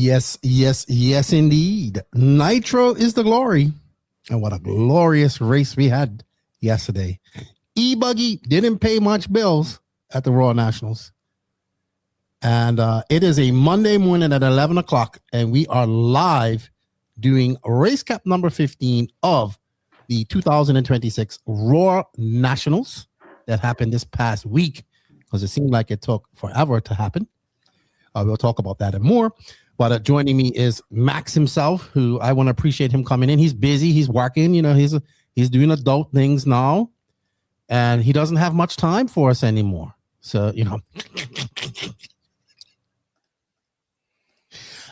Yes, yes, yes, indeed. Nitro is the glory. And what a glorious race we had yesterday. Buggy didn't pay much bills at the Royal Nationals. And it is a Monday morning at 11 o'clock, and we are live doing race cap number 15 of the 2026 Royal Nationals that happened this past week, because it seemed like it took forever to happen. We'll talk about that and more. But joining me is Max himself, who I want to appreciate him coming in. He's busy. He's working. You know, he's doing adult things now, and he doesn't have much time for us anymore. So, you know.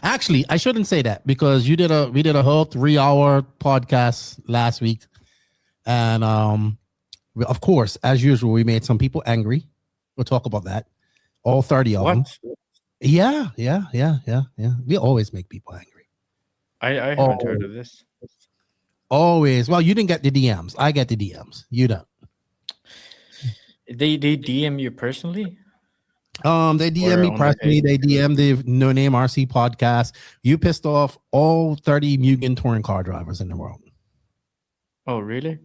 Actually, I shouldn't say that, because we did a whole 3-hour podcast last week, and of course, as usual, we made some people angry. We'll talk about that. All 30 of them. Yeah. We always make people angry. I haven't heard of this. Always. Well, you didn't get the DMs. I get the DMs. You don't. They DM you personally? They DM me personally. They DM the No Name RC podcast. You pissed off all 30 Mugen touring car drivers in the world. Oh, really?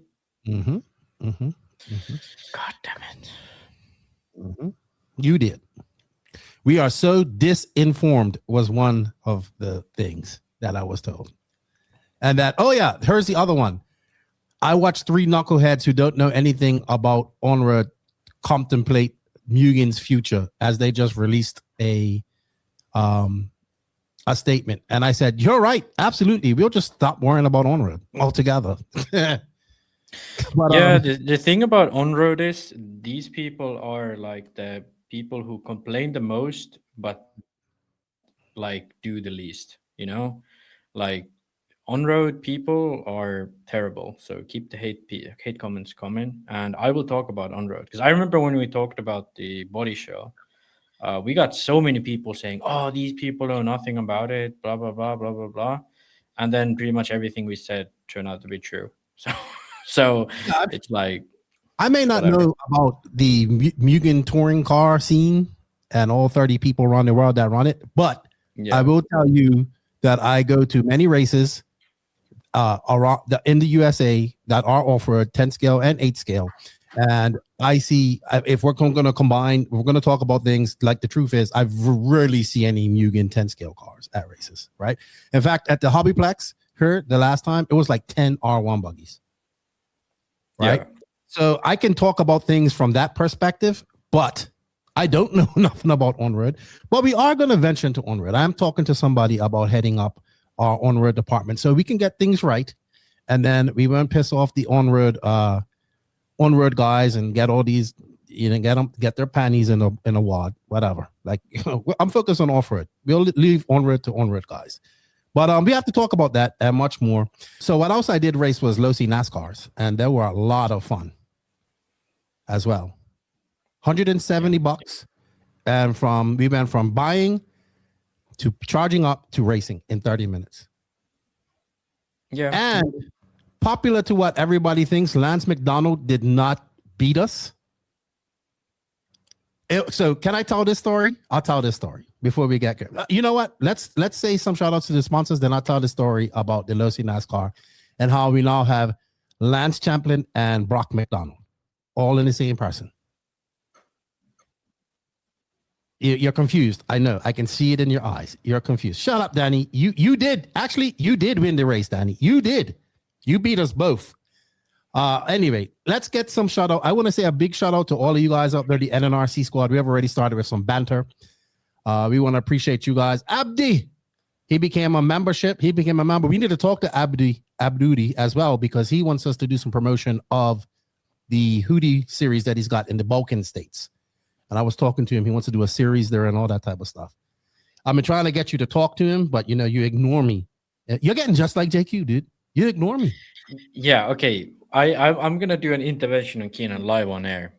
Mm-hmm. God damn it. Mm-hmm. You did. We are so disinformed was one of the things that I was told. And that, oh yeah, here's the other one. I watched 3 knuckleheads who don't know anything about Onroad contemplate Mugen's future as they just released a statement. And I said, you're right. Absolutely. We'll just stop worrying about Onroad altogether. But, yeah, the thing about Onroad is these people are like the people who complain the most, but like do the least, you know? Like Onroad people are terrible. So keep the hate comments coming. And I will talk about Onroad, because I remember when we talked about the body show, we got so many people saying, oh, these people know nothing about it, blah, blah, blah, blah, blah, blah. And then pretty much everything we said turned out to be true. So yeah, it's like, I may not know about the Mugen touring car scene and all 30 people around the world that run it, but yeah. I will tell you that I go to many races around in the USA that are off-road 10 scale and 8 scale. And I see, if we're going to combine, we're going to talk about things like the truth is, I rarely see any Mugen 10 scale cars at races, right? In fact, at the Hobbyplex here, the last time, it was like 10 R1 buggies, right? Yeah. So I can talk about things from that perspective, but I don't know nothing about Onroad. But we are going to venture into Onroad. I'm talking to somebody about heading up our Onroad department so we can get things right, and then we won't piss off the Onroad guys and get all these, you know, get their panties in a wad, whatever. Like, you know, I'm focused on off-road. We'll leave Onroad to Onroad guys. But we have to talk about that and much more. So what else I did race was low-C NASCARs, and there were a lot of fun as well. $170, and we went from buying to charging up to racing in 30 minutes. Yeah. And popular to what everybody thinks, Lance McDonald did not beat us. So can I tell this story? I'll tell this story before we get going. You know what? Let's say some shout outs to the sponsors, then I'll tell the story about the low-C NASCAR and how we now have Lance Champlin and Brock McDonald all in the same person. You're confused. I know. I can see it in your eyes. You're confused. Shut up, Danny. You did win the race, Danny. You did. You beat us both. Anyway, let's get some shout out. I want to say a big shout out to all of you guys out there, the NNRC squad. We have already started with some banter. We want to appreciate you guys. Abdi, he became a membership. He became a member. We need to talk to Abdudi as well, because he wants us to do some promotion of the hoodie series that he's got in the Balkan states. And I was talking to him. He wants to do a series there and all that type of stuff. I've been trying to get you to talk to him, but you know, you ignore me. You're getting just like JQ, dude. You ignore me. Yeah, okay. I'm gonna do an intervention on Keenan live on air.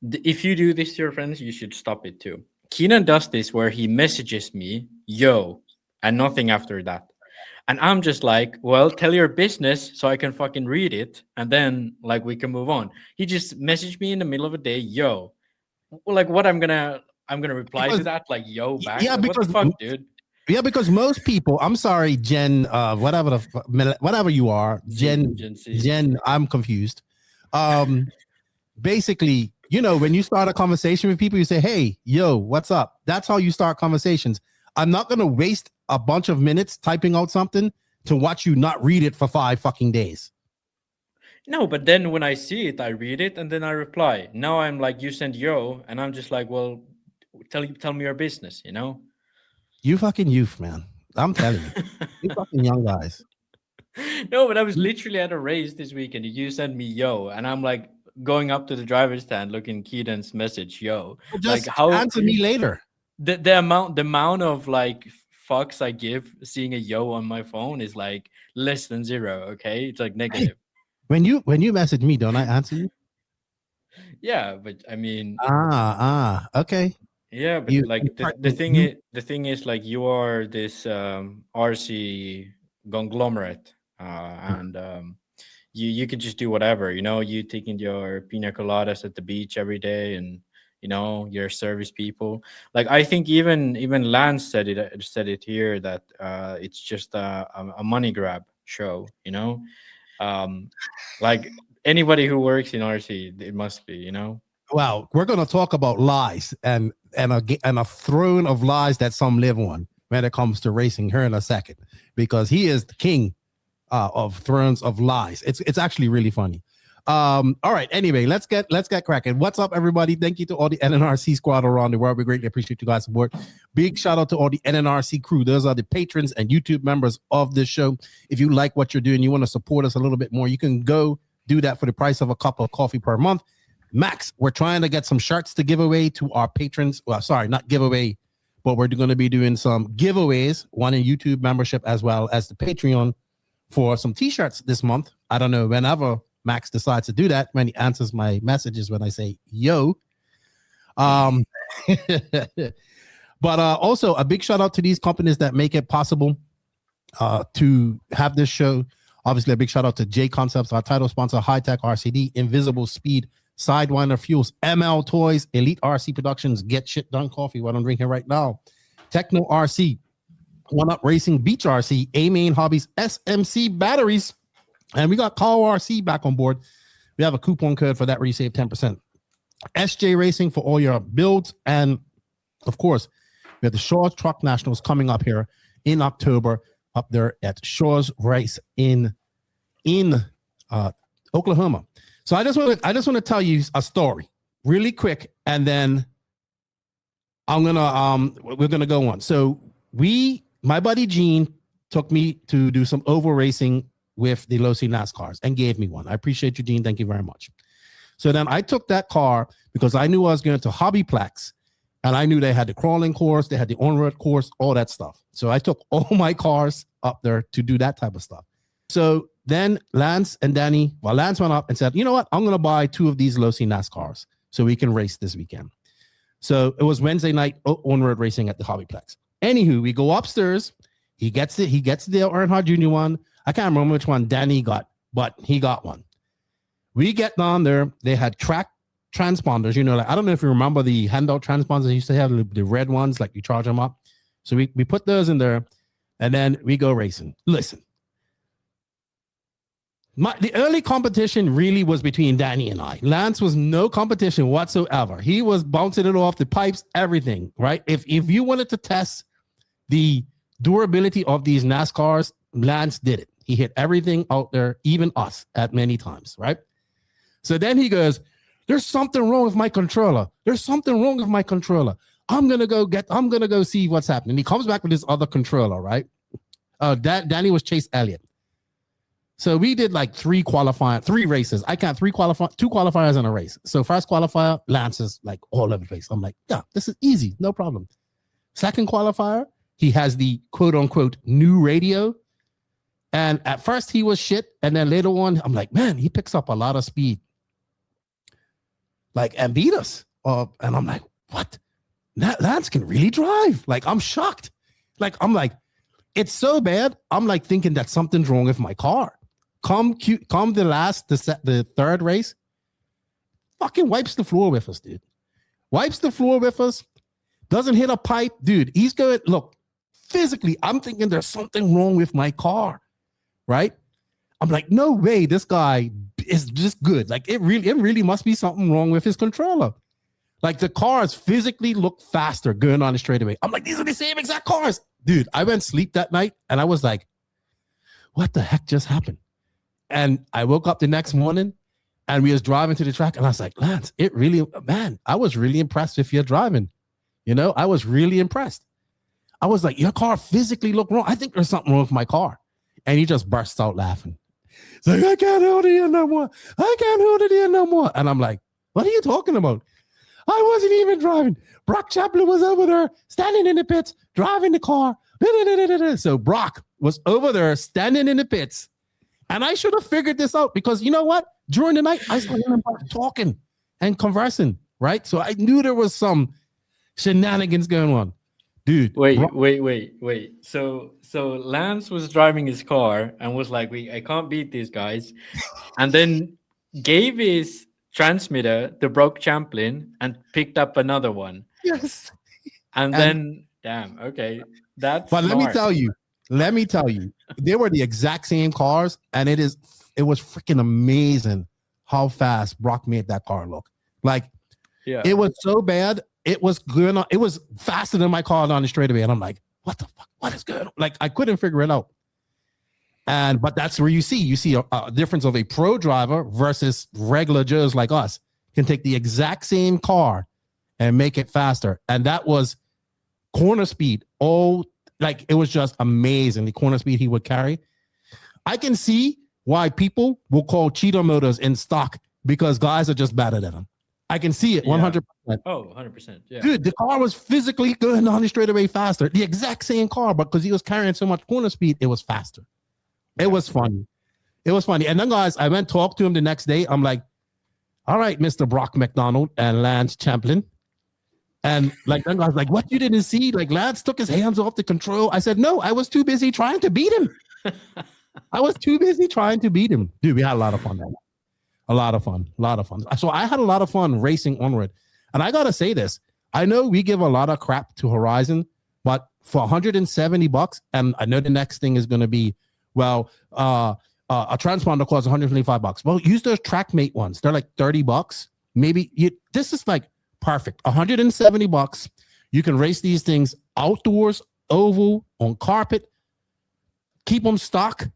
If you do this to your friends, you should stop it too. Keenan does this where he messages me, yo, and nothing after that. And I'm just like, well, tell your business so I can fucking read it, and then like we can move on. He just messaged me in the middle of the day, yo. Like what I'm gonna reply to that, like yo back. Yeah, like, because what the fuck, dude. Yeah, because most people, I'm sorry, Gen, whatever you are, Gen Z. Gen, I'm confused. Basically, when you start a conversation with people, you say, hey, yo, what's up? That's how you start conversations. I'm not going to waste a bunch of minutes typing out something to watch you not read it for 5 fucking days. No, but then when I see it, I read it and then I reply. Now I'm like, you send yo, and I'm just like, well, tell me your business, You fucking youth, man. I'm telling you. You fucking young guys. No, but I was literally at a race this weekend. You sent me yo, and I'm like going up to the driver's stand looking Keaton's message, yo. Well, just like how answer me later. The amount of like fucks I give seeing a yo on my phone is like less than 0. Okay, it's like negative. Hey, when you message me, don't I answer you? Yeah, but I mean, okay. Yeah, but like the thing is like you are this RC conglomerate, and you could just do whatever, you taking your pina coladas at the beach every day, and your service people. Like I think even Lance said it here that it's just a money grab show, like anybody who works in RC, it must be, Well, we're going to talk about lies and a throne of lies that some live on when it comes to racing here in a second, because he is the king of thrones of lies. It's actually really funny. All right. Anyway, let's get cracking. What's up, everybody? Thank you to all the NNRC squad around the world. We greatly appreciate you guys' support. Big shout out to all the NNRC crew. Those are the patrons and YouTube members of this show. If you like what you're doing, you want to support us a little bit more, you can go do that for the price of a cup of coffee per month. Max, we're trying to get some shirts to give away to our patrons. Well, sorry, not giveaway, but we're going to be doing some giveaways, one in YouTube membership as well as the Patreon, for some t-shirts this month. I don't know, whenever Max decides to do that, when he answers my messages when I say yo. But also a big shout out to these companies that make it possible to have this show. Obviously, a big shout out to Jconcepts, our title sponsor, Hitec RCD, Invisiblespeed, Sidewinder Fuels, ML Toys, Elite RC Productions, Get Shit Done Coffee, what I'm drinking right now, Techno RC, One Up Racing, Beach RC, A-Main Hobbies, SMC Batteries, and we got Call RC back on board. We have a coupon code for that where you save 10%. SJ Racing for all your builds, and of course, we have the Shores Truck Nationals coming up here in October, up there at Shores Race in Oklahoma. So I just want to tell you a story really quick, and then we're gonna go on. So my buddy Gene took me to do some oval racing with the Losi NASCARs and gave me one. I appreciate you, Gene. Thank you very much. So then I took that car because I knew I was going to Hobbyplex, and I knew they had the crawling course, they had the on-road course, all that stuff. So I took all my cars up there to do that type of stuff. So then Lance and Danny, Lance went up and said, you know what? I'm going to buy 2 of these Losi NASCARs so we can race this weekend. So it was Wednesday night on-road racing at the Hobbyplex. Anywho, we go upstairs. He gets the Earnhardt Jr. one. I can't remember which one Danny got, but he got one. We get down there. They had track transponders. Like, I don't know if you remember the handout transponders. They used to have the red ones, like you charge them up. So we put those in there, and then we go racing. Listen. The early competition really was between Danny and I. Lance was no competition whatsoever. He was bouncing it off the pipes, everything, right? If you wanted to test the durability of these NASCARs, Lance did it. He hit everything out there, even us, at many times, right? So then he goes, there's something wrong with my controller. There's something wrong with my controller. I'm going to go see what's happening. He comes back with his other controller, right? Danny was Chase Elliott. So we did like 3 races. 2 qualifiers in a race. So first qualifier, Lance is like all over the place. I'm like, yeah, this is easy. No problem. Second qualifier, he has the quote unquote new radio. And at first he was shit. And then later on, I'm like, man, he picks up a lot of speed. Like, and beat us. And I'm like, what? Lance can really drive. Like, I'm shocked. Like, I'm like, it's so bad. I'm like thinking that something's wrong with my car. Come the third race, fucking wipes the floor with us, dude. Wipes the floor with us, doesn't hit a pipe, dude. He's good. Look, physically, I'm thinking there's something wrong with my car, right? I'm like, no way, this guy is just good. Like it really must be something wrong with his controller. Like the cars physically look faster going on the straightaway. I'm like, these are the same exact cars. Dude, I went to sleep that night and I was like, what the heck just happened? And I woke up the next morning and we was driving to the track and I was like, Lance, I was really impressed with your driving. You know, I was really impressed. I was like, your car physically looked wrong. I think there's something wrong with my car. And he just bursts out laughing. It's like, I can't hold it in no more. I can't hold it in no more. And I'm like, what are you talking about? I wasn't even driving. Brock Chaplin was over there standing in the pits, driving the car. So Brock was over there standing in the pits. And I should have figured this out because you know what? During the night, I started talking and conversing, right? So I knew there was some shenanigans going on. Dude. Wait. So Lance was driving his car and was like, I can't beat these guys. And then gave his transmitter to Brock Champlin and picked up another one. Yes. And then, damn, okay. That's But smart. let me tell you, they were the exact same cars, and it was freaking amazing how fast Brock made that car look. Like, it was so bad. It was good. It was faster than my car on the straightaway. And I'm like, what the fuck? What is good? Like, I couldn't figure it out. But that's where you see a difference of a pro driver versus regular Joes like us can take the exact same car and make it faster. And that was corner speed. It was just amazing. The corner speed he would carry. I can see why people will call cheater motors in stock because guys are just better than them. I can see it 100%. Oh, 100%. Yeah. Dude, the car was physically going on the straightaway faster. The exact same car, but because he was carrying so much corner speed, it was faster. It was funny. It was funny. And then, guys, I went talk to him the next day. I'm like, all right, Mr. Brock McDonald and Lance Champlin. And like, then I was like, what, you didn't see? Like, Lance took his hands off the control. I said, no, I was too busy trying to beat him. Dude, we had a lot of fun that night. A lot of fun. So I had a lot of fun racing Onroad. And I got to say this. I know we give a lot of crap to Horizon, but for $170, and I know the next thing is going to be, a transponder costs $125. Well, use those TrackMate ones. They're like $30. This is like perfect. $170. You can race these things outdoors, oval, on carpet, keep them stock,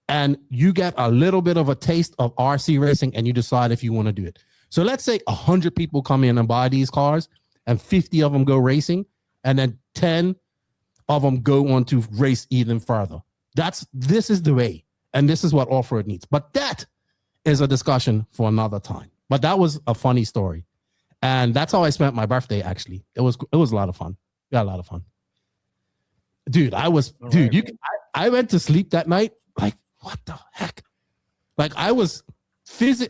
and you get a little bit of a taste of RC racing and you decide if you want to do it. So let's say 100 people come in and buy these cars and 50 of them go racing and then 10 of them go on to race even further. This is the way, and this is what off-road needs. But that is a discussion for another time. But that was a funny story. And that's how I spent my birthday, actually. It was a lot of fun. We had a lot of fun. Dude, I went to sleep that night like, what the heck? Like I was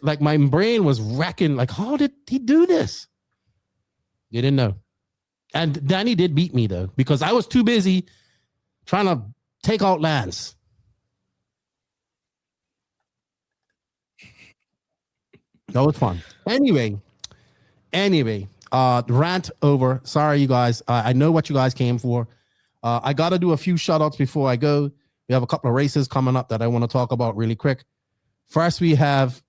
like my brain was wrecking. Like, how did he do this? You didn't know. And Danny did beat me though, because I was too busy trying to take out Lance. That was fun. Anyway, rant over. Sorry, you guys. I know what you guys came for. I got to do a few shout-outs before I go. We have a couple of races coming up that I want to talk about really quick. First, we have...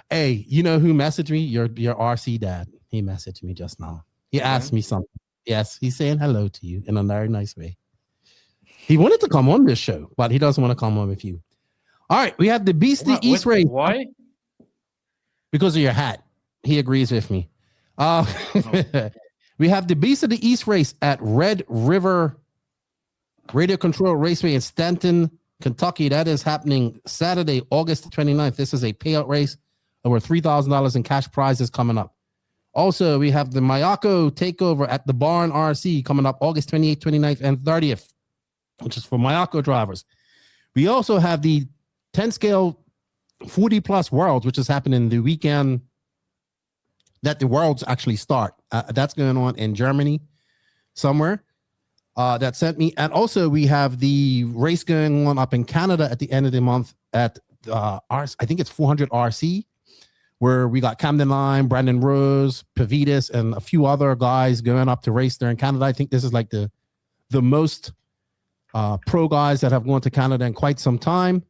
Hey, you know who messaged me? Your RC dad. He messaged me just now. He asked me something. Yes, he's saying hello to you in a very nice way. He wanted to come on this show, but he doesn't want to come on with you. All right, we have the Beast of the East race. Why? Because of your hat. He agrees with me. We have the Beast of the East race at Red River Radio Control Raceway in Stanton, Kentucky. That is happening Saturday, August 29th. This is a payout race. Over $3,000 in cash prizes coming up. Also, we have the Mayako Takeover at the Barn RC coming up August 28th, 29th, and 30th, which is for Mayako drivers. We also have the 10 scale 40 plus Worlds, which is happening the weekend that the Worlds actually start. That's going on in Germany somewhere. That sent me. And also we have the race going on up in Canada at the end of the month at I think it's 400 RC, where we got Camden Lime, Brandon Rose, Pavitas, and a few other guys going up to race there in Canada. I think this is like the the most pro guys that have gone to Canada in quite some time.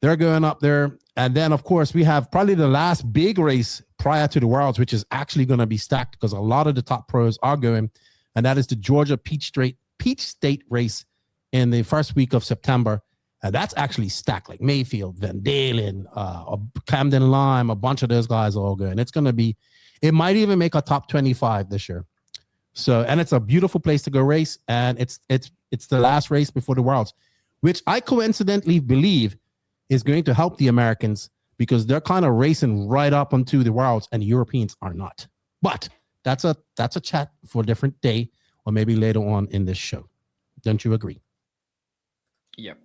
They're going up there. And then, of course, we have probably the last big race prior to the Worlds, which is actually going to be stacked because a lot of the top pros are going. And that is the Georgia Peach State race in the first week of September. And that's actually stacked, like Mayfield, Van Dalen, Camden Lime, a bunch of those guys all going. It's going to be, it might even make a top 25 this year. So, and it's a beautiful place to go race. And it's the last race before the Worlds, which I coincidentally believe is going to help the Americans because they're kind of racing right up onto the Worlds and the Europeans are not. But that's a chat for a different day or maybe later on in this show. Don't you agree? Yep.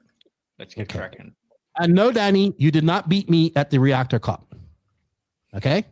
Let's get cracking. And no, Danny, you did not beat me at the Reactor Cup. Okay?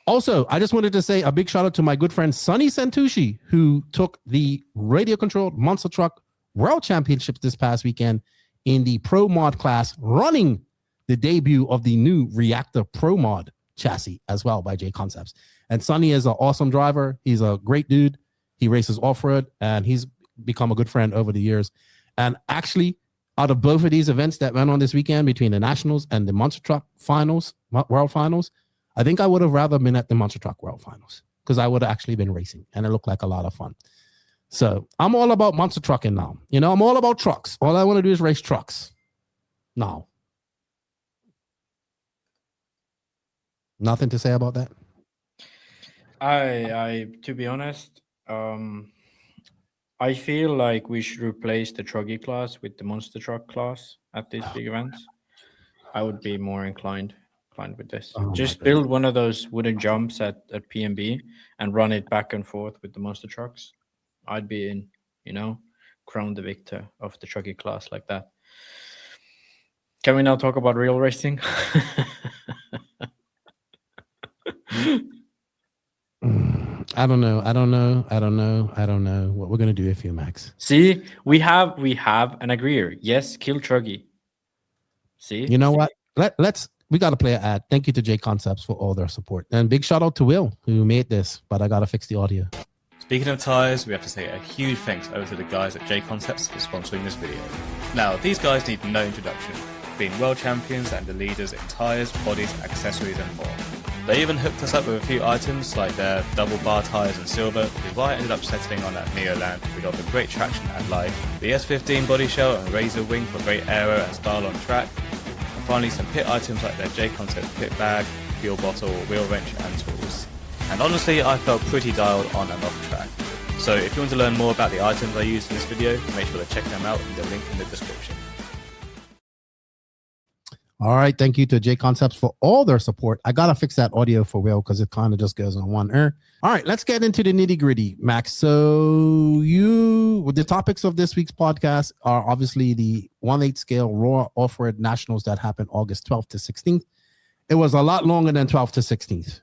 Also, I just wanted to say a big shout out to my good friend Sonny Santucci, who took the radio-controlled monster truck world championships this past weekend in the Pro Mod class, running the debut of the new Reactor Pro Mod chassis as well by Jconcepts. And Sonny is an awesome driver. He's a great dude. He races off-road, and he's become a good friend over the years. And actually, out of both of these events that went on this weekend between the Nationals and the Monster Truck Finals, World Finals, I think I would have rather been at the Monster Truck World Finals because I would have actually been racing, and it looked like a lot of fun. So I'm all about monster trucking now. You know, I'm all about trucks. All I want to do is race trucks. No. Nothing to say about that? I to be honest, I feel like we should replace the Truggy class with the monster truck class at these big events. I would be more inclined with this. Just build one of those wooden jumps at PMB and run it back and forth with the monster trucks. I'd be in, crown the victor of the Truggy class like that. Can we now talk about real racing? I don't know what we're gonna do with you, Max. See, we have an agreeer. Yes, kill Truggy. See, you know what? We got to play an ad. Thank you to Jconcepts for all their support, and big shout out to Will who made this. But I gotta fix the audio. Speaking of tires, we have to say a huge thanks over to the guys at Jconcepts for sponsoring this video. Now, these guys need no introduction, being world champions and the leaders in tires, bodies, accessories, and more. They even hooked us up with a few items like their double bar tires in silver, before I ended up settling on that Neoland. We got the great traction and life, the S15 body shell and razor wing for great aero and style on track, and finally some pit items like their Jconcepts pit bag, fuel bottle, wheel wrench and tools. And honestly, I felt pretty dialed on and off track. So if you want to learn more about the items I used in this video, make sure to check them out in the link in the description. All right, thank you to Jconcepts for all their support. I gotta fix that audio for Will because it kind of just goes on one ear. All right, let's get into the nitty gritty, Max. So the topics of this week's podcast are obviously the 1/8 scale Raw Off-Road Nationals that happened August 12th to 16th. It was a lot longer than 12th to 16th.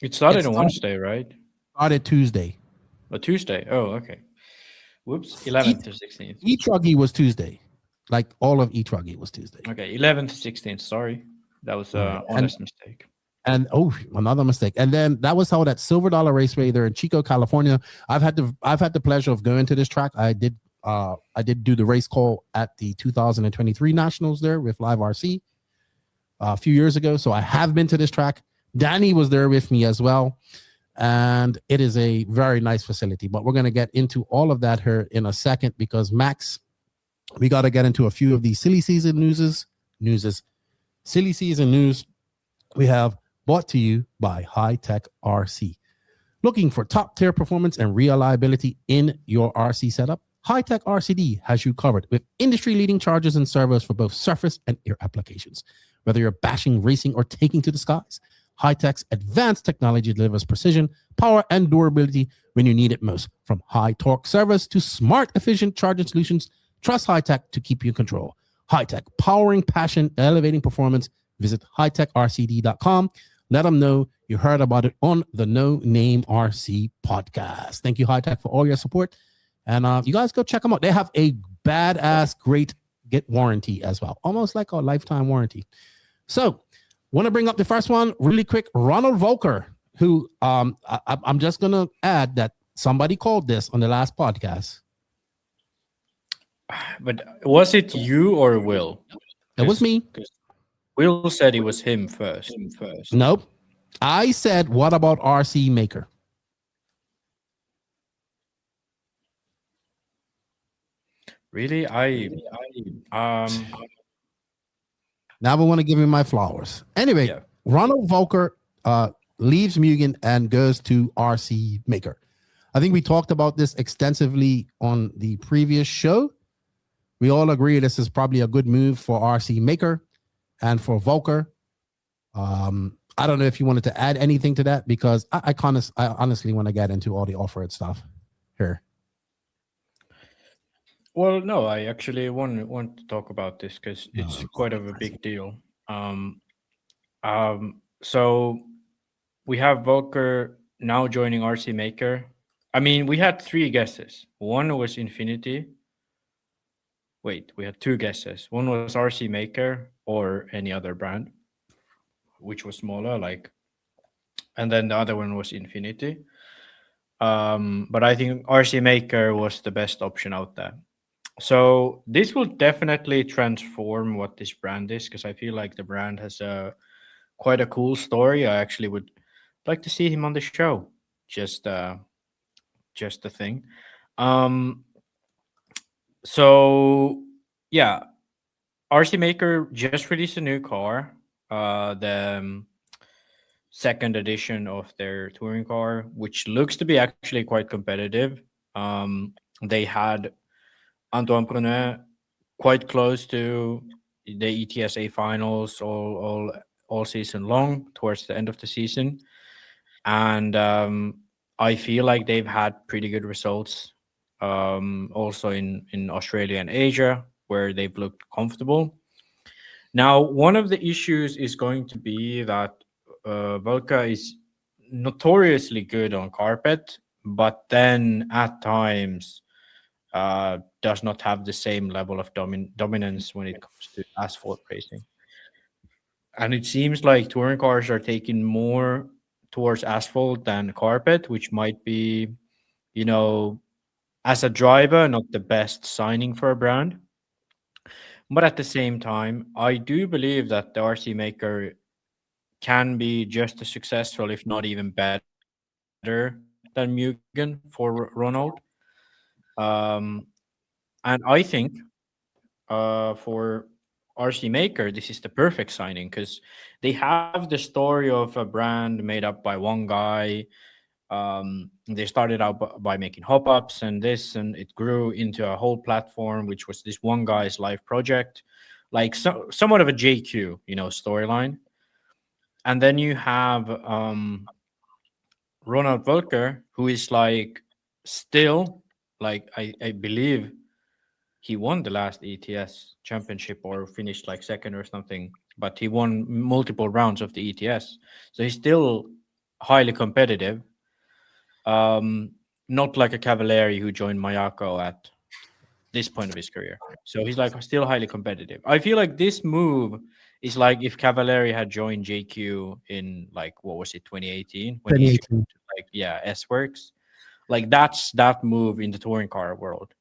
It started on Wednesday, right? Started Tuesday. Oh, Tuesday. Oh, okay. Whoops. 11th to 16th. Truggy was Tuesday. Like all of Truggy was Tuesday. Okay, 11th to 16th. Sorry. That was an honest mistake. And another mistake. And then that was held at Silver Dollar Raceway there in Chico, California. I've had the pleasure of going to this track. I did do the race call at the 2023 Nationals there with Live RC a few years ago. So I have been to this track. Danny was there with me as well. And it is a very nice facility. But we're going to get into all of that here in a second because Max, we got to get into a few of these silly season silly season news we have brought to you by Hitec RC. Looking for top tier performance and reliability in your RC setup? Hitec RCD has you covered with industry leading chargers and servos for both surface and air applications. Whether you're bashing, racing, or taking to the skies, Hitec's advanced technology delivers precision, power, and durability when you need it most. From high torque servos to smart, efficient charging solutions, trust Hitec to keep you in control. Hitec, powering passion, elevating performance. Visit hitecrcd.com. Let them know you heard about it on the No Name RC podcast. Thank you, Hitec, for all your support. And you guys go check them out. They have a badass, great get warranty as well. Almost like a lifetime warranty. So, want to bring up the first one really quick. Ronald Völker who I'm just gonna add that somebody called this on the last podcast. But was it you or Will? It was me. Will said it was him first. Nope. I said, what about RC Maker? Really? Now I want to give him my flowers. Anyway, yeah. Ronald Völker leaves Mugen and goes to RC Maker. I think we talked about this extensively on the previous show. We all agree this is probably a good move for RC Maker and for Völker. I don't know if you wanted to add anything to that, because I honestly want to get into all the off-road stuff here. Well, no, I actually want to talk about this because it's quite of a big deal. So we have Völker now joining RC Maker. I mean, we had 3 guesses. One was Infinity. Wait, we had 2 guesses. One was RC Maker or any other brand, which was smaller, and then the other one was Infinity. But I think RC Maker was the best option out there. So this will definitely transform what this brand is, because I feel like the brand has quite a cool story. I actually would like to see him on the show. Just a thing. So yeah, RC Maker just released a new car, the second edition of their touring car, which looks to be actually quite competitive. They had Antoine Brunet quite close to the ETSA finals all season long, towards the end of the season, and I feel like they've had pretty good results, also in Australia and Asia, where they've looked comfortable. Now, one of the issues is going to be that Völker is notoriously good on carpet, but then at times does not have the same level of dominance when it comes to asphalt racing. And it seems like touring cars are taking more towards asphalt than carpet, which might be, as a driver, not the best signing for a brand. But at the same time, I do believe that the RC Maker can be just as successful, if not even better, than Mugen for Ronald. And I think for RC Maker, this is the perfect signing, because they have the story of a brand made up by one guy. They started out by making hop-ups and it grew into a whole platform, which was this one guy's life project, like somewhat of a JQ, storyline. And then you have Ronald Völker, who is still, I believe he won the last ETS championship or finished second or something, but he won multiple rounds of the ETS. So he's still highly competitive. Not like a Cavalieri who joined Mayako at this point of his career. So he's still highly competitive. I feel like this move is if Cavalieri had joined JQ in what was it, 2018? When 2018. he S-Works. That's that move in the touring car world.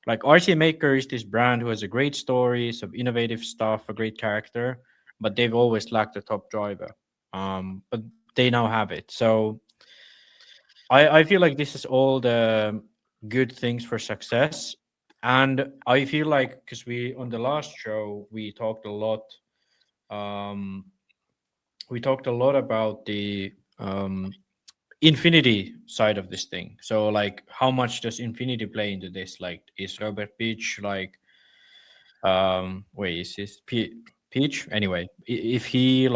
RC Maker is this brand who has a great story, some innovative stuff, a great character, but they've always lacked a top driver. But they now have it. So I feel like this is all the good things for success. And I feel like, because on the last show, we talked a lot about the Infinity side of this thing. So how much does Infinity play into this? Is Robert Peach is this Peach? Anyway, if he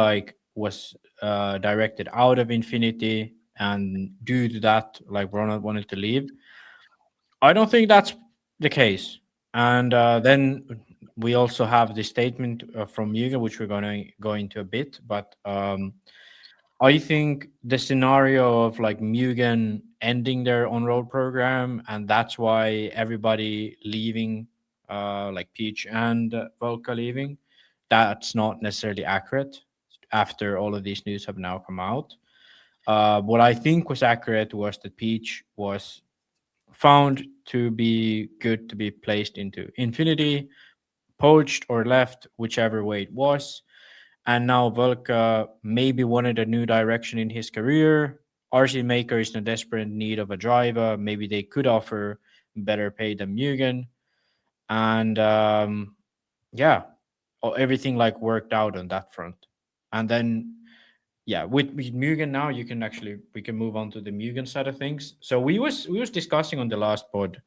was directed out of Infinity, and due to that, Ronald wanted to leave, I don't think that's the case. And then we also have the statement from Mugen, which we're going to go into a bit, but I think the scenario of Mugen ending their on-road program, and that's why everybody leaving, Peach and Völker leaving, that's not necessarily accurate after all of these news have now come out. What I think was accurate was that Peach was found to be good to be placed into Infinity, poached or left, whichever way it was. And now Völker maybe wanted a new direction in his career. RC Maker is in desperate need of a driver. Maybe they could offer better pay than Mugen. And everything like worked out on that front. And then with Mugen now we can move on to the Mugen side of things. So we was discussing on the last pod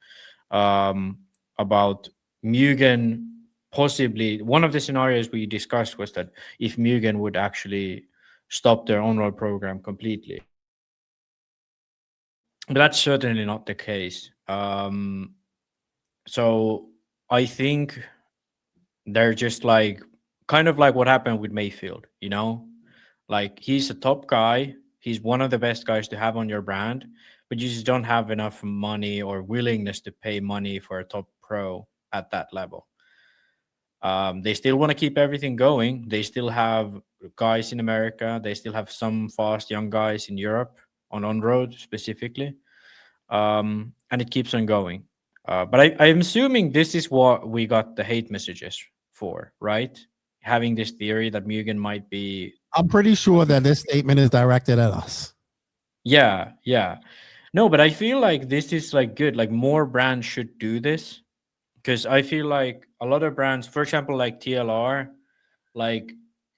about Mugen. Possibly one of the scenarios we discussed was that if Mugen would actually stop their on-road program completely. But that's certainly not the case. So I think they're just like kind of like what happened with Mayfield, you know? Like he's a top guy. He's one of the best guys to have on your brand, but you just don't have enough money or willingness to pay money for a top pro at that level. They still want to keep everything going. They still have guys in America. They still have some fast young guys in Europe on road specifically. And it keeps on going. But I'm assuming this is what we got the hate messages for, right? Having this theory that Mugen might be... I'm pretty sure that this statement is directed at us. Yeah. No, but I feel like this is like good. Like more brands should do this. Because I feel like a lot of brands, for example, like TLR, like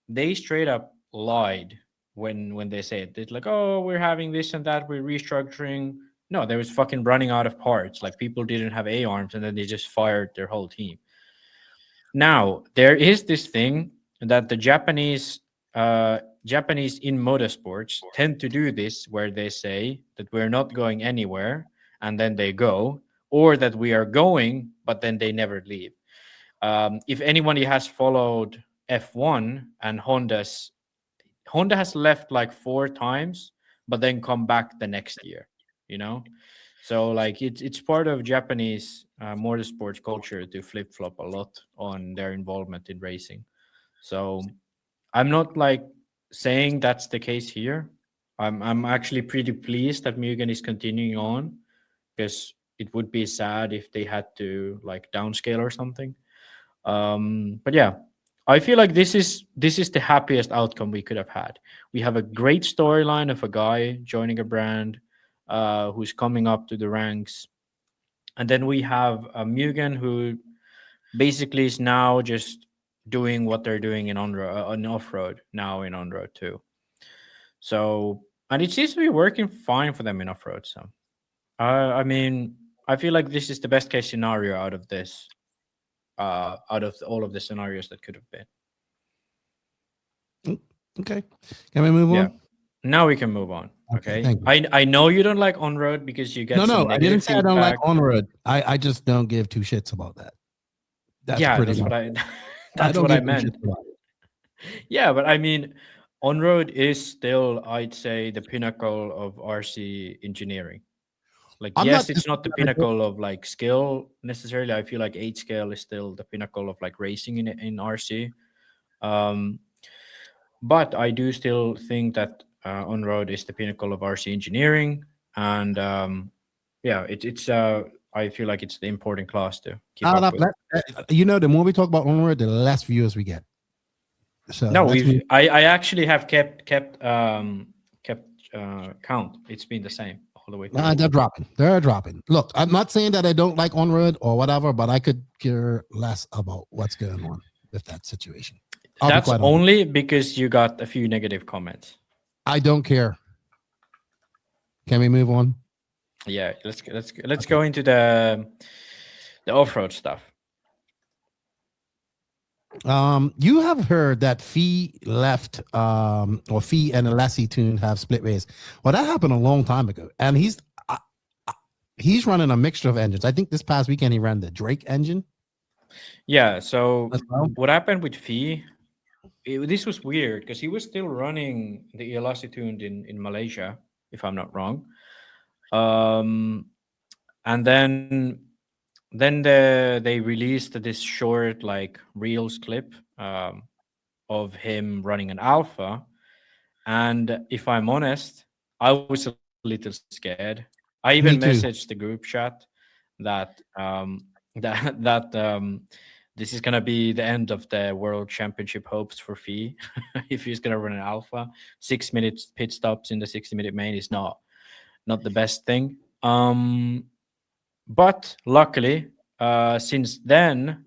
they straight up lied when they said it's like, oh, we're having this and that, we're restructuring. No, they was fucking running out of parts. Like people didn't have A-arms and then they just fired their whole team. Now, there is this thing that the Japanese in motorsports tend to do this, where they say that we're not going anywhere and then they go, or that we are going, but then they never leave. If anybody has followed F1 and Honda has left like 4 times, but then come back the next year, you know? So like it's part of Japanese motorsports culture to flip-flop a lot on their involvement in racing. So I'm not like saying that's the case here. I'm actually pretty pleased that Mugen is continuing on, because it would be sad if they had to like downscale or something. But yeah, I feel like this is the happiest outcome we could have had. We have a great storyline of a guy joining a brand who's coming up to the ranks. And then we have Mugen, who basically is now just doing what they're doing in off-road now in on-road too. So, and it seems to be working fine for them in off-road. So, I mean, I feel like this is the best case scenario out of this, out of all of the scenarios that could have been. Okay, can we move on? Now we can move on. Okay. I know you don't like on-road because you get no. I didn't say I don't like on-road. I just don't give 2 shits about that. That's what I. That's what I meant. Yeah, but I mean, on-road is still, I'd say, the pinnacle of RC engineering. Like, yes, it's not the pinnacle of like skill necessarily. I feel like 8 scale is still the pinnacle of like racing in RC. But I do still think that on-road is the pinnacle of RC engineering. And it's I feel like it's the important class to keep up with. The more we talk about on-road, the less viewers we get. So no, I actually have kept count. It's been the same all the way through. They're dropping. Look, I'm not saying that I don't like on-road or whatever, but I could care less about what's going on with that situation. That's only because you got a few negative comments. I don't care. Can we move on? Yeah, let's go into the off-road stuff. You have heard that Fee left, or Fee and Alessi Tune have split ways. Well, that happened a long time ago, and he's running a mixture of engines. I think this past weekend he ran the Drake engine. Yeah. So what happened with Fee? This was weird because he was still running the Alessi Tune in Malaysia, if I'm not wrong. And then they released this short like reels clip of him running an alpha, and if I'm honest, I was a little scared. I Me even too. messaged the group chat that that this is gonna be the end of the world championship hopes for Fee if he's gonna run an alpha. 6 minutes pit stops in the 60-minute main is not the best thing. But luckily, since then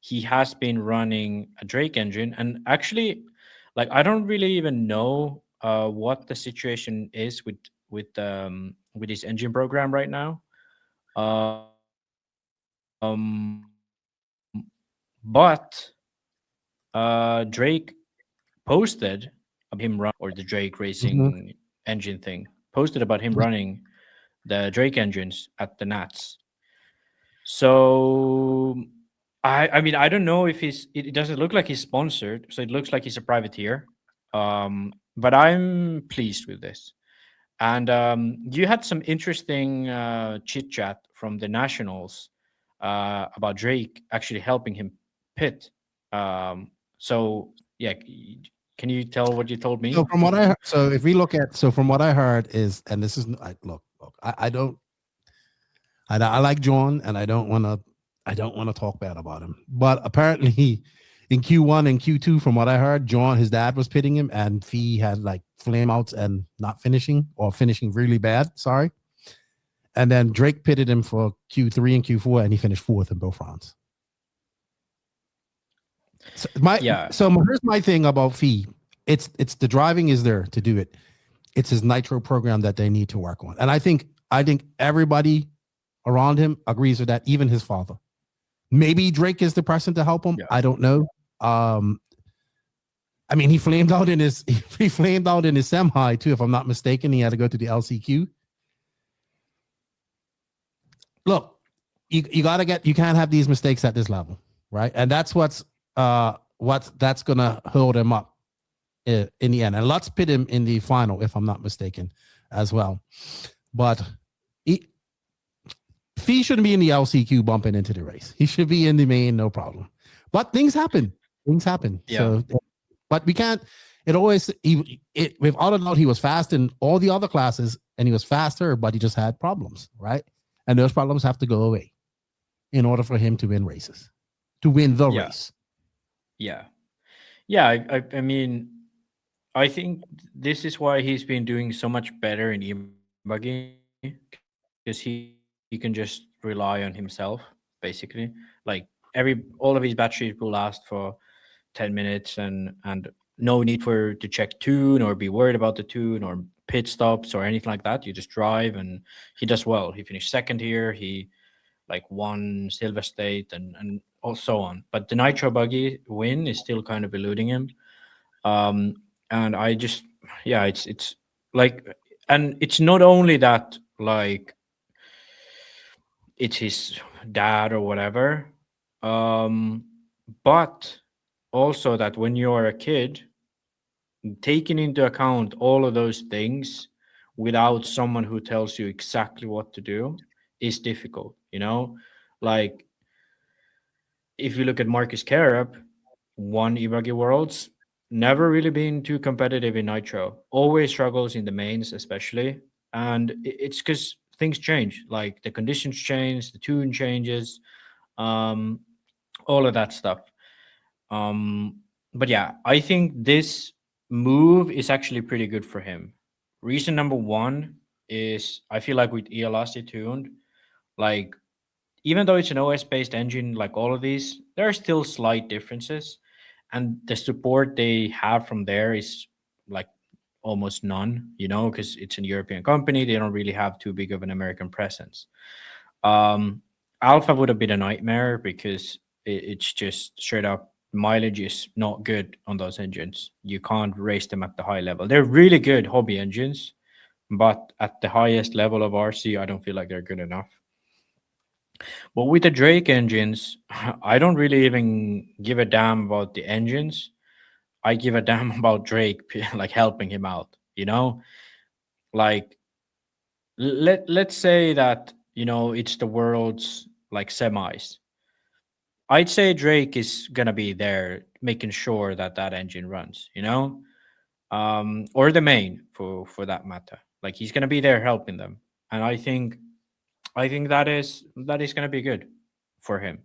he has been running a Drake engine, and actually, like I don't really even know what the situation is with his engine program right now. But Drake posted of him run or the Drake Mhm. racing engine thing posted about him running the Drake engines at the Nats. So I mean I don't know if it doesn't look like he's sponsored, so it looks like he's a privateer. But I'm pleased with this. And you had some interesting chit chat from the nationals about Drake actually helping him pit. So yeah, can you tell what you told me? So from what so if we look at, so from what I heard is, and this is, look, I don't, I like John, and I don't want to talk bad about him, but apparently in Q1 and Q2, from what I heard, John, his dad was pitting him, and Fee had like flame outs and not finishing, or finishing really bad. Sorry. And then Drake pitted him for Q3 and Q4, and he finished fourth in both rounds. So here's my thing about Fee. It's the driving is there to do it. It's his Nitro program that they need to work on. And I think everybody around him agrees with that, even his father. Maybe Drake is the person to help him. Yeah. I don't know. I mean, he flamed out in his semi too, if I'm not mistaken. He had to go to the LCQ. Look, you can't have these mistakes at this level, right? And that's that's gonna hold him up in the end. And Lutz pit him in the final, if I'm not mistaken, as well. But Fee shouldn't be in the LCQ bumping into the race. He should be in the main, no problem. But things happen. Yeah. So, but we can't. It always without a doubt, he was fast in all the other classes, and he was faster, but he just had problems, right? And those problems have to go away in order for him to win races, to win the race. Yeah. I mean, I think this is why he's been doing so much better in Buggy, because he can just rely on himself, basically. Like all of his batteries will last for 10 minutes, and no need to check tune or be worried about the tune or pit stops or anything like that. You just drive, and he does well. He finished second here. He won Silver State and so on. But the Nitro Buggy win is still kind of eluding him. And I just, it's like, and it's not only that, like, it's his dad or whatever, but also that when you're a kid, taking into account all of those things without someone who tells you exactly what to do is difficult, like if you look at Marcus Carup, won eBuggy Worlds, never really been too competitive in Nitro, always struggles in the mains especially, and it's because things change, like the conditions change, the tune changes, all of that stuff. But yeah, I think this move is actually pretty good for him. Reason number one is I feel like with Elastic tuned, like even though it's an OS based engine, like all of these, there are still slight differences, and the support they have from there is like almost none, because it's a European company. They don't really have too big of an American presence. Alpha would have been a nightmare because it's just straight up mileage is not good on those engines. You can't race them at the high level. They're really good hobby engines, but at the highest level of RC, I don't feel like they're good enough. But with the Drake engines, I don't really even give a damn about the engines. I give a damn about Drake, like helping him out, like let's say that, it's the world's like semis. I'd say Drake is going to be there making sure that engine runs, or the main for that matter. Like he's gonna be there helping them, and I think that is gonna be good for him.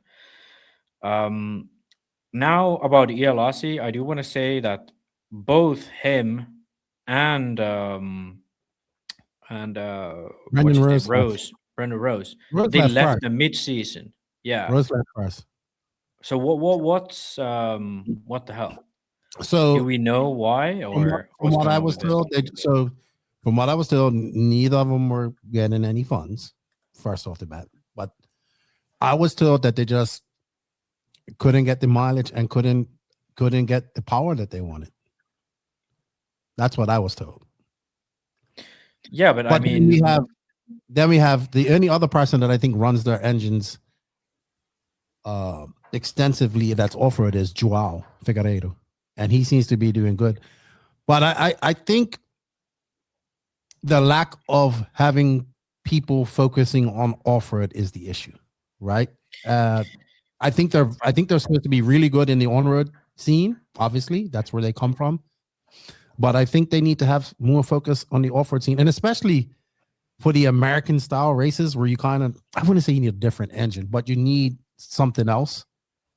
Now about ELRC, I do want to say that both him and Brendan Rose, Brendan Rose, they left the mid-season. Yeah, Rose left first. So what's what the hell? So do we know why? Or from what I was told, from what I was told, neither of them were getting any funds. First off the bat, but I was told that they just couldn't get the mileage and couldn't get the power that they wanted. That's what I was told. Yeah, but I mean, then we have the only other person that I think runs their engines extensively that's off-road is Joao Figueiredo, and he seems to be doing good. But I think the lack of having people focusing on off-road is the issue, right? I think they're supposed to be really good in the on-road scene. Obviously, that's where they come from. But I think they need to have more focus on the off-road scene, and especially for the American style races where you kind of, I wouldn't say you need a different engine, but you need something else.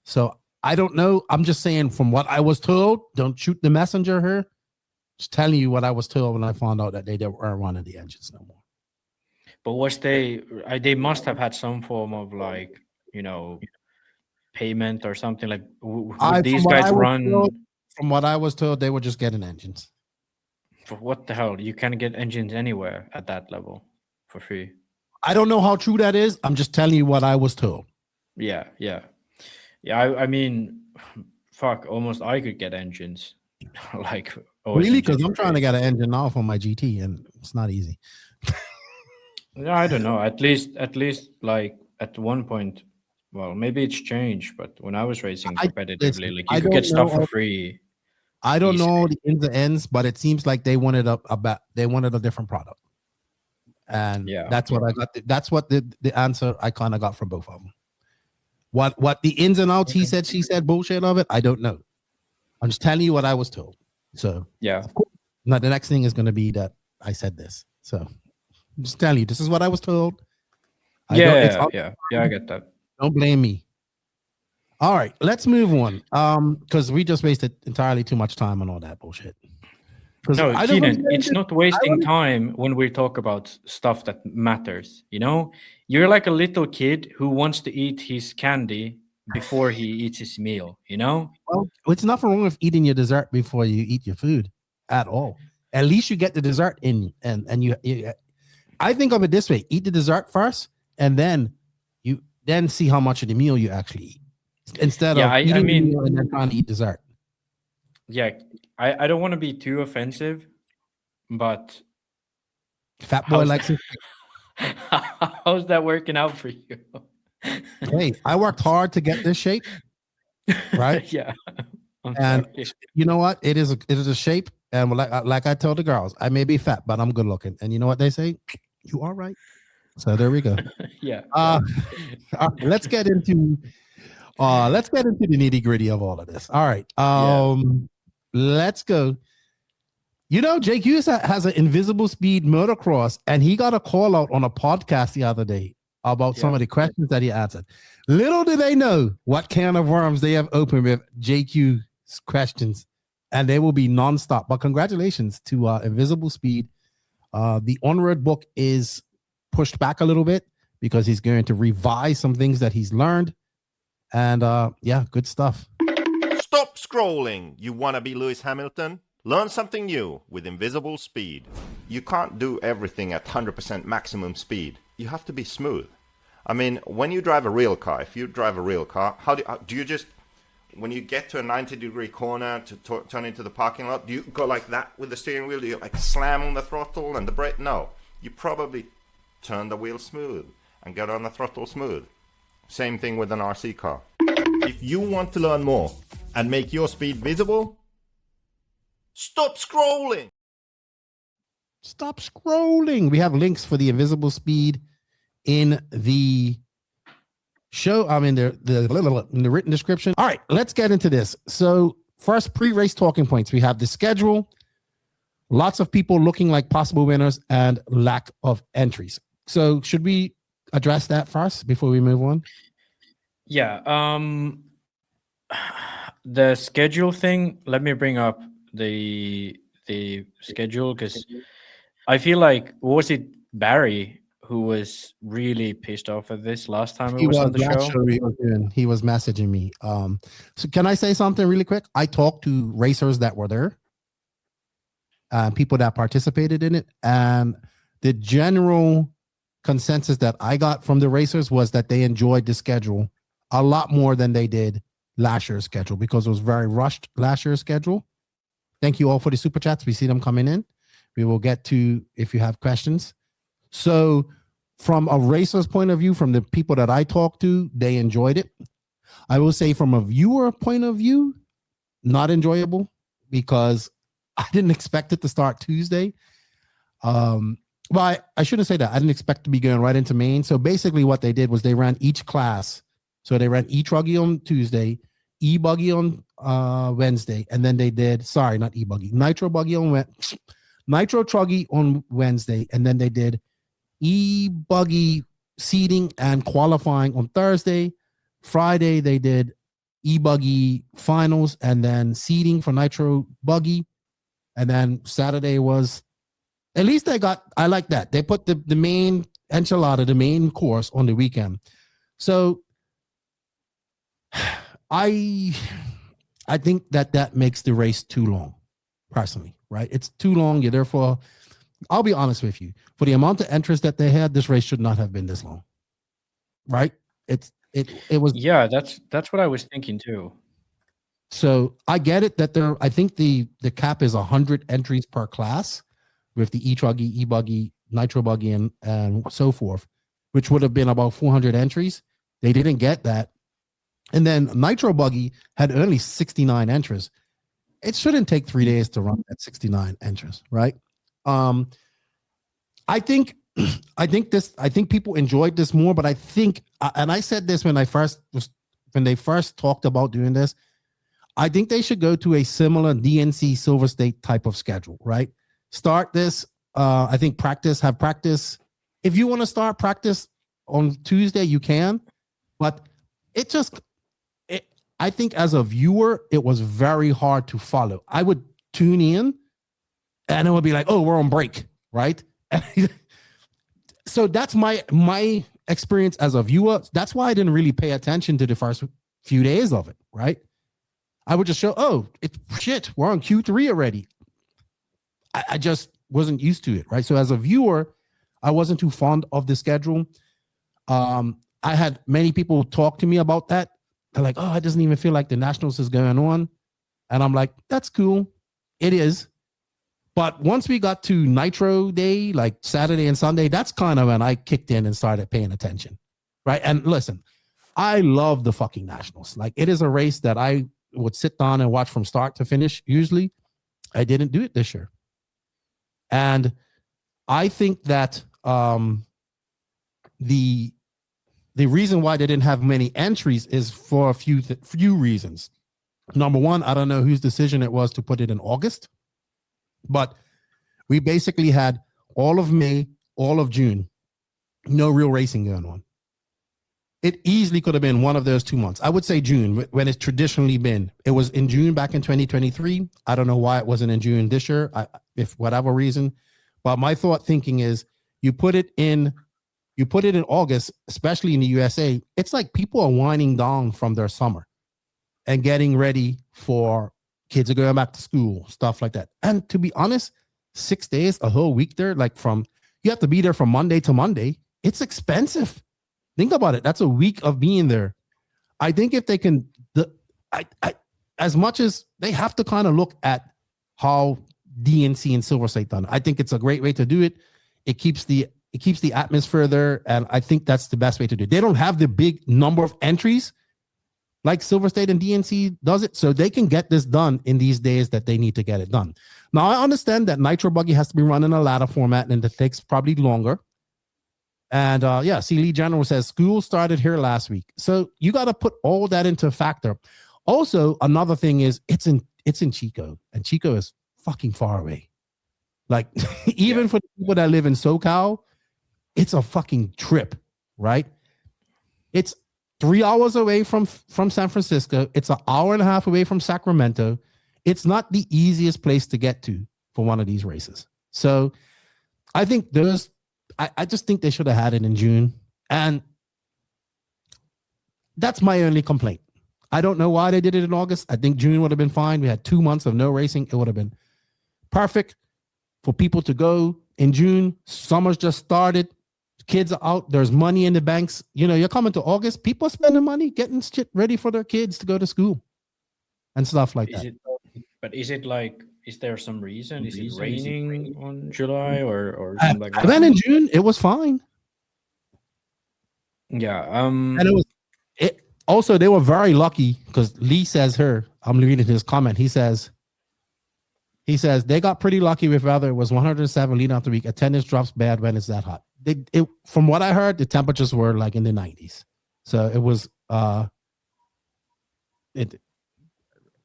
So I don't know. I'm just saying from what I was told, don't shoot the messenger here. Just telling you what I was told when I found out that they weren't running the engines no more. But was they must have had some form of like, payment or something like these guys run. From what I was told, they were just getting engines. For what the hell? You can't get engines anywhere at that level for free. I don't know how true that is. I'm just telling you what I was told. Yeah. I mean, fuck. Almost I could get engines. Like really, because I'm trying to get an engine now for my GT, and it's not easy. No, I don't know. At least, like at one point. Well, maybe it's changed, but when I was racing competitively, like you could get stuff for free. I don't know the ins and ends, but it seems like they wanted a different product, and that's what I got. That's what the answer I kind of got from both of them. What the ins and outs, he said, she said, bullshit of it, I don't know. I'm just telling you what I was told. So of course, now the next thing is going to be that I said this. So I'm just telling you, this is what I was told. I get that. Don't blame me. All right, let's move on. Because we just wasted entirely too much time on all that bullshit. No, Keenan, it's not wasting time when we talk about stuff that matters. You're like a little kid who wants to eat his candy before he eats his meal. Well, it's nothing wrong with eating your dessert before you eat your food at all. At least you get the dessert in, and you. I think of it this way: eat the dessert first, and then see how much of the meal you actually eat, instead of eating the meal and then trying to eat dessert. Yeah, I don't want to be too offensive, but fat boy likes it. How's that working out for you? Hey, I worked hard to get this shape, right? Yeah. And you know what? It is a shape, and like I told the girls, I may be fat, but I'm good looking. And you know what they say? You are right. So there we go. Yeah. Let's get into the nitty-gritty of all of this. All right. Let's go. JQ has an Invisiblespeed motocross, and he got a call out on a podcast the other day about some of the questions that he answered. Little do they know what can of worms they have opened with JQ's questions, and they will be nonstop. But congratulations to Invisiblespeed. The Onroad book is pushed back a little bit because he's going to revise some things that he's learned, and good stuff. Stop scrolling, you wanna be Lewis Hamilton. Learn something new with Invisiblespeed. You can't do everything at 100% maximum speed. You have to be smooth. I mean, when you drive a real car, if you drive a real car, how do you just, when you get to a 90-degree corner to turn into the parking lot, do you go like that with the steering wheel? Do you like slam on the throttle and the brake? No, you probably turn the wheel smooth and get on the throttle smooth. Same thing with an RC car. If you want to learn more and make your speed visible, stop scrolling. Stop scrolling. We have links for the Invisiblespeed in the show. I'm in the written description. All right, let's get into this. So first, pre-race talking points. We have the schedule. lots of people looking like possible winners, and lack of entries. So should we address that first before we move on? Yeah. The schedule thing. Let me bring up the schedule, because I feel like, was it Barry who was really pissed off at this last time he was on the show? He was messaging me. So can I say something really quick? I talked to racers that were there, people that participated in it, and the general consensus that I got from the racers was that they enjoyed the schedule a lot more than they did last year's schedule, because it was very rushed last year's schedule. Thank you all for the super chats. We see them coming in. We will get to if you have questions. So from a racer's point of view, from the people that I talked to, they enjoyed it. I will say from a viewer point of view, not enjoyable, because I didn't expect it to start Tuesday. Well, I shouldn't say that. I didn't expect to be going right into main. So basically what they did was they ran each class. So they ran Truggy on Tuesday, Buggy on Wednesday, and then they did, not Buggy, Nitro Buggy on Nitro Truggy on Wednesday, and then they did Buggy seeding and qualifying on Thursday. Friday they did Buggy finals and then seeding for Nitro Buggy, and then Saturday was, at least I like that. They put the main enchilada, the main course, on the weekend. So I think that makes the race too long, personally, right? It's too long. You're therefore, I'll be honest with you, for the amount of interest that they had, this race should not have been this long, right? It was. Yeah, that's what I was thinking too. So I get it that I think the cap is 100 entries per class with the Truggy, Buggy, Nitro Buggy, and so forth, which would have been about 400 entries. They didn't get that. And then Nitro Buggy had only 69 entries. It shouldn't take 3 days to run at 69 entries, right? I think people enjoyed this more, but I think, and I said this when they first talked about doing this, I think they should go to a similar DNC Silver State type of schedule, right? Start this. I think have practice. If you want to start practice on Tuesday, you can, but I think as a viewer, it was very hard to follow. I would tune in and it would be like, oh, we're on break, right? So that's my experience as a viewer. That's why I didn't really pay attention to the first few days of it, right? I would just show, oh, we're on Q3 already. I just wasn't used to it, right? So as a viewer, I wasn't too fond of the schedule. I had many people talk to me about that. They're like, oh, it doesn't even feel like the Nationals is going on. And I'm like, that's cool. It is. But once we got to Nitro Day, like Saturday and Sunday, that's kind of when I kicked in and started paying attention, right? And listen, I love the fucking Nationals. Like, it is a race that I would sit down and watch from start to finish. Usually, I didn't do it this year. And I think that the reason why they didn't have many entries is for a few reasons. Number one, I don't know whose decision it was to put it in August, but we basically had all of May, all of June, no real racing going on. It easily could have been one of those 2 months. I would say June, when it's traditionally been. It was in June back in 2023. I don't know why it wasn't in June this year, if whatever reason. But my thinking is, you put it in August, especially in the USA. It's like people are winding down from their summer and getting ready for kids are going back to school, stuff like that. And to be honest, 6 days, a whole week there, you have to be there from Monday to Monday. It's expensive. Think about it. That's a week of being there. I think if they can, as much as they have to kind of look at how DNC and Silver State done, I think it's a great way to do it. It keeps the atmosphere there, and I think that's the best way to do it. They don't have the big number of entries like Silver State and DNC does it, so they can get this done in these days that they need to get it done. Now, I understand that Nitro Buggy has to be run in a ladder format, and it takes probably longer. And see, Lee General says school started here last week. So you got to put all that into factor. Also, another thing is it's in Chico, and Chico is fucking far away. Like even for the people that live in SoCal, it's a fucking trip, right? It's 3 hours away from San Francisco. It's an hour and a half away from Sacramento. It's not the easiest place to get to for one of these races. So I think I just think they should have had it in June. And that's my only complaint. I don't know why they did it in August. I think June would have been fine. We had 2 months of no racing. It would have been perfect for people to go in June. Summer's just started. Kids are out. There's money in the banks. You know, you're coming to August. People are spending money getting shit ready for their kids to go to school and stuff like that. But is it like, is there some reason? Is it raining on July or something like that? I went in June. It was fine. Yeah. And also, they were very lucky because Lee says I'm reading his comment. He says they got pretty lucky with weather. It was 107 leading off the week. Attendance drops bad when it's that hot. From what I heard, the temperatures were like in the 90s. So it was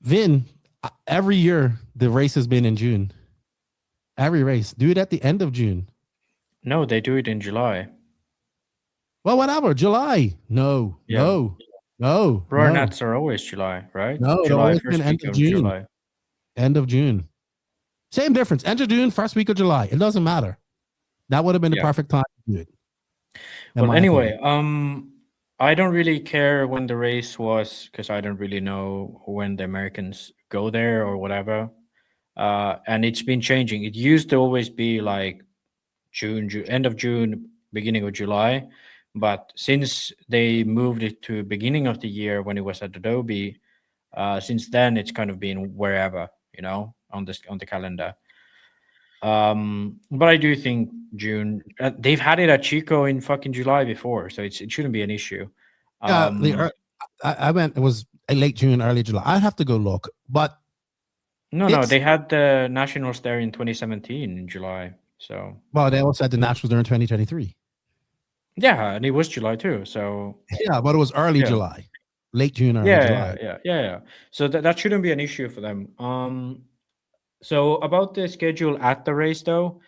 Vin, every year the race has been in June. Every race. Do it at the end of June. No, they do it in July. Well, whatever. July. No. Roar Nats are always July, right? No, July, first week of June. July. End of June. Same difference. End of June, first week of July. It doesn't matter. That would have been the perfect time to do it. Well, anyway, I don't really care when the race was because I don't really know when the Americans go there or whatever. And it's been changing. It used to always be like June, end of June, beginning of July. But since they moved it to beginning of the year when it was at Adobe, since then it's kind of been wherever, you know, on the calendar. But I do think June. They've had it at Chico in fucking July before, so it shouldn't be an issue. I went. It was late June, early July. I'd have to go look, but no, they had the Nationals there in 2017 in July. So they also had the Nationals there in 2023. Yeah, and it was July too. So yeah, but it was early July, late June, early July. Yeah. So that shouldn't be an issue for them. So about the schedule at the race, though,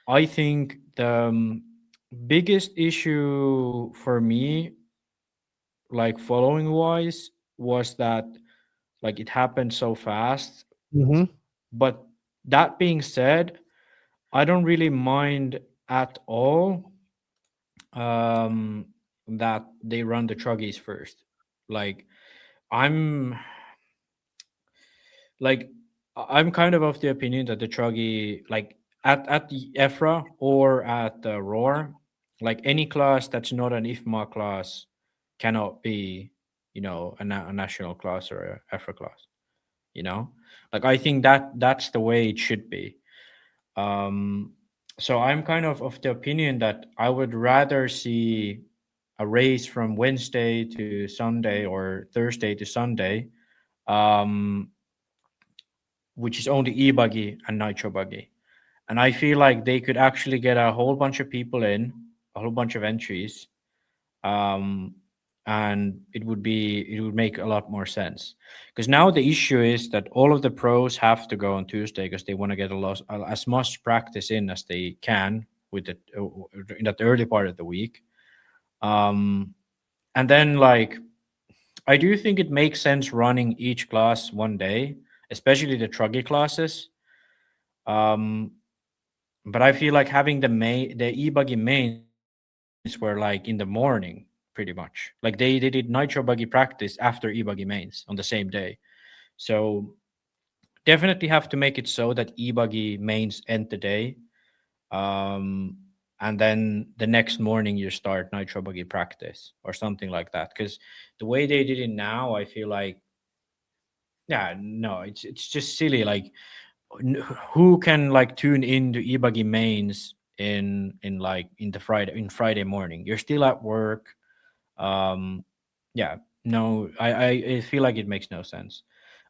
I think the biggest issue for me, like following wise, was that like it happened so fast. Mm-hmm. But that being said, I don't really mind at all that they run the Truggies first. Like I'm kind of the opinion that the Truggy, like at the EFRA or at the Roar, like any class that's not an IFMA class cannot be, you know, a national class or a EFRA class. You know, like I think that's the way it should be. So I'm kind of the opinion that I would rather see a race from Wednesday to Sunday or Thursday to Sunday, which is only e-buggy and nitro buggy. And I feel like they could actually get a whole bunch of people in, a whole bunch of entries, and it would make a lot more sense. Because now the issue is that all of the pros have to go on Tuesday because they want to get as much practice in as they can with it in that early part of the week. And then like I do think it makes sense running each class one day, especially the Truggy classes. But I feel like having the e-buggy mains were like in the morning, pretty much. Like they did nitro buggy practice after e-buggy mains on the same day. So definitely have to make it so that e-buggy mains end the day. And then the next morning you start nitro buggy practice or something like that. Because the way they did it now, I feel like, it's just silly. Like who can like tune into e-buggy mains in Friday morning? You're still at work. I feel like it makes no sense.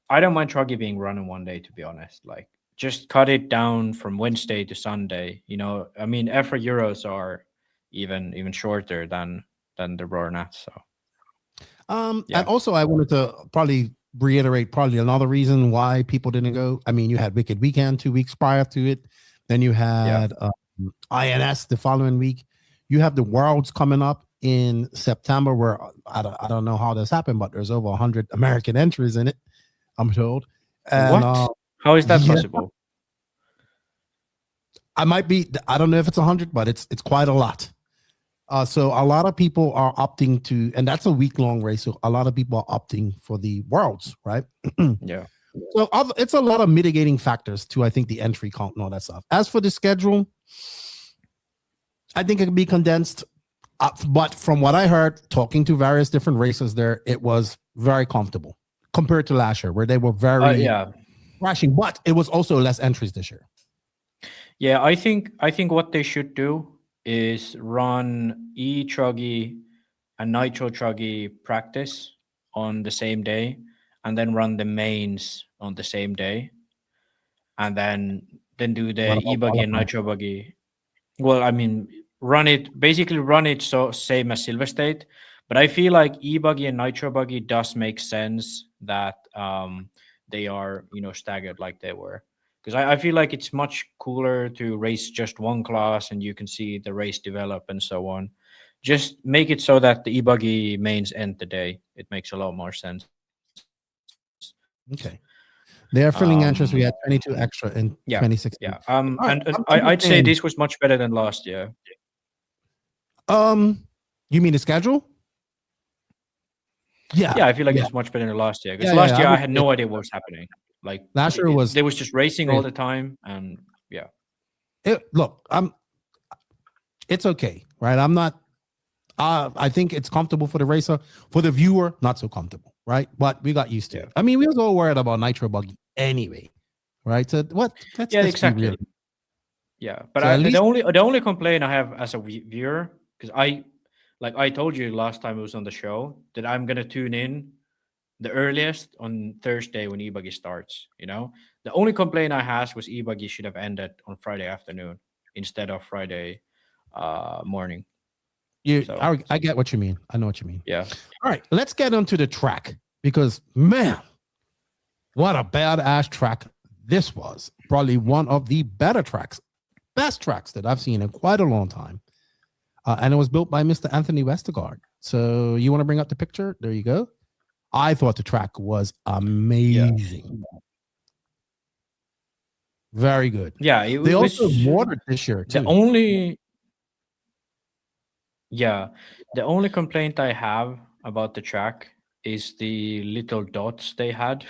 I don't mind Truggy being run in one day, to be honest. Like just cut it down from Wednesday to Sunday. You know, I mean, EFRA Euros are even shorter than the Roar Nats. So and also I wanted to probably reiterate another reason why people didn't go. I mean, you had Wicked Weekend 2 weeks prior to it. Then you had INS the following week. You have the Worlds coming up in September, where I don't know how this happened, but there's over 100 American entries in it, I'm told. And, what? How is that possible? I don't know if it's 100, but it's quite a lot. So a lot of people are opting to, and that's a week-long race, so a lot of people are opting for the Worlds, right? Yeah. So it's a lot of mitigating factors to, I think, the entry count and all that stuff. As for the schedule, I think it can be condensed. But from what I heard, talking to various different races there, it was very comfortable compared to last year, where they were very crashing. But it was also less entries this year. Yeah, I think what they should do is run Truggy and Nitro Truggy practice on the same day, and then run the mains on the same day, and then do the Buggy and Nitro Buggy. Well, I mean, run it so same as Silver State, but I feel like Buggy and Nitro Buggy does make sense that they are staggered like they were, because I feel like it's much cooler to race just one class and you can see the race develop and so on. Just make it so that the Buggy mains end the day. It makes a lot more sense. Okay. They are filling entries. We had 22 extra in 2016. Yeah. And I'd say this was much better than last year. You mean the schedule? Yeah. I feel like it's much better than last year. Because last year I had no idea what was happening. Like last year was there was just racing all the time, and it's okay, right? I'm not. I think it's comfortable for the racer. For the viewer, not so comfortable, right? But we got used to it. I mean, we was all worried about Nitro Buggy anyway, right? So what? Exactly. Yeah, but so the only complaint I have as a viewer, because I told you last time I was on the show, that I'm gonna tune in the earliest on Thursday when Buggy starts. The only complaint I had was Buggy should have ended on Friday afternoon instead of Friday morning. I get what you mean. I know what you mean. Yeah. All right, let's get onto the track, because man, what a badass track this was. Probably one of the best tracks that I've seen in quite a long time. And it was built by Mr. Anthony Westergaard. So you want to bring up the picture? There you go. I thought the track was amazing. Yeah. Very good. Yeah, they also watered this year too. The only complaint I have about the track is the little dots they had.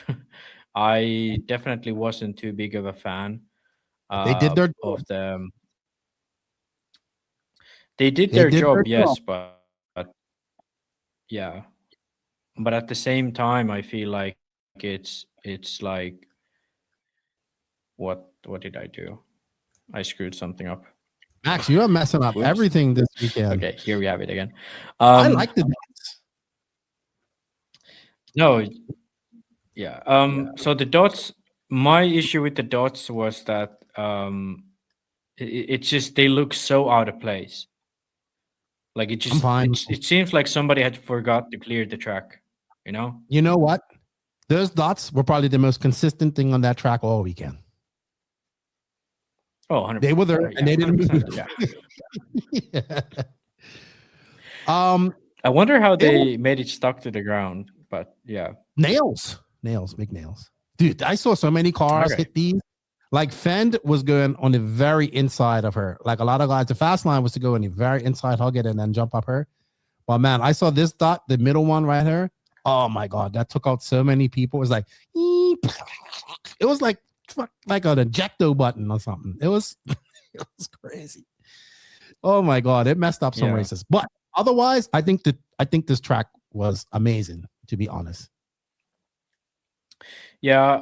I definitely wasn't too big of a fan. They did their of them. They did their job, yes, but yeah. But at the same time, I feel like it's like, what did I do? I screwed something up. Max, you are messing up everything this weekend. Okay, here we have it again. I like the dots. No, so the dots. My issue with the dots was that it's just they look so out of place. Like it just it seems like somebody had forgot to clear the track. You know what? Those dots were probably the most consistent thing on that track all weekend. Oh, 100%. They were there and they didn't move. Yeah. I wonder how they made it stuck to the ground, but yeah. Nails, big nails. Dude, I saw so many cars hit these. Like Fend was going on the very inside of her. Like a lot of guys, the fast line was to go in the very inside, hug it, and then jump up her. Well, man, I saw this dot, the middle one right here. Oh my God, that took out so many people. It was like, it was like an ejecto button or something. It was crazy. Oh my God, it messed up some races. But otherwise, I think this track was amazing, to be honest. Yeah,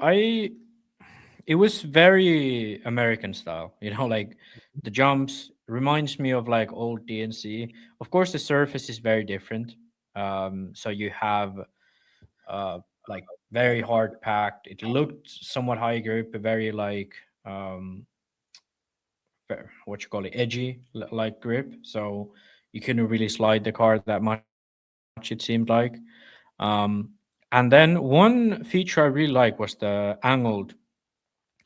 it was very American style, like the jumps reminds me of like old DNC. Of course, the surface is very different. So you have like very hard packed. It looked somewhat high grip, very like edgy like grip. So you couldn't really slide the car that much, it seemed like. And then one feature I really liked was the angled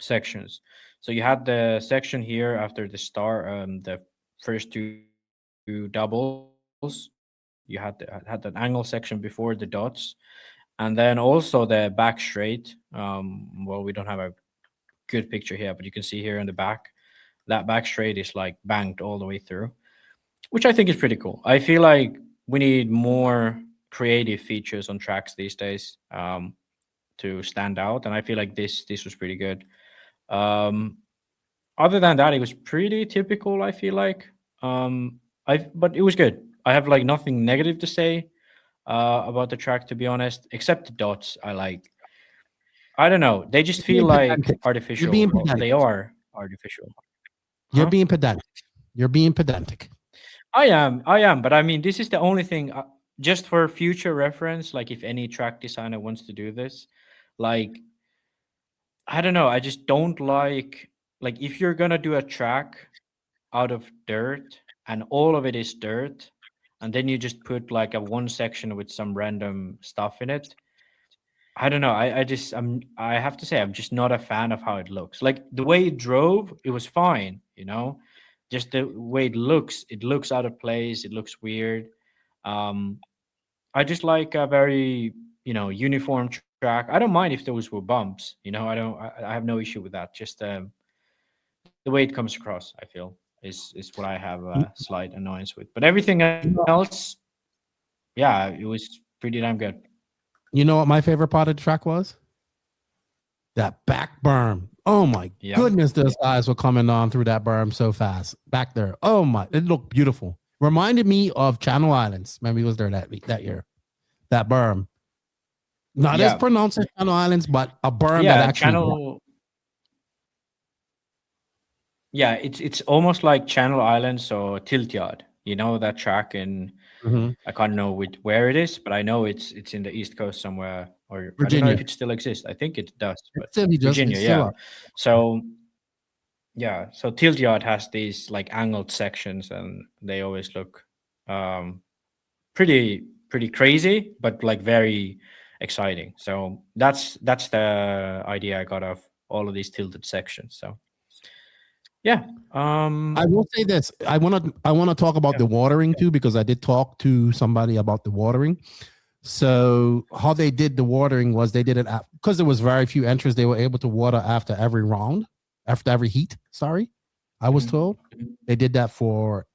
sections. So you had the section here after the the first two doubles. You had that angle section before the dots, and then also the back straight. Well, we don't have a good picture here, but you can see here in the back, that back straight is like banked all the way through, which I think is pretty cool. I feel like we need more creative features on tracks these days to stand out, and I feel like this was pretty good. Other than that, it was pretty typical, I feel like. But it was good. I have like nothing negative to say about the track, to be honest, except the dots. I don't know. They just feel like artificial. You're being pedantic. They are artificial. You're being pedantic. You're being pedantic. I am. But I mean, this is the only thing, just for future reference, like if any track designer wants to do this, like, I don't know. I just don't like if you're going to do a track out of dirt and all of it is dirt, and then you just put like a one section with some random stuff in it. I don't know. I have to say, I'm just not a fan of how it looks. Like the way it drove, it was fine, just the way it looks out of place. It looks weird. I just like a very, uniform track. I don't mind if those were bumps, I have no issue with that. Just the way it comes across, I feel is what I have a slight annoyance with. But everything else, yeah, it was pretty damn good. You know what my favorite part of the track was? That back berm. Oh my goodness, those guys were coming on through that berm so fast back there. Oh my, it looked beautiful. Reminded me of Channel Islands. Remember, he was there that year. That berm. Not as pronounced as Channel Islands, but a berm that actually. Yeah, it's almost like Channel Islands or Tilt Yard. That track in I can't know where it is, but I know it's in the East Coast somewhere, or Virginia. I don't know if it still exists. I think it does. But Virginia, yeah. So Tilt Yard has these like angled sections, and they always look pretty crazy, but like very exciting. So that's the idea I got of all of these tilted sections. So. Yeah. I will say this. I want to talk about the watering too, because I did talk to somebody about the watering. So how they did the watering was they did it because there was very few entries. They were able to water after every round, after every heat. Sorry, I was told they did that for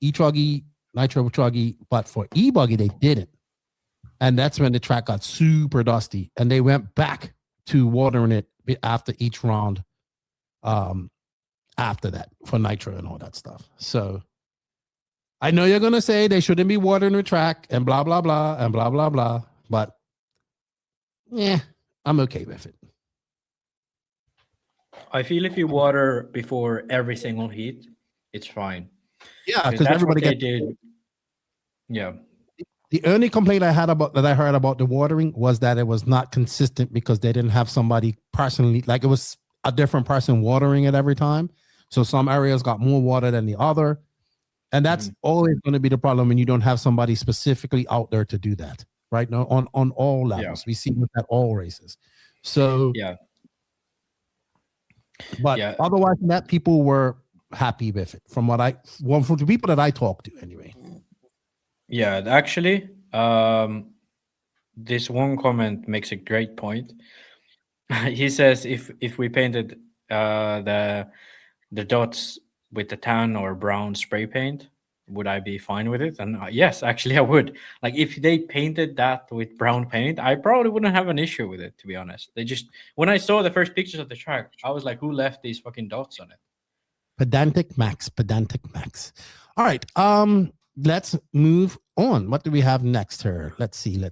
Truggy, Nitro Truggy, but for Buggy they didn't, and that's when the track got super dusty, and they went back to watering it after each round. After that for Nitro and all that stuff. So I know you're going to say they shouldn't be watering the track and blah, blah, blah, and blah, blah, blah. But yeah, I'm okay with it. I feel if you water before every single heat, it's fine. Yeah, because everybody did. Yeah. The only complaint I heard about the watering was that it was not consistent because they didn't have somebody personally, like it was a different person watering it every time. So some areas got more water than the other. And that's always going to be the problem when you don't have somebody specifically out there to do that. Right now on all levels. Yeah. We see it at all races. So but otherwise than that, people were happy with it from from the people that I talked to anyway. Yeah, actually, this one comment makes a great point. He says if we painted the dots with the tan or brown spray paint, would I be fine with it? And yes, actually I would. Like if they painted that with brown paint, I probably wouldn't have an issue with it, to be honest. When I saw the first pictures of the track, I was like, who left these fucking dots on it? Pedantic Max. All right, let's move on. What do we have next here? Let's see.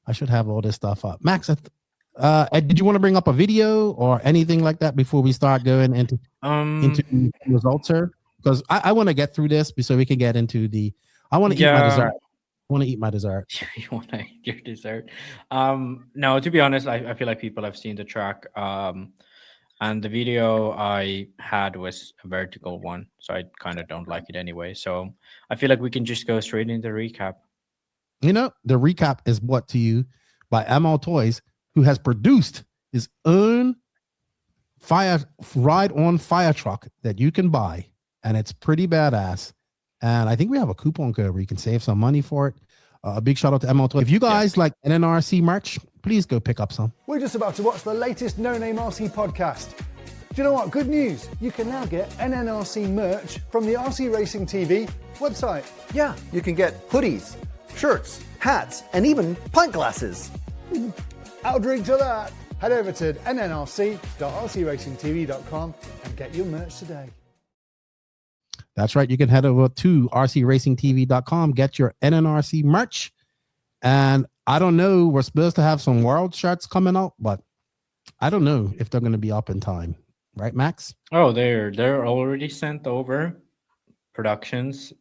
I should have all this stuff up. Max, did you want to bring up a video or anything like that before we start going into results here? Because I want to get through this so we can get into I want to eat my dessert. I want to eat my dessert. You want to eat your dessert? No, to be honest, I feel like people have seen the track. And the video I had was a vertical one, so I kind of don't like it anyway. So I feel like we can just go straight into the recap. The recap is brought to you by ML Toys, who has produced his own ride-on fire truck that you can buy, and it's pretty badass. And I think we have a coupon code where you can save some money for it. A big shout out to ML Toys. If you guys like NNRC merch, please go pick up some. We're just about to watch the latest No Name RC podcast. Do you know what? Good news. You can now get NNRC merch from the RC Racing TV website. Yeah, you can get hoodies, shirts, hats, and even pint glasses. I'll drink to that. Head over to nnrc.rcracingtv.com and get your merch today. That's right. You can head over to rcracingtv.com, get your NNRC merch. And I don't know, we're supposed to have some world shirts coming out, but I don't know if they're going to be up in time. Right, Max? Oh, they're already sent over. Productions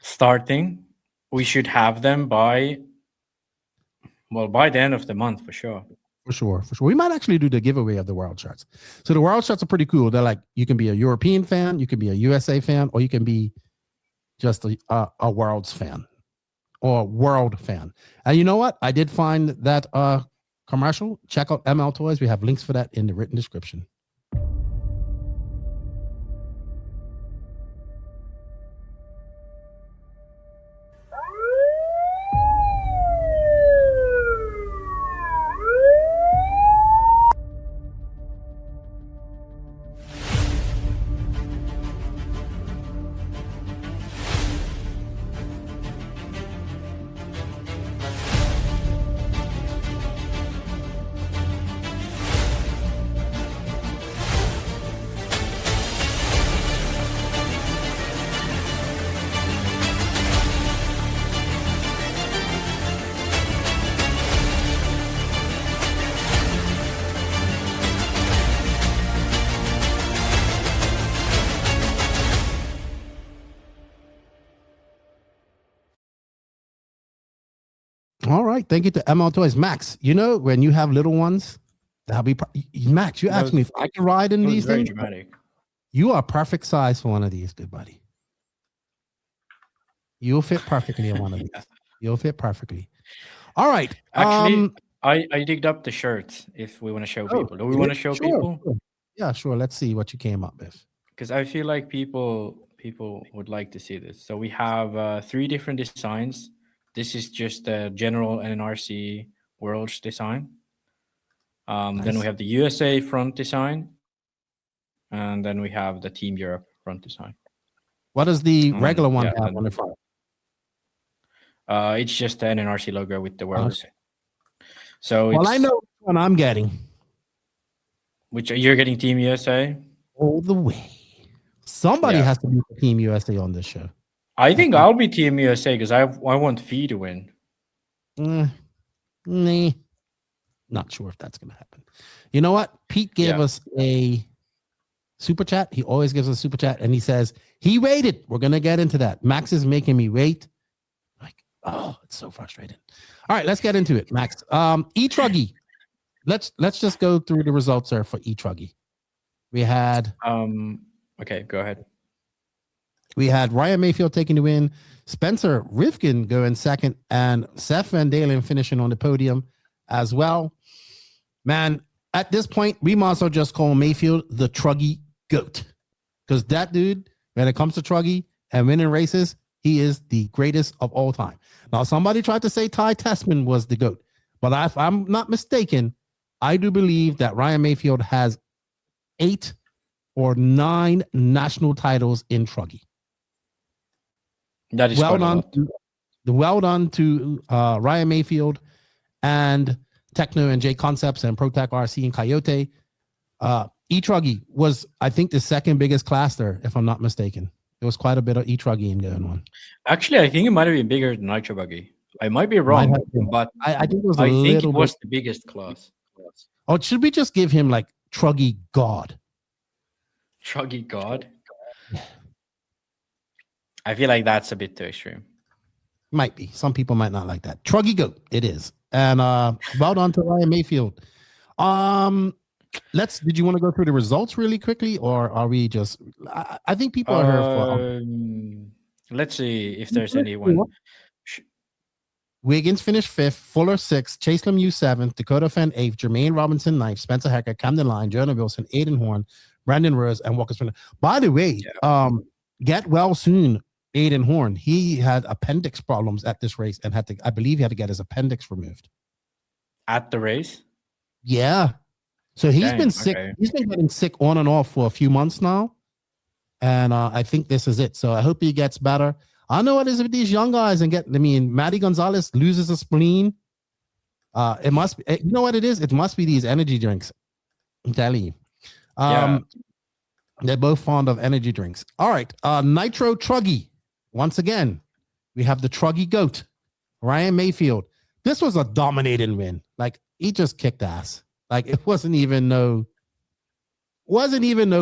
starting. We should have them by the end of the month for sure. For sure. We might actually do the giveaway of the world shirts. So the world shirts are pretty cool. They're like, you can be a European fan, you can be a USA fan, or you can be just a world's fan or world fan. And you know what? I did find that commercial. Check out ML Toys. We have links for that in the written description. All right. Thank you to ML Toys. Max, you know, when you have little ones, that'll be Max, you asked me if I can ride in these things. Dramatic. You are perfect size for one of these, good buddy. You'll fit perfectly in one of these. You'll fit perfectly. All right. Actually, I digged up the shirts if we want to show people. Do we want to show people? Sure. Yeah, sure. Let's see what you came up with. Because I feel like people would like to see this. So we have 3 different designs. This is just the general NNRC Worlds design. Nice. Then we have the USA front design. And then we have the Team Europe front design. What does the regular one have on the front? It's just the NNRC logo with the Worlds. So well, I know which one I'm getting. Which you're getting Team USA? All the way. Somebody has to be for Team USA on this show. I think I'll be Team USA because I want Fee to win. Nah. Not sure if that's going to happen. You know what? Pete gave us a super chat. He always gives us a super chat, and he says he waited. We're going to get into that. Max is making me wait. Like, oh, it's so frustrating. All right, let's get into it, Max. Truggy. Let's just go through the results there for Truggy. We had okay, go ahead. We had Ryan Mayfield taking the win, Spencer Rifkin going second, and Seth Van Dalen finishing on the podium as well. Man, at this point, we might as well just call Mayfield the Truggy GOAT. Because that dude, when it comes to Truggy and winning races, he is the greatest of all time. Now, somebody tried to say Ty Tessman was the GOAT. But if I'm not mistaken, I do believe that Ryan Mayfield has 8 or 9 national titles in Truggy. That is well done to Ryan Mayfield and Techno and Jconcepts and Protec RC and Coyote. Truggy was, I think, the second biggest class there, if I'm not mistaken. There was quite a bit of Truggy in going on. Actually, I think it might have been bigger than Nitro Buggy. I might be wrong, but I think it was the biggest class. Oh, should we just give him like Truggy God? Truggy God? I feel like that's a bit too extreme. Might be. Some people might not like that. Truggy GOAT, it is. And well done to Ryan Mayfield. Did you want to go through the results really quickly, or are we just I think people are here for let's see if there's anyone. Wiggins finished 5th, Fuller 6th, Chase Lemieux 7th, Dakota Fenn 8th, Jermaine Robinson 9th, Spencer Hecker, Camden Line, Jonah Wilson, Aiden Horn, Brandon Rose, and Walker Spinner. By the way, get well soon, Aiden Horn. He had appendix problems at this race and I believe he had to get his appendix removed. At the race? Yeah. So he's been sick. Okay. He's been getting sick on and off for a few months now. And I think this is it. So I hope he gets better. I know what it is with these young guys Matty Gonzalez loses a spleen. It must be, you know what it is? It must be these energy drinks. I'm telling you. They're both fond of energy drinks. All right. Nitro Truggy. Once again, we have the Truggy GOAT, Ryan Mayfield. This was a dominating win. Like, he just kicked ass. Like, it wasn't even no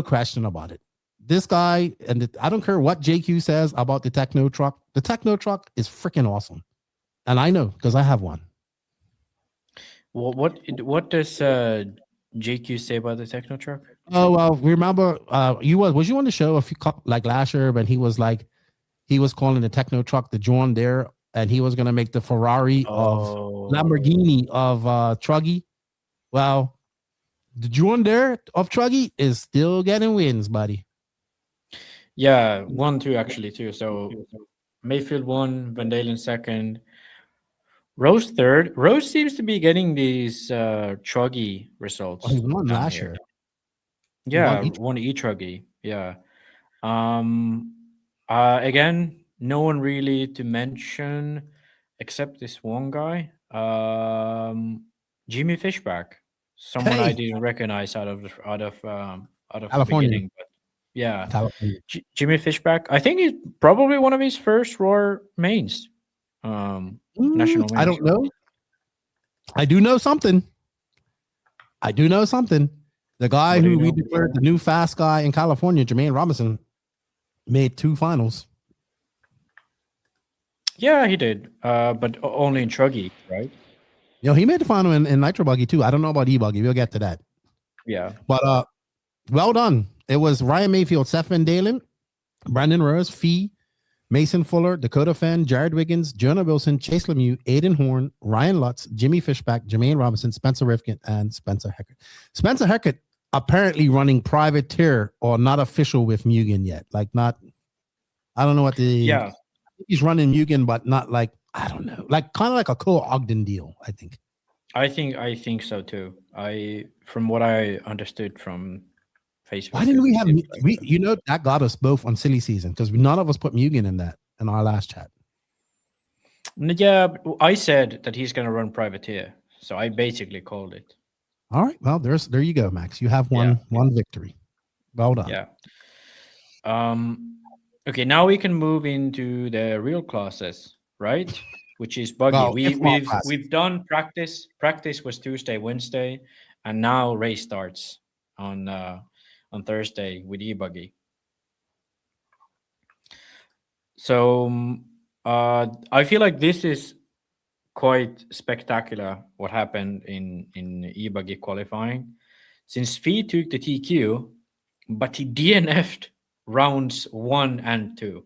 question about it. This guy, and I don't care what JQ says about the Techno truck. The Techno truck is freaking awesome. And I know, because I have one. Well, what does JQ say about the Techno truck? Oh, well, remember, was you on the show a few like last year when he was calling the Techno truck the John Deere, and he was going to make the Ferrari of Lamborghini of Truggy? Well, the John Deere of Truggy is still getting wins, buddy. Yeah, 1-2 actually too. So Mayfield 1, Van Dalen 2nd, Rose 3rd. Rose seems to be getting these Truggy results. He won last year. Yeah, won e-Truggy. Yeah. Again, no one really to mention except this one guy, Jimmy Fishback. Someone I didn't recognize out of California. the beginning. But yeah, Jimmy Fishback. I think he's probably one of his first Roar mains. National mains. I don't know. I do know something. The guy who we declared the new fast guy in California, Jermaine Robinson, made 2 finals. Yeah, he did. But only in Truggy, right? He made the final in Nitro Buggy too. I don't know about e-Buggy. We'll get to that. Yeah. But well done. It was Ryan Mayfield, Seth Van Dalen, Brandon Rose, Fee, Mason Fuller, Dakota Fenn, Jared Wiggins, Jonah Wilson, Chase Lemieux, Aiden Horn, Ryan Lutz, Jimmy Fishback, Jermaine Robinson, Spencer Rifkin, and Spencer Heckert. Spencer Heckert apparently running privateer or not official with Mugen yet. Like, not, I don't know what the... Yeah. He's running Mugen, but not like, I don't know, like kind of like a Cole Ogden deal, I think. I think so too. From what I understood from Facebook. Why didn't we have that got us both on silly season, because none of us put Mugen in our last chat. Yeah, I said that he's going to run privateer, so I basically called it. All right, well, there you go, Max. You have one victory. Well done. Yeah. Okay, now we can move into the real classes, right? Which is Buggy. Well, we've done practice. Practice was Tuesday, Wednesday, and now race starts on Thursday with e-Buggy. So I feel like this is quite spectacular what happened in e-Buggy qualifying. Since Speed took the TQ, but he DNF'd rounds 1 and 2.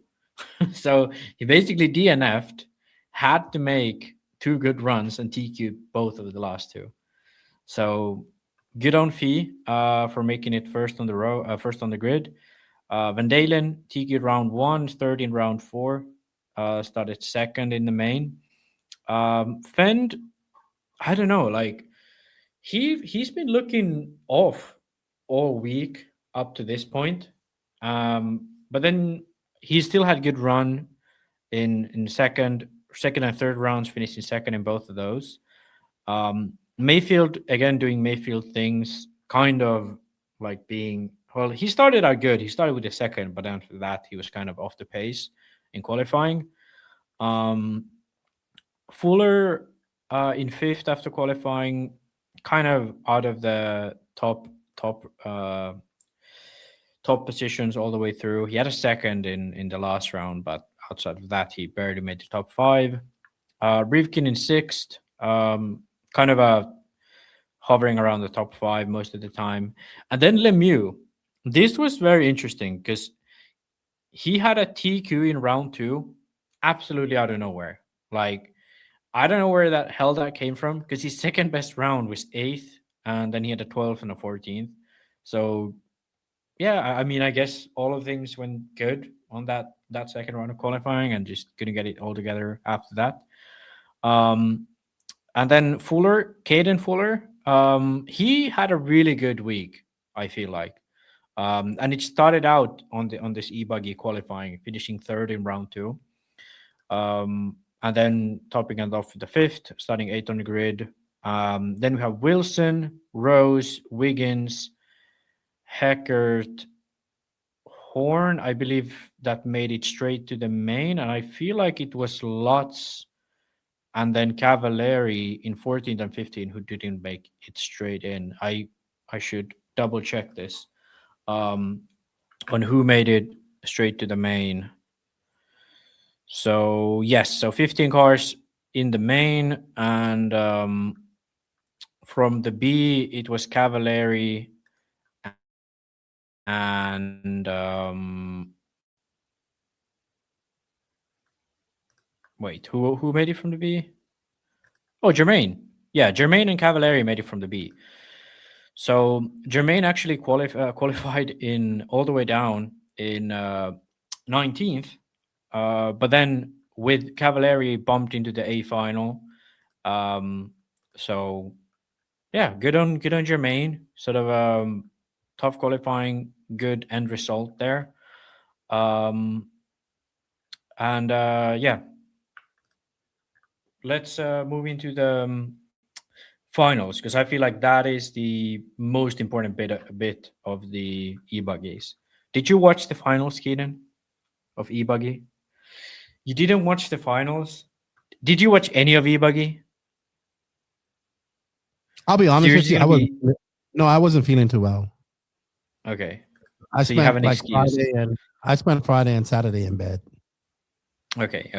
So he basically DNF'd, had to make 2 good runs and TQ'd both of the last 2. So good on Fee for making it first on the grid. Van Dalen TQ'd round 1, third in round 4, started second in the main. Fend, I don't know, like he's been looking off all week up to this point. But then he still had good run in second and third rounds, finishing second in both of those. Mayfield, again, doing Mayfield things, kind of like being, well, he started out good. He started with the second, but after that, he was kind of off the pace in qualifying. Fuller in 5th after qualifying, kind of out of the top positions all the way through. He had a second in the last round, but outside of that, he barely made the top 5. Rivkin in 6th, kind of hovering around the top 5 most of the time. And then Lemieux. This was very interesting because he had a TQ in round 2, absolutely out of nowhere. Like, I don't know where that hell that came from, because his second best round was 8th, and then he had a 12th and a 14th. So yeah, I mean, I guess all of things went good on that second round of qualifying, and just couldn't get it all together after that. And then Caden Fuller, he had a really good week, I feel like. And it started out on this e-buggy qualifying, finishing 3rd in round 2. And then topping it off the 5th, starting 8th on the grid. Then we have Wilson, Rose, Wiggins, Heckert, Horn, I believe, that made it straight to the main. And I feel like it was Lutz and then Cavalieri in 14th and 15th who didn't make it straight in. I should double check this on who made it straight to the main. So yes, so 15 cars in the main, and from the B it was Cavalieri and wait, who made it from the B? Oh, Jermaine. Yeah, Jermaine and Cavalieri made it from the B. So Jermaine actually qualified in all the way down in 19th, but then with Cavalieri bumped into the A final. So yeah, good on Jermaine. Sort of tough qualifying, good end result there. And yeah, let's move into the finals, because I feel like that is the most important bit of the e-buggies. Did you watch the finals, Keaton, of e-buggy? You didn't watch the finals? Did you watch any of e-buggy? I'll be honest with you. I wasn't feeling too well. Okay. I so you have an excuse. I spent Friday and Saturday in bed. Okay.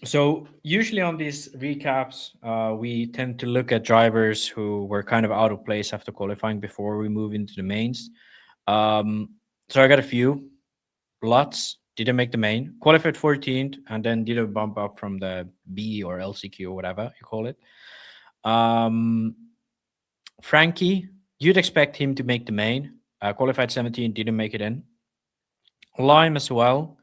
So usually on these recaps, we tend to look at drivers who were kind of out of place after qualifying before we move into the mains. So I got a few. Lutz didn't make the main, qualified 14th, and then did a bump up from the B or LCQ or whatever you call it. Frankie, you'd expect him to make the main. Qualified 17, didn't make it in. Lime as well,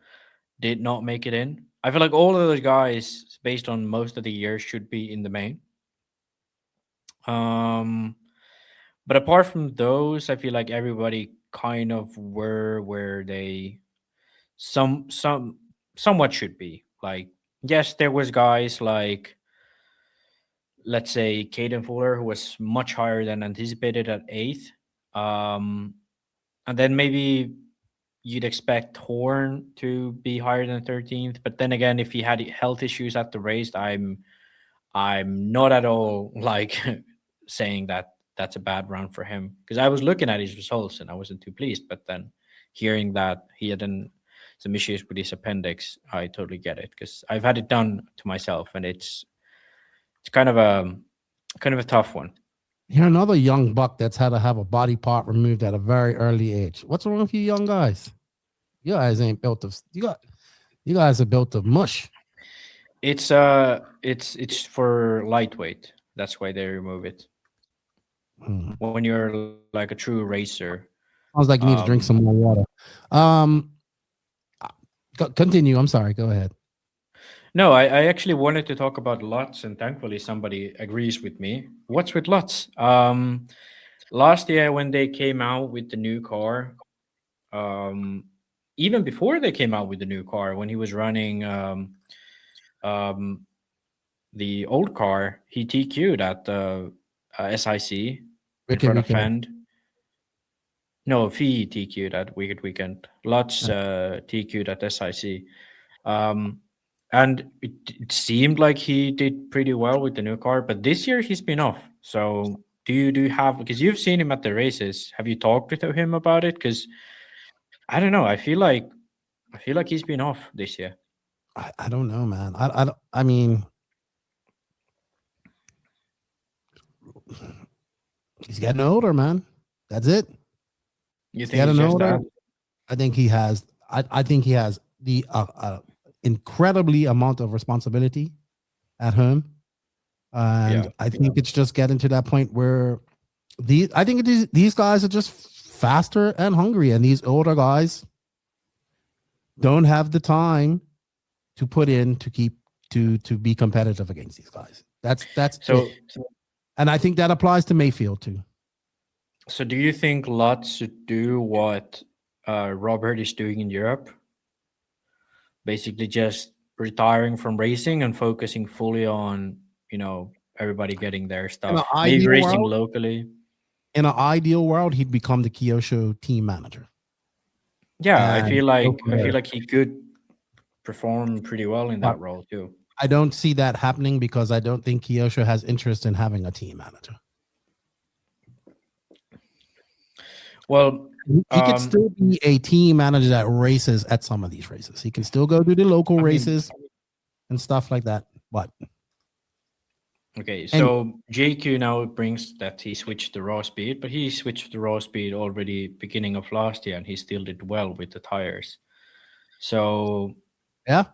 did not make it in. I feel like all of those guys, based on most of the year, should be in the main. But apart from those, I feel like everybody kind of were where they somewhat should be. Like, yes, there was guys like, let's say, Caden Fuller, who was much higher than anticipated at 8th. And then maybe you'd expect Horn to be higher than 13th. But then again, if he had health issues at the race, I'm not at all like saying that that's a bad run for him, because I was looking at his results and I wasn't too pleased. But then hearing that he had some issues with his appendix, I totally get it, because I've had it done to myself, and it's kind of a tough one. You're another young buck that's had to have a body part removed at a very early age. What's wrong with you young guys? You guys ain't built of you guys are built of mush. It's for lightweight. That's why they remove it. When you're like a true racer. Sounds like you need to drink some more water. Continue. I'm sorry. Go ahead. No, I actually wanted to talk about Lutz, and thankfully somebody agrees with me. What's with Lutz? Last year when they came out with the new car, even before they came out with the new car, when he was running the old car, he TQ'd at the SIC in front of Fend. No, he TQ'd at Wicked Weekend. Lutz TQ'd at SIC. And it seemed like he did pretty well with the new car, but this year he's been off. So do you have, because you've seen him at the races, have you talked to him about it? Because I don't know. I feel like he's been off this year. I don't know, man. I mean, he's getting older, man. That's it. You think he's just older? I think he has. I think he has the incredibly amount of responsibility at home. And I think it's just getting to that point where these guys are just faster and hungry, and these older guys don't have the time to put in to keep to be competitive against these guys. That's so. And I think that applies to Mayfield too. So do you think Lutz should do what Robert is doing in Europe? Basically just retiring from racing and focusing fully on, everybody getting their stuff. Maybe racing locally. In an ideal world, he'd become the Kyosho team manager. Yeah, I feel like he could perform pretty well in that role too. I don't see that happening because I don't think Kyosho has interest in having a team manager. Well, he could still be a team manager that races at some of these races. He can still go do the local races and stuff like that. But okay, so JQ now brings that he switched to raw speed, but he switched to raw speed already beginning of last year, and he still did well with the tires. So yeah.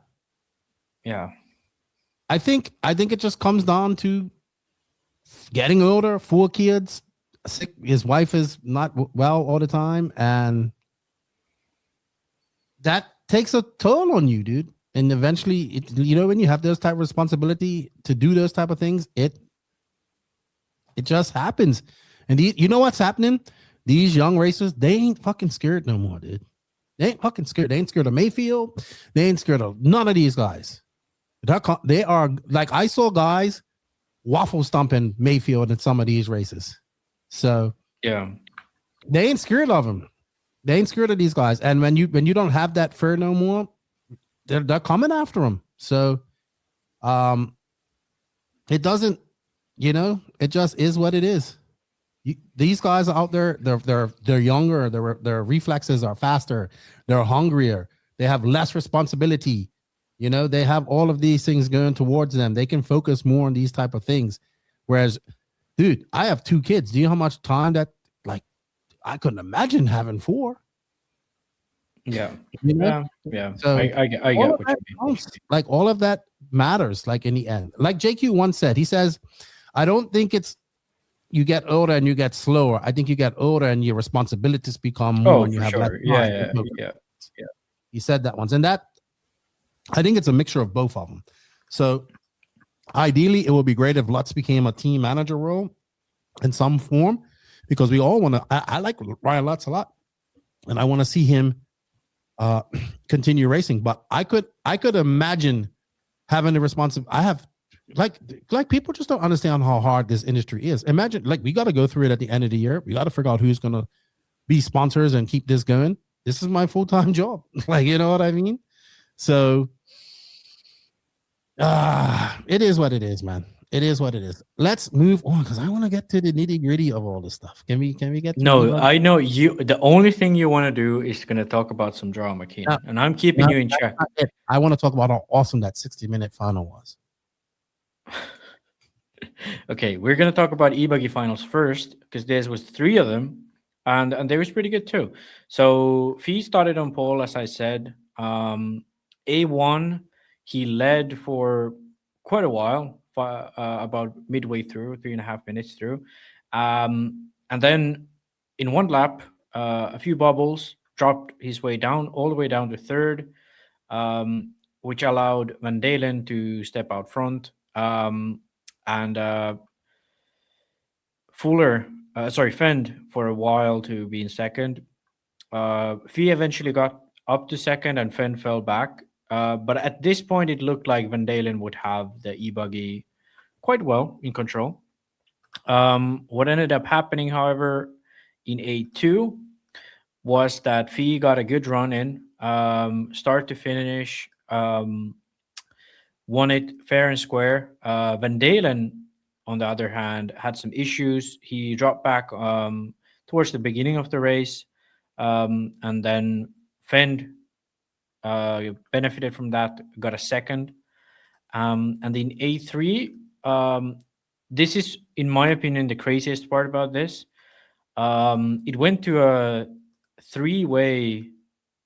I think it just comes down to getting older, 4 kids, sick. His wife is not well all the time, and that takes a toll on you, dude. And eventually, when you have those type of responsibility to do those type of things, it just happens. And you know what's happening? These young racers, they ain't fucking scared no more, dude. They ain't fucking scared. They ain't scared of Mayfield. They ain't scared of none of these guys. They are like, I saw guys waffle stomping Mayfield in some of these races. So yeah, they ain't scared of him. They ain't scared of these guys. And when you don't have that fear no more, they're coming after him. So it doesn't, it just is what it is. These guys are out there. They're younger. Their reflexes are faster. They're hungrier. They have less responsibility. They have all of these things going towards them. They can focus more on these type of things. Whereas, dude, I have 2 kids. Do you know how much time that, like, I couldn't imagine having 4. Yeah. Yeah. So I get what you mean. Like, all of that matters, like, in the end. Like JQ once said, he says, I don't think it's you get older and you get slower. I think you get older and your responsibilities become more and you have less time. Yeah. He said that once. And that, I think it's a mixture of both of them. So ideally, it would be great if Lutz became a team manager role in some form, because we all want to. I like Ryan Lutz a lot, and I want to see him continue racing. But I could imagine having the responsibility. I have like people just don't understand how hard this industry is. Imagine, like, we got to go through it at the end of the year. We got to figure out who's going to be sponsors and keep this going. This is my full-time job. Like, you know what I mean? So it is what it is, man. It is what it is. Let's move on, because I want to get to the nitty-gritty of all this stuff. Can we get to I know you. The only thing you want to do is going to talk about some drama, Keenan, and I'm keeping you in check. I want to talk about how awesome that 60-minute final was. Okay, we're going to talk about e-buggy finals first, because there was 3 of them, and they was pretty good too. So Fee started on pole, as I said. A1, he led for quite a while, about midway through, 3.5 minutes through. And then in one lap, a few bubbles, dropped his way down, all the way down to 3rd, which allowed Van Dalen to step out front. And Fend for a while to be in 2nd. Fee eventually got up to 2nd, and Fend fell back. But at this point, it looked like Van Dalen would have the e-buggy quite well in control. What ended up happening, however, in A2 was that Fee got a good run in, start to finish, won it fair and square. Van Dalen, on the other hand, had some issues. He dropped back towards the beginning of the race, and then Fend benefited from that, got a 2nd. And in A3, this is, in my opinion, the craziest part about this. It went to a two-way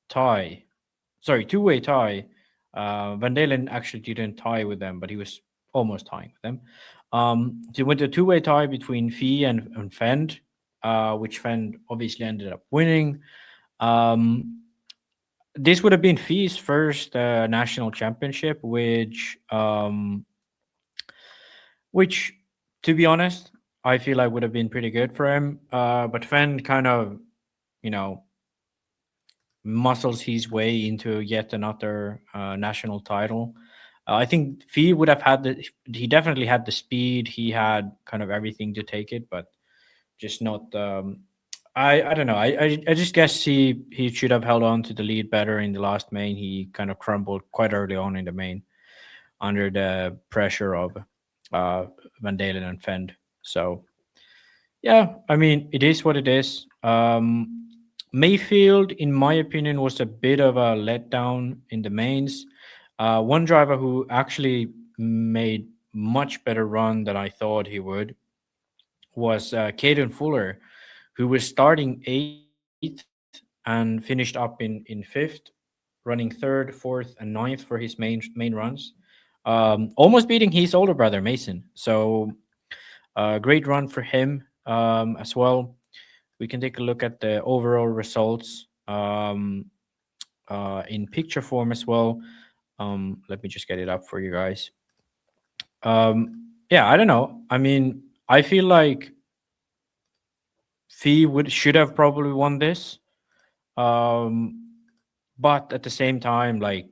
tie. Van Dalen actually didn't tie with them, but he was almost tying with them. So it went to a two-way tie between Fee and Fend, which Fend obviously ended up winning. This would have been Fee's first national championship, which, to be honest, I feel like would have been pretty good for him. But Fend kind of, muscles his way into yet another national title. I think Fee would have had he definitely had the speed. He had kind of everything to take it, but just not. I don't know. I just guess he should have held on to the lead better in the last main. He kind of crumbled quite early on in the main under the pressure of Van Dalen and Fend. So yeah, I mean, it is what it is. Mayfield, in my opinion, was a bit of a letdown in the mains. One driver who actually made much better run than I thought he would was Caden Fuller, who was starting 8th and finished up in 5th, running 3rd, 4th, and 9th for his main runs, almost beating his older brother Mason. So great run for him as well. We can take a look at the overall results in picture form as well. Let me just get it up for you guys. Yeah, I don't know. I mean, I feel like Fee should have probably won this. But at the same time, like,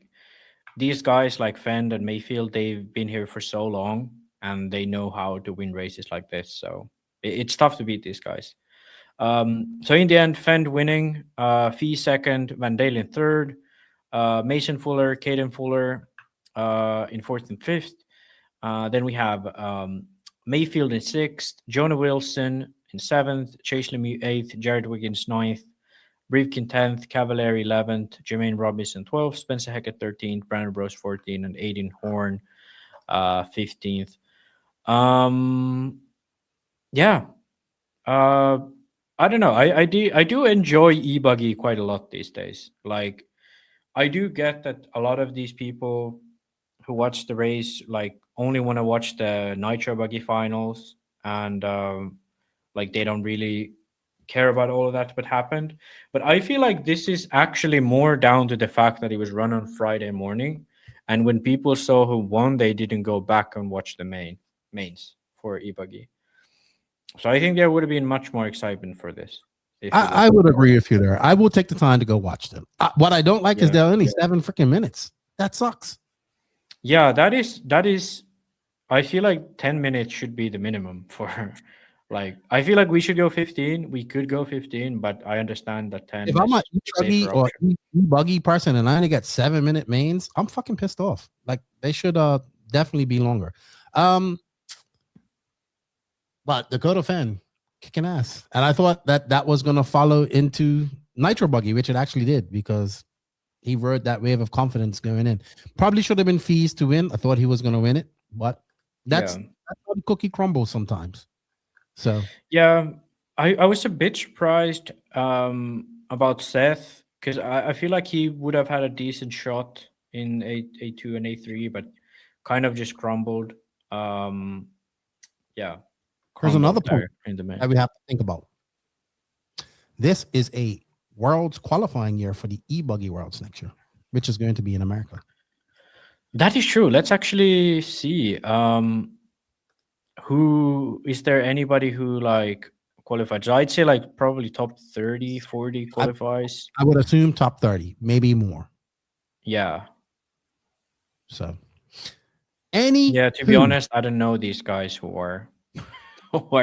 these guys like Fend and Mayfield, they've been here for so long and they know how to win races like this. So it's tough to beat these guys. So in the end, Fend winning, Fee second, Van Dalen third, Mason Fuller, Caden Fuller in 4th and 5th. Then we have Mayfield in 6th, Jonah Wilson in 7th, Chase Lemieux 8th, Jared Wiggins 9th, Briefkin 10th, Cavalieri 11th, Jermaine Robinson 12th, Spencer Hackett 13th, Brandon Brose 14th, and Aiden Horn 15th. Yeah. I don't know. I do enjoy e-buggy quite a lot these days. Like, I do get that a lot of these people who watch the race like only want to watch the Nitro buggy finals, and like they don't really care about all of that what happened. But I feel like this is actually more down to the fact that it was run on Friday morning, and when people saw who won, they didn't go back and watch the mains for e-buggy. So I think there would have been much more excitement for this. I would agree with you there. I will take the time to go watch them. What I don't like is they're only 7 freaking minutes. That sucks. Yeah, that is. I feel like 10 minutes should be the minimum for. Like, I feel like we should go 15. We could go 15, but I understand that 10. If I'm a Truggy or buggy person and I only get 7-minute mains, I'm fucking pissed off. Like, they should definitely be longer. But Dakota Fenn kicking ass, and I thought that was going to follow into Nitro buggy, which it actually did, because he rode that wave of confidence going in. Probably should have been Fees to win. I thought he was going to win it, but that's how the cookie crumbles sometimes. So yeah, I was a bit surprised about Seth, because I feel like he would have had a decent shot in A2 and A3, but kind of just crumbled. Yeah. There's another point that we have to think about. This is a Worlds qualifying year for the e-buggy Worlds next year, which is going to be in America. That is true. Let's actually see. Who is there? Anybody who like qualified? So I'd say like probably top 30, 40 qualifies. I would assume top 30, maybe more. Yeah. So to be honest, I don't know these guys who are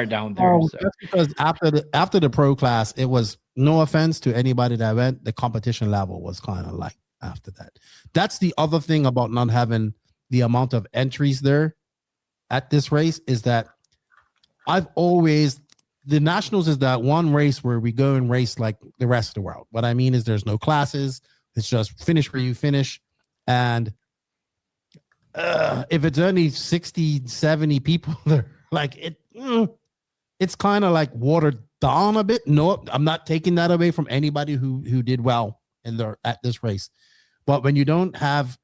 down there. So. Just because after the pro class, it was, no offense to anybody that went, the competition level was kind of like after that. That's the other thing about not having the amount of entries there at this race, is that the nationals is that one race where we go and race like the rest of the world. What I mean is there's no classes. It's just finish where you finish. And if it's only 60, 70 people there, like it's kind of like watered down a bit. No, I'm not taking that away from anybody who did well at this race. But when you don't have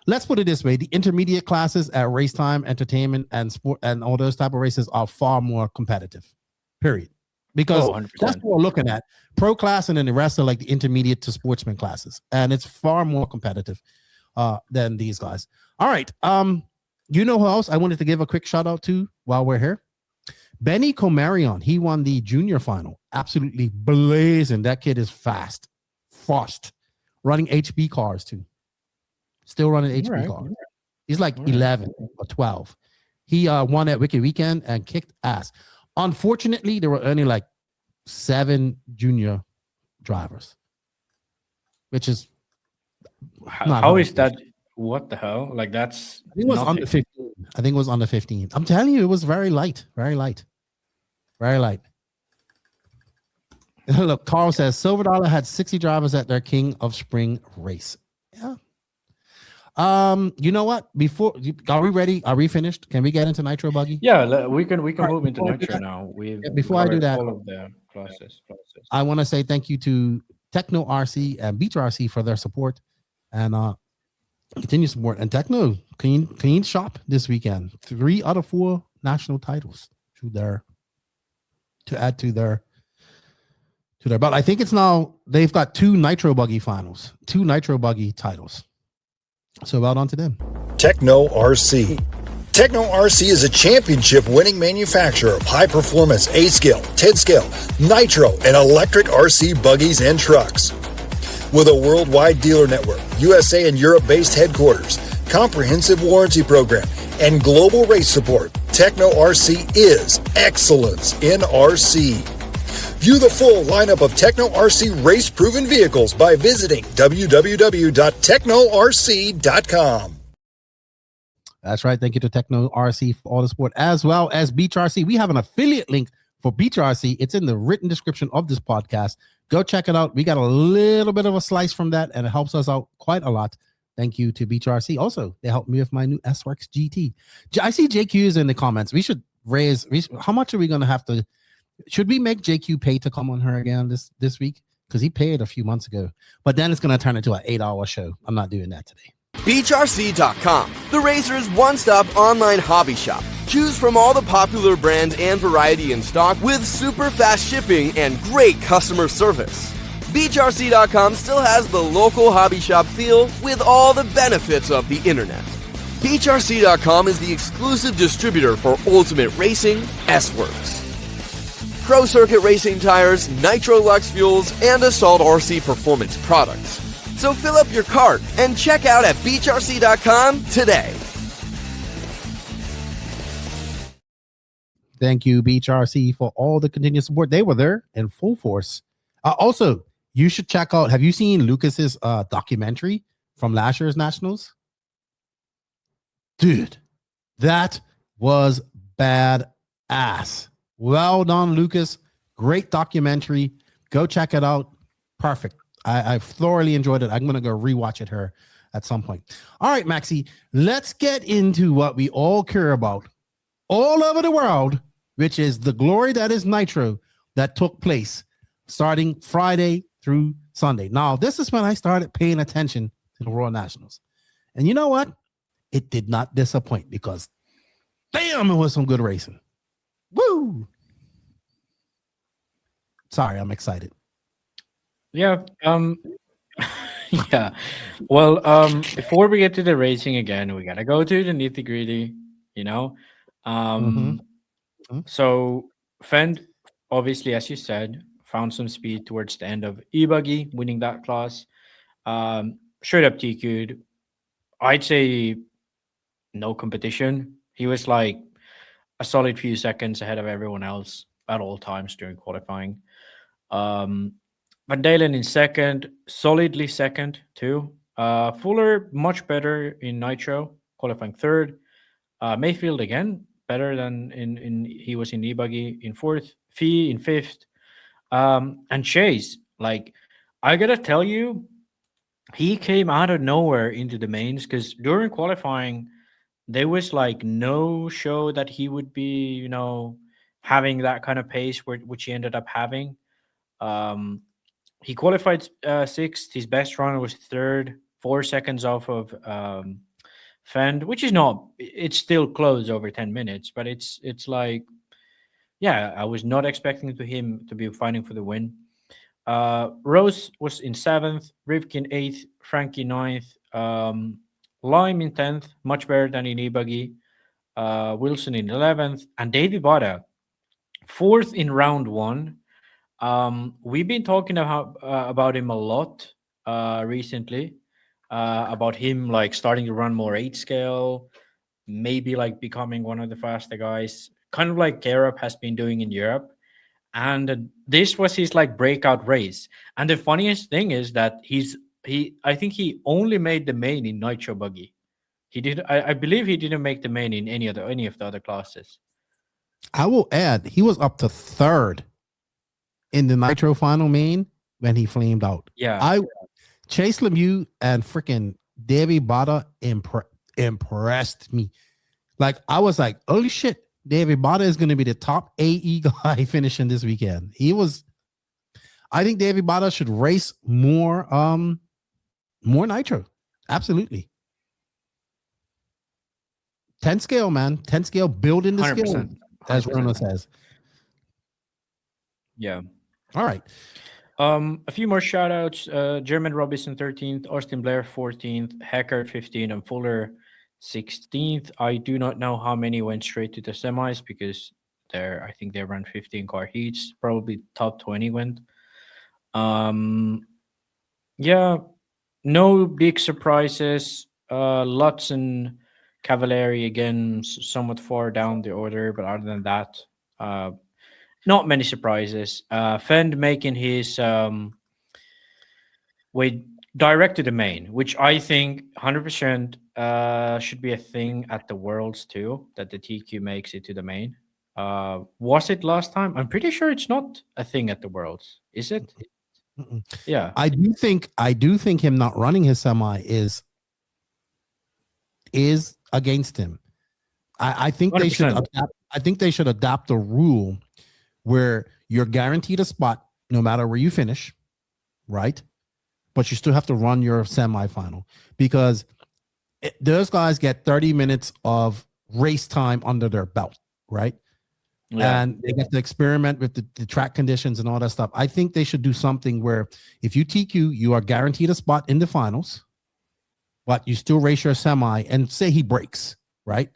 let's put it this way: the intermediate classes at race time, entertainment, and sport, and all those type of races are far more competitive. Period. Because that's what we're looking at. Pro class and then the rest are like the intermediate to sportsman classes, and it's far more competitive than these guys. All right. You know who else I wanted to give a quick shout out to while we're here? Benny Comarion. He won the junior final. Absolutely blazing. That kid is fast, running HB cars too. Still running HB cars. He's like 11 or 12. He won at Wicked Weekend and kicked ass. Unfortunately, there were only like 7 junior drivers, which is how is that? What the hell? Like that's I think it was under 15. I think it was under 15. I'm telling you, it was very light. Look, Carl says Silver Dollar had 60 drivers at their King of Spring race. Yeah. You know what? Are we ready? Are we finished? Can we get into Nitro, Buggy? Yeah, we can move into Nitro now. Before I do that, all of the classes. I want to say thank you to Techno RC and Beach RC for their support and continue support. And Techno clean shop this weekend. 3 out of 4 national titles to add to their belt. I think it's now they've got 2 Nitro Buggy finals, 2 Nitro Buggy titles. So well done to them. Techno RC. Techno RC is a championship-winning manufacturer of high-performance A-scale, 10-scale, nitro, and electric RC buggies and trucks. With a worldwide dealer network, USA and Europe-based headquarters, comprehensive warranty program, and global race support, Techno RC is excellence in RC. View the full lineup of Techno RC race-proven vehicles by visiting www.technorc.com. That's right. Thank you to Techno RC for all the support, as well as Beach RC. We have an affiliate link for Beach RC. It's in the written description of this podcast. Go check it out. We got a little bit of a slice from that, and it helps us out quite a lot. Thank you to Beach RC. Also, they helped me with my new S-Works GT. I see JQ is in the comments. We should raise. How much are we going to have to? Should we make JQ pay to come on her again this week? Because he paid a few months ago. But then it's going to turn into an 8-hour show. I'm not doing that today. BeachRC.com, the Racer's one-stop online hobby shop. Choose from all the popular brands and variety in stock with super fast shipping and great customer service. BeachRC.com still has the local hobby shop feel with all the benefits of the internet. BeachRC.com is the exclusive distributor for Ultimate Racing, S-Works, Pro Circuit Racing tires, Nitro Lux fuels, and Assault RC performance products. So fill up your cart and check out at BeachRC.com today. Thank you, Beach RC, for all the continued support. They were there in full force. Also, you should check out, have you seen Lucas's documentary from last year's Nationals? Dude, that was badass. Well done, Lucas. Great documentary. Go check it out. Perfect. I thoroughly enjoyed it. I'm going to go rewatch it here at some point. All right, Maxie, let's get into what we all care about all over the world, which is the glory that is Nitro that took place starting Friday through Sunday. Now, this is when I started paying attention to the Royal Nationals. And you know what? It did not disappoint because, damn, it was some good racing. Woo! Sorry, I'm excited. Yeah. Yeah. Well, before we get to the racing again, we gotta go to the nitty-gritty, you know. So Fend, obviously, as you said, found some speed towards the end of E-Buggy, winning that class. Straight up TQ'd. I'd say no competition. He was like a solid few seconds ahead of everyone else at all times during qualifying. Van Dalen in second, solidly second too. Fuller much better in Nitro, qualifying third. Mayfield again better than he was in E-Buggy in fourth. Fee in fifth. And Chase, like, I gotta tell you, he came out of nowhere into the mains because during qualifying, there was like no show that he would be, you know, having that kind of pace which he ended up having. He qualified sixth. His best run was third, 4 seconds off of Fend, which is not, it's still close over 10 minutes, but it's like, yeah, I was not expecting him to be fighting for the win. Rose was in 7th, Rivkin 8th, Frankie 9th, Lime in 10th, much better than in Buggy, Wilson in 11th, and Davey Bada 4th in round 1. We've been talking about him a lot recently, about him like starting to run more 8 scale, maybe like becoming one of the faster guys, kind of like Garab has been doing in Europe. And this was his like breakout race. And the funniest thing is that I think he only made the main in Nitro Buggy. I believe he didn't make the main in any of the other classes. I will add, he was up to 3rd in the Nitro final main when he flamed out. Yeah. Chase Lemieux and freaking Davey Bada impressed me. Like, I was like, holy shit, Davey Bada is going to be the top AE guy finishing this weekend. I think Davey Bada should race more Nitro. Absolutely. 10 scale, man. 10 scale, building the skill, 100%. as Rona says. Yeah. All right. A few more shout outs. German Robinson 13th, Austin Blair 14th, Hacker 15th, and Fuller 16th. I do not know how many went straight to the semis because I think they ran 15 car heats. Probably top 20 went. Yeah, no big surprises. Lutz and Cavalieri again, somewhat far down the order, but other than that, not many surprises. Fend making his way direct to the main, which I think 100% should be a thing at the Worlds too, that the TQ makes it to the main. Was it last time? I'm pretty sure it's not a thing at the Worlds. Is it? Mm-mm. Yeah. I do think him not running his semi is against him. I think 100%. They should adapt. I think they should adapt a rule where you're guaranteed a spot no matter where you finish, right? But you still have to run your semifinal because those guys get 30 minutes of race time under their belt, right? Yeah. And they get to experiment with the track conditions and all that stuff. I think they should do something where if you TQ, you are guaranteed a spot in the finals, but you still race your semi and say he breaks, right?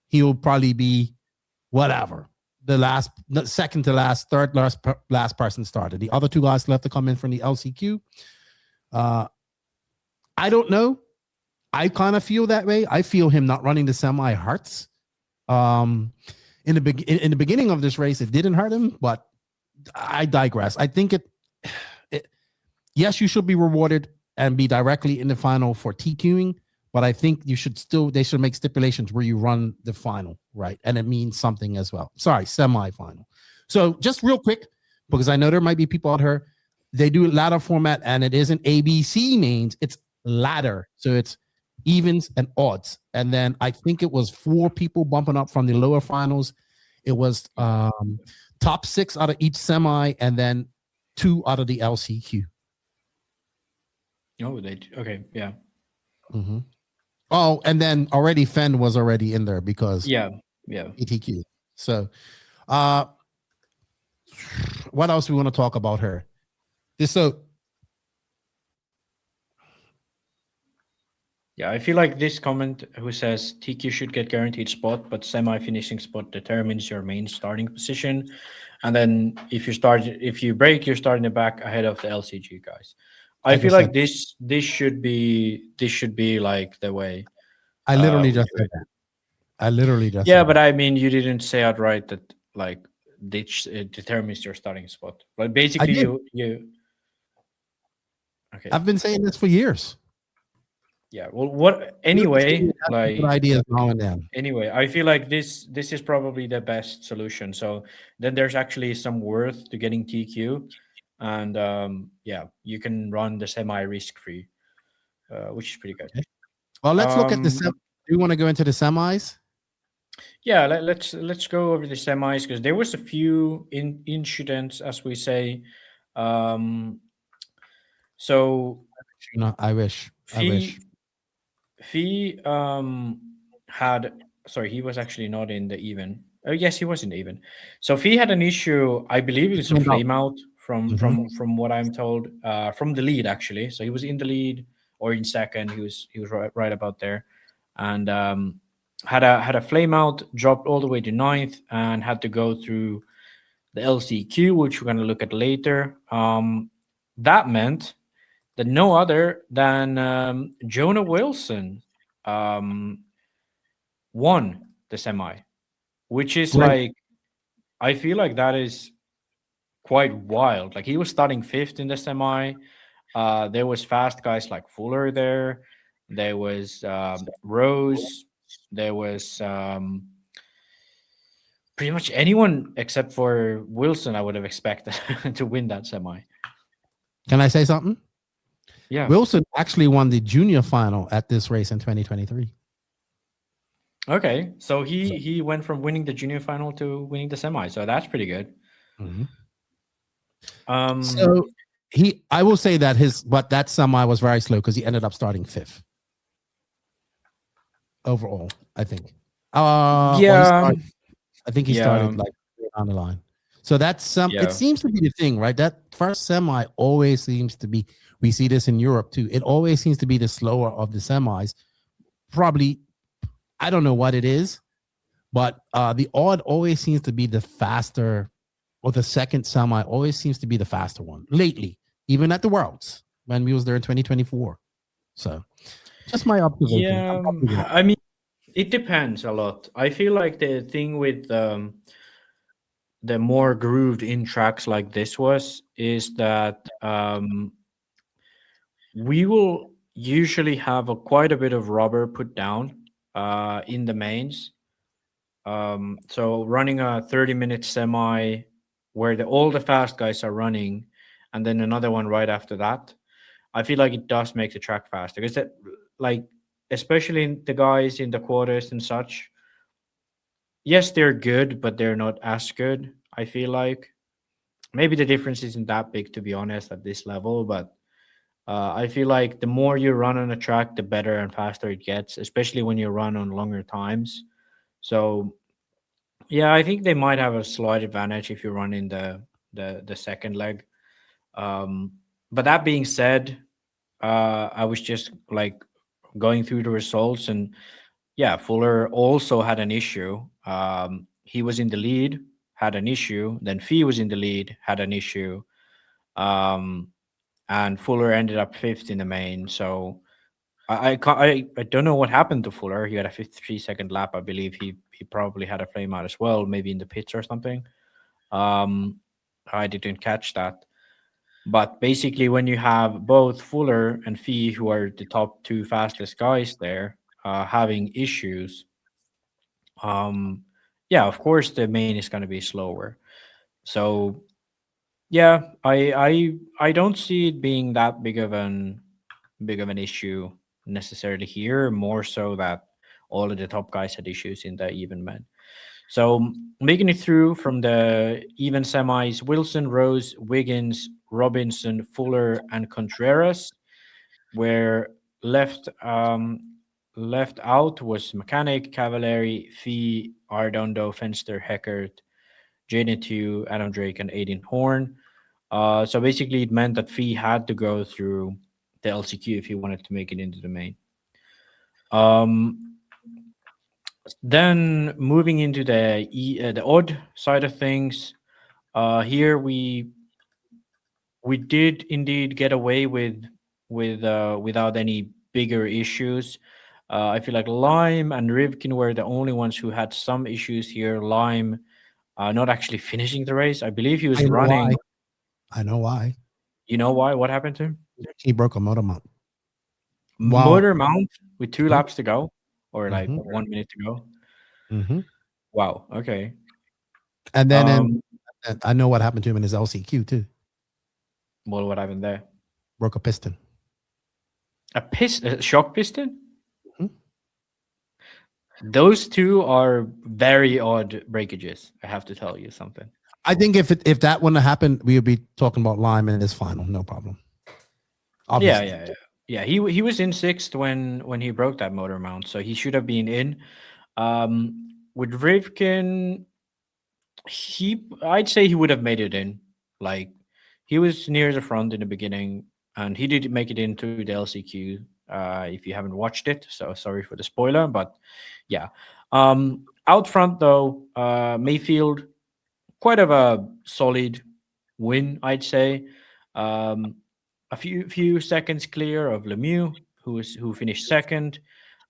He'll probably be whatever. The second to last, third last person started. The other 2 guys left to come in from the LCQ. I don't know. I kind of feel that way. I feel him not running the semi hurts. In the beginning of this race, it didn't hurt him, but I digress. I think yes, you should be rewarded and be directly in the final for TQing, but I think they should make stipulations where you run the final, right? And it means something as well. Sorry, semi-final. So just real quick, because I know there might be people out here, they do ladder format and it isn't ABC mains, it's ladder. So it's evens and odds. And then I think it was 4 people bumping up from the lower finals. It was top 6 out of each semi and then 2 out of the LCQ. Oh, okay, yeah. Mm-hmm. Oh, and then already Fend was already in there because ETQ. So what else do we want to talk about her? Yeah, I feel like this comment who says TQ should get guaranteed spot, but semi-finishing spot determines your main starting position. And then if you break, you're starting the back ahead of the LCG guys. I feel like this should be like the way. I literally just said that. But I mean, you didn't say outright that like it determines your starting spot. But basically, you. Okay. I've been saying this for years. Yeah. Well, anyway, like ideas now and then. Anyway, I feel like this is probably the best solution. So then there's actually some worth to getting TQ. And you can run the semi risk free, which is pretty good. Okay. Well, let's look at the do you want to go into the semis? Yeah, let's go over the semis because there was a few incidents, as we say. So I wish. Fee he was actually not in the even. Oh yes, he was in the even. So Fee had an issue. I believe it was a flame out from what I'm told. From the lead actually. So he was in the lead or in second. He was right about there, and had a flame out, dropped all the way to 9th, and had to go through the LCQ, which we're going to look at later. That meant that no other than Jonah Wilson won the semi, which is like, I feel like that is quite wild. Like he was starting 5th in the semi. There was fast guys like Fuller there. There was Rose. There was pretty much anyone except for Wilson I would have expected to win that semi. Can I say something? Yeah. Wilson actually won the junior final at this race in 2023. Okay, so he went from winning the junior final to winning the semi, so that's pretty good. So I will say that that semi was very slow because he ended up starting 5th overall. I think. I think he started like on the line. So that's it seems to be the thing, right? That first semi always seems to be. We see this in Europe too. It always seems to be the slower of the semis. Probably. I don't know what it is, but the odd always seems to be the faster, or the second semi always seems to be the faster one lately, even at the Worlds when we was there in 2024. So just my observation. Yeah, I mean, it depends a lot. I feel like the thing with the more grooved in tracks like this is that we will usually have quite a bit of rubber put down in the mains. So running a 30-minute semi where all the fast guys are running and then another one right after that, I feel like it does make the track faster because that, like, especially the guys in the quarters and such, yes, they're good, but they're not as good. I feel like maybe the difference isn't that big, to be honest, at this level, but I feel like the more you run on a track, the better and faster it gets, especially when you run on longer times. So, yeah, I think they might have a slight advantage if you run in the second leg. But that being said, I was just like going through the results, and yeah, Fuller also had an issue. He was in the lead, had an issue. Then Fee was in the lead, had an issue. And Fuller ended up 5th in the main. So I don't know what happened to Fuller. He had a 53-second lap. I believe he probably had a flame out as well, maybe in the pits or something. I didn't catch that. But basically, when you have both Fuller and Fee, who are the top 2 fastest guys there, having issues, yeah, of course the main is going to be slower. So yeah, I don't see it being that big of an issue necessarily here. More so that all of the top guys had issues in the even men. So making it through from the even semis: Wilson, Rose, Wiggins, Robinson, Fuller, and Contreras. Where left out was Mechanic, Cavallari, Fee, Ardondo, Fenster, Heckert, Jaden Tew, Adam Drake, and Aiden Horn. So basically, it meant that Fee had to go through the LCQ if he wanted to make it into the main. Then moving into the odd side of things, here we did indeed get away with without any bigger issues. I feel like Lime and Rivkin were the only ones who had some issues here. Lime not actually finishing the race. I believe he was running. Why. I know why. You know why? What happened to him? He broke a motor mount. Motor mount with 2 laps to go, or like 1 minute to go. Wow. Okay. And then I know what happened to him in his LCQ too. Well, what happened there? Broke a piston. A shock piston? Those 2 are very odd breakages. I have to tell you something. I think if that wouldn't have happened, we would be talking about Lime in this final. No problem. Obviously. Yeah. Yeah, he was in 6th when he broke that motor mount, so he should have been in. With Rivkin, I'd say he would have made it in. Like, he was near the front in the beginning, and he did make it into the LCQ. If you haven't watched it, so sorry for the spoiler, but yeah. Out front though, Mayfield, quite of a solid win, I'd say. A few seconds clear of Lemieux, who finished second.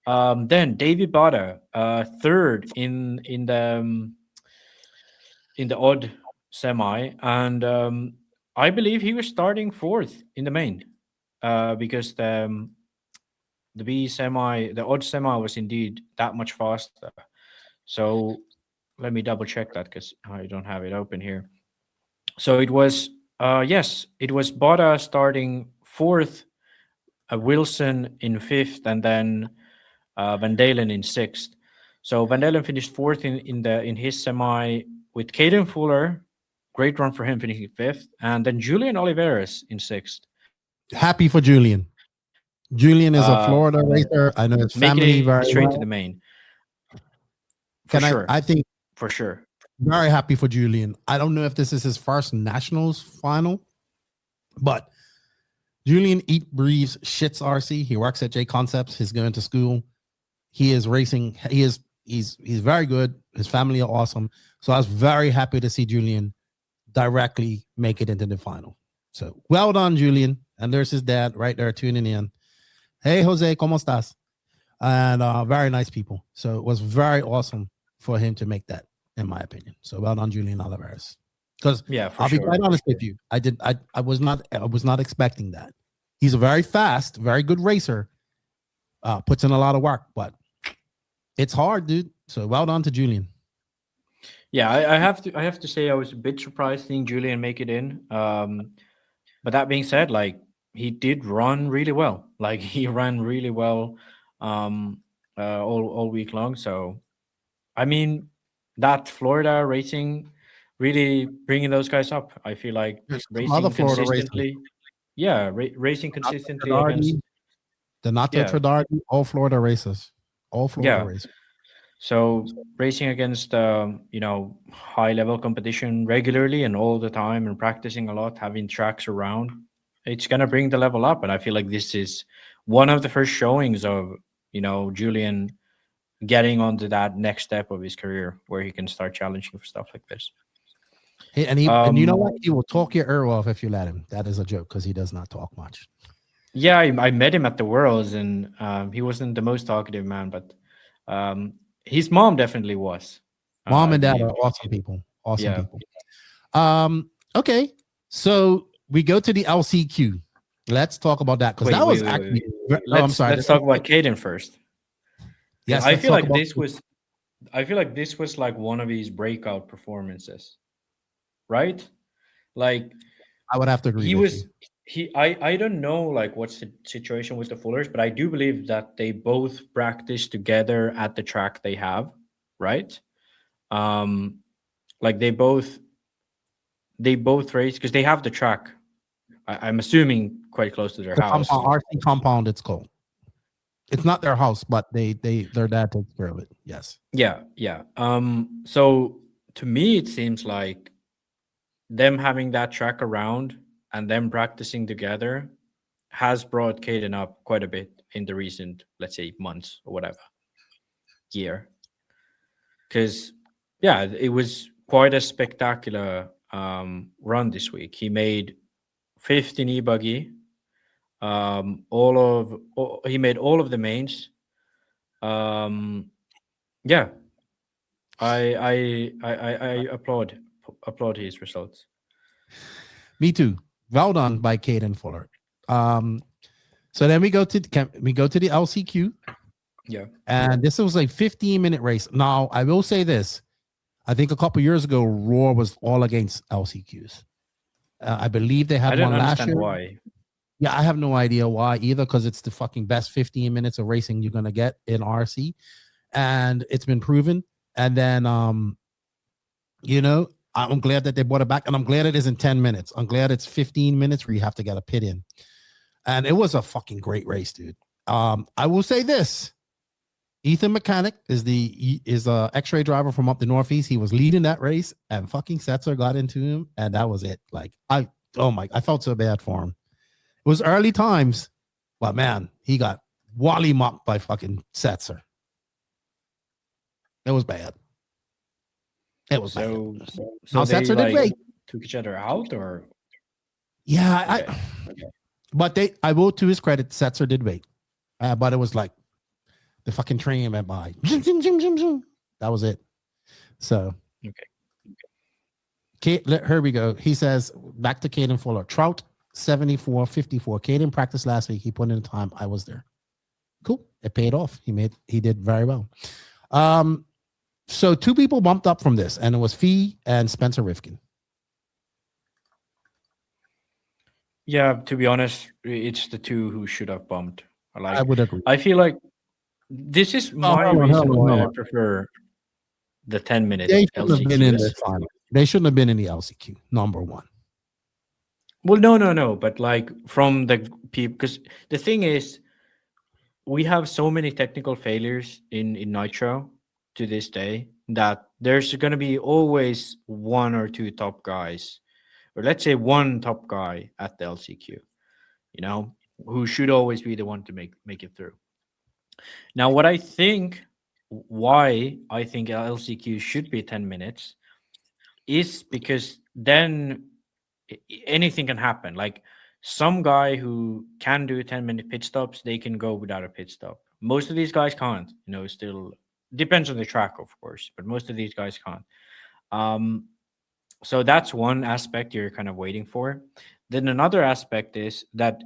Then David Bada, third in the odd semi, and I believe he was starting 4th in the main, because the odd semi was indeed that much faster. So let me double check that because I don't have it open here. So it was it was Bada starting 4th, Wilson in 5th, and then Van Dalen in 6th. So Van Dalen finished 4th in his semi with Caden Fuller. Great run for him, finishing 5th, and then Julian Oliveras in 6th. Happy for Julian. Julian is a Florida racer. I know his family very straight well. to the main. I think for sure. Very happy for Julian. I don't know if this is his first nationals final, but Julian eat, breathes, shits RC. He works at Jconcepts. He's going to school. He is racing. He's very good. His family are awesome. So I was very happy to see Julian directly make it into the final. So well done, Julian. And there's his dad right there tuning in. Hey, Jose, ¿cómo estás? And very nice people. So it was very awesome for him to make that, in my opinion. So well done, Julian Oliveras. Because I'll be quite honest with you, I was not expecting that. He's a very fast, very good racer. Puts in a lot of work, but it's hard, dude. So well done to Julian. Yeah, I have to say I was a bit surprised seeing Julian make it in. But that being said, like, he did run really well. Like, he ran really well all week long. So, I mean, that Florida racing really bringing those guys up. I feel like racing consistently. Yeah, racing consistently against the Nato Tradardi, all Florida races. All Florida races. So racing against high level competition regularly and all the time and practicing a lot, having tracks around, it's gonna bring the level up. And I feel like this is one of the first showings of Julian getting onto that next step of his career where he can start challenging for stuff like this. Hey, and you know what? He will talk your ear off if you let him. That is a joke because he does not talk much. Yeah, I met him at the Worlds, and he wasn't the most talkative man, but his mom definitely was. Mom and dad are awesome people. Awesome people. Okay, so we go to the LCQ. Let's talk about that because that was actually. I'm sorry. Let's talk about Caden first. Yes, I feel like this was like one of his breakout performances, right? Like, I would have to agree. I don't know like what's the situation with the Fullers, but I do believe that they both practice together at the track they have, right? Like they both race because they have the track. I'm assuming quite close to their house. RC compound, it's called. It's not their house, but their dad takes care of it. Yes. Yeah. So to me, it seems like them having that track around and them practicing together has brought Caden up quite a bit in the recent, let's say, months or whatever, year. Because, yeah, it was quite a spectacular run this week. He made 5th in e-buggy. He made all of the mains. Yeah, I applaud his results. Me too. Well done by Caden Fuller. So then we go to the LCQ. Yeah. And this was a 15-minute race. Now, I will say this. I think a couple years ago, Roar was all against LCQs. I believe they had one last year. Why. Yeah, I have no idea why either, because it's the fucking best 15 minutes of racing you're going to get in RC. And it's been proven. And then, I'm glad that they brought it back. And I'm glad it isn't 10 minutes. I'm glad it's 15 minutes where you have to get a pit in. And it was a fucking great race, dude. I will say this. Ethan Mechanic is a X-ray driver from up the Northeast. He was leading that race, and fucking Setzer got into him, and that was it. Like I felt so bad for him. It was early times, but man, he got wally mocked by fucking Setzer. It was bad. It was bad. So they Setzer did great. Took each other out, or yeah, but I will, to his credit, Setzer did wait, but it was like the fucking train went by. That was it. So okay. Here we go. He says back to Caden Fuller. Trout 74.54. Caden practiced last week. He put in the time. I was there. Cool. It paid off. He did very well. So 2 people bumped up from this, and it was Fee and Spencer Rifkin. Yeah, to be honest, it's the 2 who should have bumped. I would agree. I feel like this is my reason why I prefer the 10-minute They shouldn't have been in LCQs. the final. They shouldn't have been in the LCQ, number 1. Well, no. But like from the people, because the thing is, we have so many technical failures in Nitro to this day that there's going to be always 1 or 2 top guys, or let's say 1 top guy at the LCQ, who should always be the one to make it through. Now, why I think LCQ should be 10 minutes is because then anything can happen. Like some guy who can do 10-minute pit stops, they can go without a pit stop. Most of these guys can't, still depends on the track, of course, but most of these guys can't. So that's one aspect you're kind of waiting for. Then another aspect is that,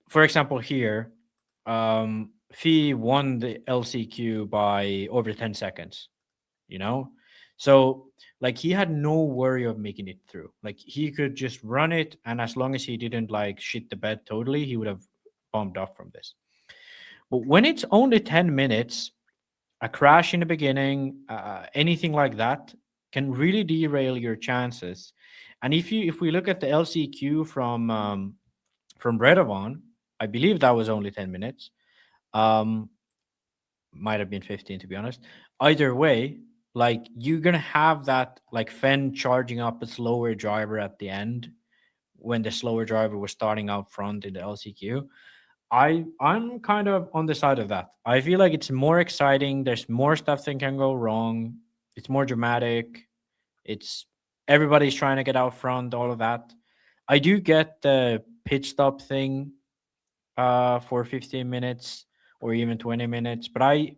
for example, here, Fee won the LCQ by over 10 seconds, So, like, he had no worry of making it through. Like, he could just run it, and as long as he didn't, like, shit the bed totally, he would have bumped off from this. But when it's only 10 minutes, a crash in the beginning, anything like that can really derail your chances. And if we look at the LCQ from Redovon, I believe that was only 10 minutes. Might have been 15, to be honest. Either way, like, you're gonna have that, like, Fenn charging up a slower driver at the end when the slower driver was starting out front in the LCQ. I'm kind of on the side of that. I feel like it's more exciting. There's more stuff that can go wrong. It's more dramatic. It's everybody's trying to get out front, all of that. I do get the pit stop thing for 15 minutes or even 20 minutes, but I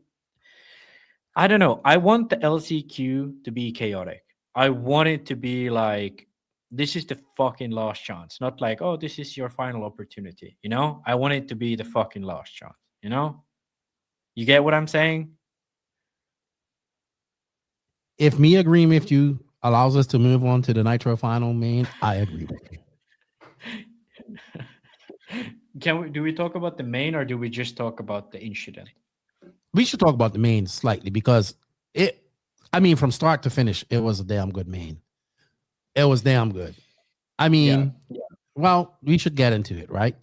don't know. I want the LCQ to be chaotic. I want it to be like, this is the fucking last chance. Not like, oh, this is your final opportunity. I want it to be the fucking last chance. You get what I'm saying? If me agreeing with you allows us to move on to the Nitro final main, I agree with you. Do we talk about the main, or do we just talk about the incident? We should talk about the main slightly, because from start to finish, it was a damn good main. It was damn good. Well, we should get into it, right?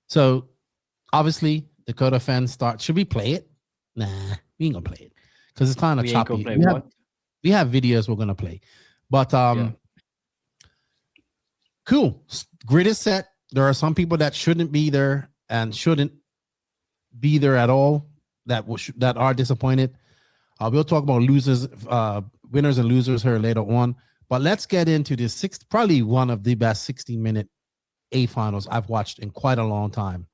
So, obviously, Dakota Fenn starts. Should we play it? Nah, we ain't gonna play it because it's kind of choppy. We have videos we're gonna play, but cool. Grid is set. There are some people that shouldn't be there and shouldn't be there at all. That are disappointed. We'll talk about losers, winners and losers here later on. But let's get into this probably one of the best 60-minute A finals I've watched in quite a long time.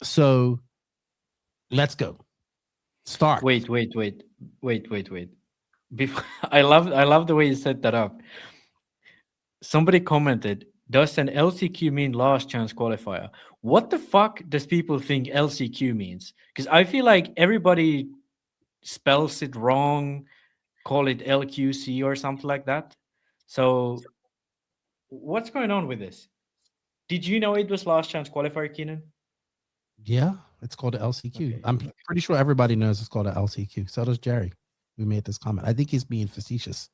So let's go. Start. Wait. Before, I love the way you set that up. Somebody commented, does an LCQ mean last chance qualifier? What the fuck does people think LCQ means? Because I feel like everybody spells it wrong, call it LQC or something like that. So what's going on with this? Did you know it was last chance qualifier, Keenan? Yeah, it's called the LCQ. Okay. I'm pretty sure everybody knows it's called a LCQ. So does Jerry, who made this comment. I think he's being facetious,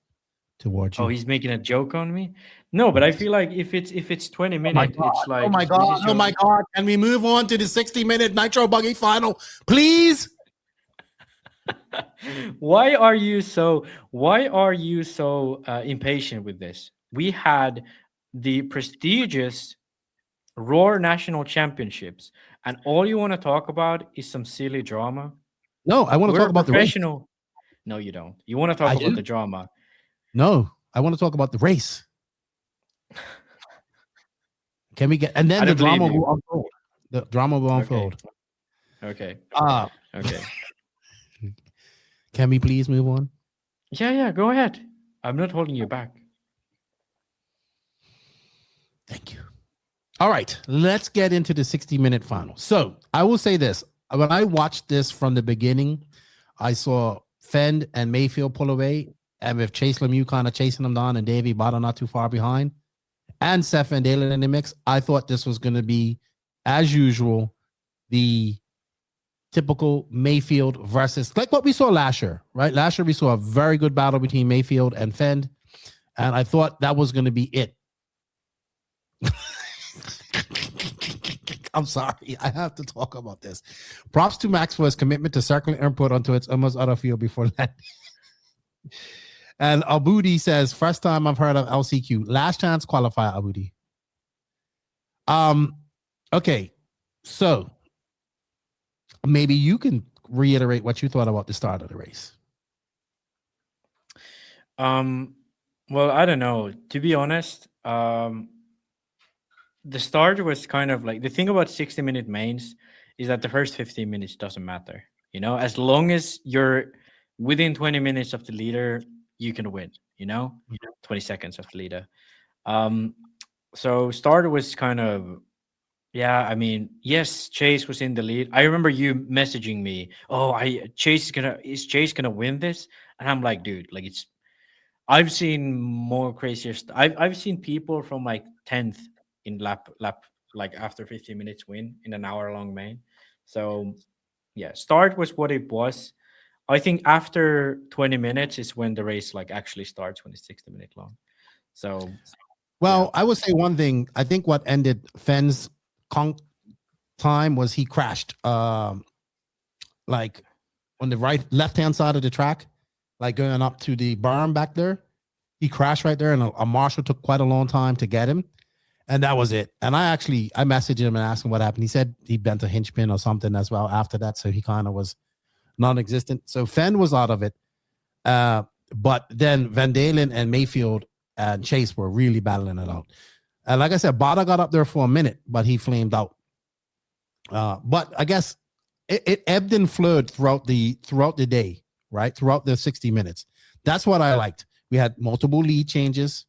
towards you. Oh, he's making a joke on me. No, but I feel like if it's 20 minutes, it's like oh my god, oh my god! Can we move on to the 60-minute Nitro Buggy final, please? Why are you so impatient with this? We had the prestigious Roar National Championships, and all you want to talk about is some silly drama. No, I want to talk about the race. No, you don't. You want to talk about the drama. No, I want to talk about the race. Can we get, and then the drama will unfold. The drama will unfold. Okay. Okay. Can we please move on? Yeah, go ahead. I'm not holding you back. Thank you. All right, let's get into the 60-minute final. So I will say this. When I watched this from the beginning, I saw Fend and Mayfield pull away, and with Chase Lemieux kind of chasing them down and Davey Bottle not too far behind, and Seth Van Dalen in the mix, I thought this was going to be, as usual, the typical Mayfield versus, like what we saw last year, right? Last year, we saw a very good battle between Mayfield and Fend, and I thought that was going to be it. I'm sorry, I have to talk about this. Props to Max for his commitment to circling input onto its almost other field before landing. And Abudi says, first time I've heard of LCQ. Last chance qualifier, Abudi. Okay, so maybe you can reiterate what you thought about the start of the race. Well, I don't know. To be honest, the start was kind of like, the thing about 60-minute mains is that the first 15 minutes doesn't matter. You know, as long as you're within 20 minutes of the leader, you can win, 20 seconds of the leader. So start was kind of, yes, Chase was in the lead. I remember you messaging me, is Chase gonna win this? And I'm like, dude, like I've seen more crazier I've seen people from like 10th in lap like after 15 minutes win in an hour-long main. So yeah, start was what it was. I think after 20 minutes is when the race like actually starts, when it's 60-minute long. So I would say one thing. I think what ended Fenn's time was he crashed like on the left-hand side of the track, like going up to the berm back there. He crashed right there, and a marshal took quite a long time to get him. And that was it. And I messaged him and asked him what happened. He said he bent a hinge pin or something as well after that. So he kind of was non-existent. So Fenn was out of it. But then Van Dalen and Mayfield and Chase were really battling it out. And like I said, Bada got up there for a minute, but he flamed out. But I guess it ebbed and flowed throughout the day, right? Throughout the 60 minutes. That's what I liked. We had multiple lead changes.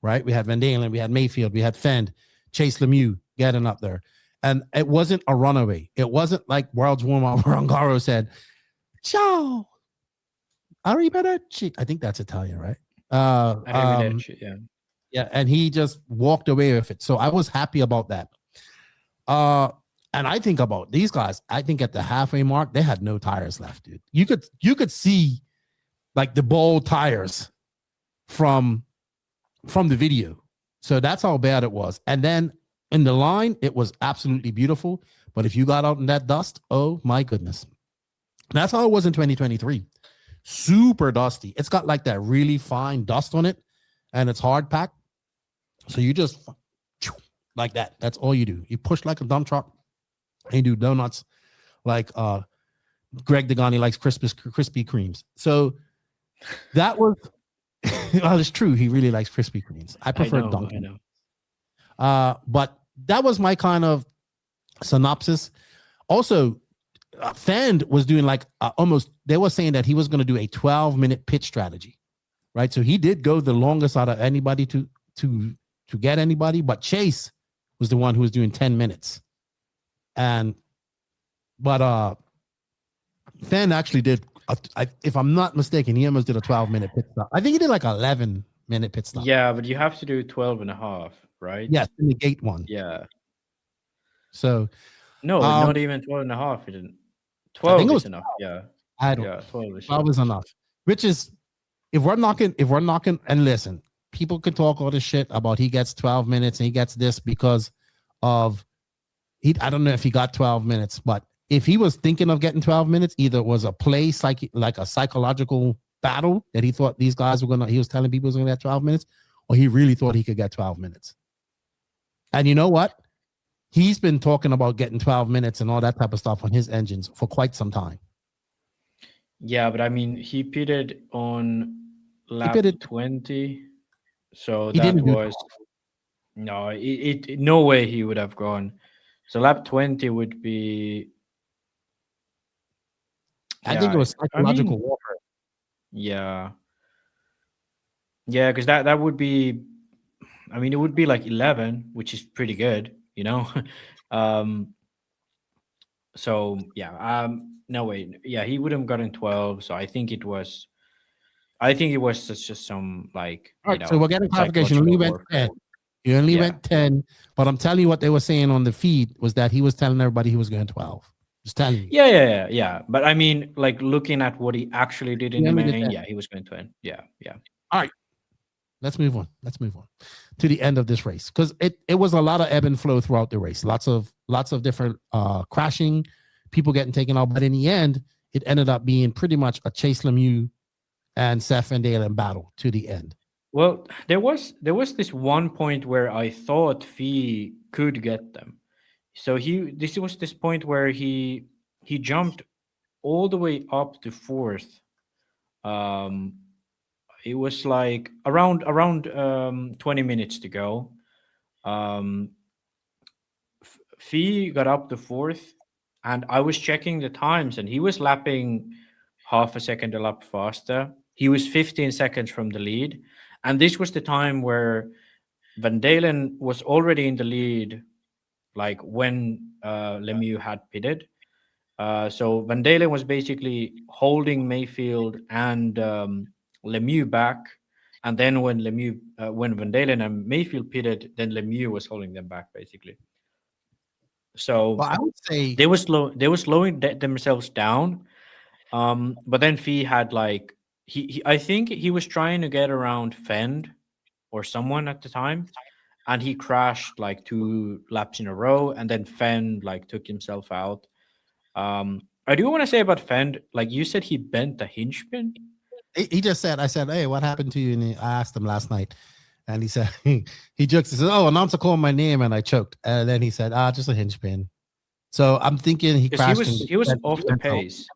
Right, we had Van Dalen, we had Mayfield, we had Fend, Chase Lemieux getting up there, and it wasn't a runaway. It wasn't like World's Warm-Up where Ungaro said, "Ciao, arrivederci." I think that's Italian, right? Arrivederci, yeah, and he just walked away with it. So I was happy about that. And I think about these guys. I think at the halfway mark, they had no tires left, dude. You could see like the bald tires from the video. So that's how bad it was. And then in the line, it was absolutely beautiful. But if you got out in that dust, oh my goodness. That's how it was in 2023. Super dusty. It's got like that really fine dust on it, and it's hard packed. So you just like that. That's all you do. You push like a dump truck and you do donuts like Greg Degani likes Krispy Kremes. So that was well, it's true. He really likes Krispy Kremes. I prefer Dunkin'. But that was my kind of synopsis. Also, Fend was doing like almost, they were saying that he was going to do a 12-minute pitch strategy, right? So he did go the longest out of anybody to get anybody, but Chase was the one who was doing 10 minutes. But Fend actually did, if I'm not mistaken, he almost did a 12-minute pit stop. I think he did like 11-minute pit stop. Yeah, but you have to do 12 and a half, right? Yes, in the gate one. Yeah. So no, not even 12 and a half. He didn't. 12 is enough. Yeah. I don't. Yeah, 12 is enough. Which is if we're knocking, and listen, people can talk all this shit about he gets 12 minutes and he gets this because of I don't know if he got 12 minutes, but if he was thinking of getting 12 minutes, either it was a play like a psychological battle that he thought these guys were he was telling people he was gonna get 12 minutes, or he really thought he could get 12 minutes. And you know what? He's been talking about getting 12 minutes and all that type of stuff on his engines for quite some time. Yeah, but I mean, he pitted on lap 20, so that was no. No way he would have gone. So lap 20 would be. I think it was psychological warfare. Yeah. Yeah, because that would be. I mean, it would be like 11, which is pretty good, you know. So yeah. No way. Yeah, he would have gotten 12. So I think it was just some like. All right, so we're getting clarification. You only went 10. You only went 10, but I'm telling you what they were saying on the feed was that he was telling everybody he was going 12. Just telling you. Yeah. But I mean, like looking at what he actually did in the main, he was going 10. Yeah. All right. Let's move on to the end of this race, because it was a lot of ebb and flow throughout the race. Lots of different crashing, people getting taken out, but in the end, it ended up being pretty much a Chase Lemieux and Seth Van Dalen battle to the end. Well, there was this one point where I thought Fee could get them. So this was this point where he jumped all the way up to 4th. It was like around 20 minutes to go. Fee got up to 4th, and I was checking the times, and he was lapping half a second a lap faster. He was 15 seconds from the lead, and this was the time where Van Dalen was already in the lead, like when Lemieux had pitted. So Van Dalen was basically holding Mayfield and Lemieux back, and then when Van Dalen and Mayfield pitted, then Lemieux was holding them back basically. So I would say they were slowing themselves down, but then Fee had like I think he was trying to get around Fend or someone at the time, and he crashed like 2 laps in a row, and then Fend like took himself out. I do want to say about Fend, like you said, he bent the hinge pin. He just said, I said, hey, what happened to you? And I asked him last night, and he said, he jokes, he said, oh, announcer called my name and I choked. And then he said, just a hinge pin. So I'm thinking he crashed. He was off the pace.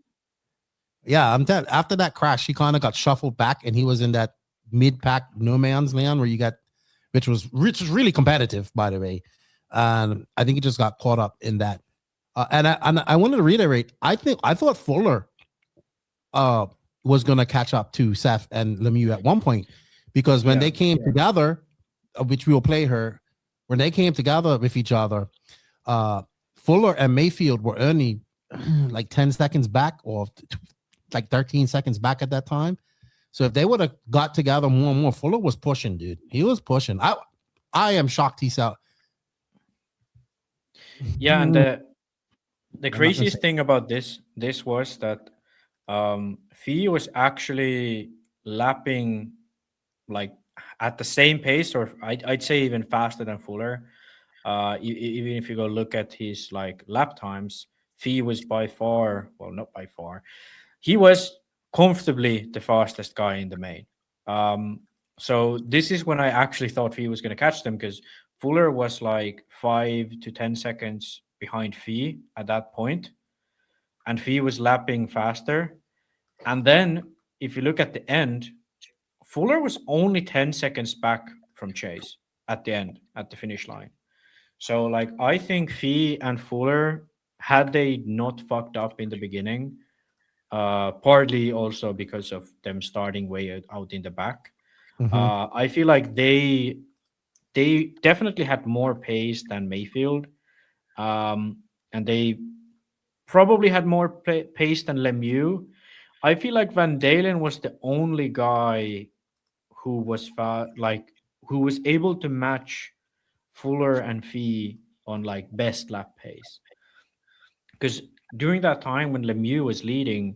Yeah, I'm telling. After that crash, he kind of got shuffled back, and he was in that mid-pack no man's land which was really competitive, by the way. And I think he just got caught up in that. And I wanted to reiterate. I thought Fuller was going to catch up to Seth and Lemieux at one point, because when they came together, which we will play her, when they came together with each other, Fuller and Mayfield were only like 10 seconds back, or like 13 seconds back at that time. So if they would have got together more and more, Fuller was pushing, dude. He was pushing. I am shocked he's out. Yeah, and the craziest thing about this was that Fee was actually lapping like at the same pace, or I'd say even faster than Fuller. Even if you go look at his like lap times, Fee was by far, well, not by far, he was comfortably the fastest guy in the main. So this is when I actually thought Fee was going to catch them, because Fuller was like 5 to 10 seconds behind Fee at that point, and Fee was lapping faster. And then if you look at the end, Fuller was only 10 seconds back from Chase at the end, at the finish line. So like I think Fee and Fuller, had they not fucked up in the beginning, partly also because of them starting way out in the back, I feel like they definitely had more pace than Mayfield, and they probably had more pace than Lemieux. I feel like Van Dalen was the only guy who was who was able to match Fuller and Fee on like best lap pace, because during that time when Lemieux was leading,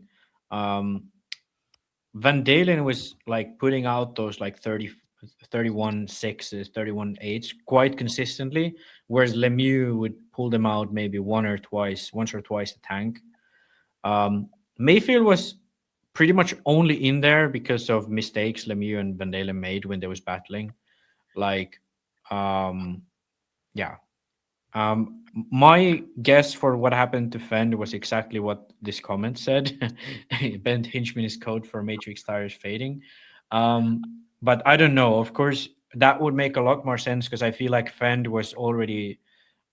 Van Dalen was like putting out those like 31 6s, 31 8s quite consistently, whereas Lemieux would pull them out maybe once or twice a tank. Mayfield was pretty much only in there because of mistakes Lemieux and Van Dalen made when they was battling. Like, yeah. My guess for what happened to Fend was exactly what this comment said. Bent Hinchman is code for Matrix tires fading. But I don't know. Of course, that would make a lot more sense because I feel like Fend was already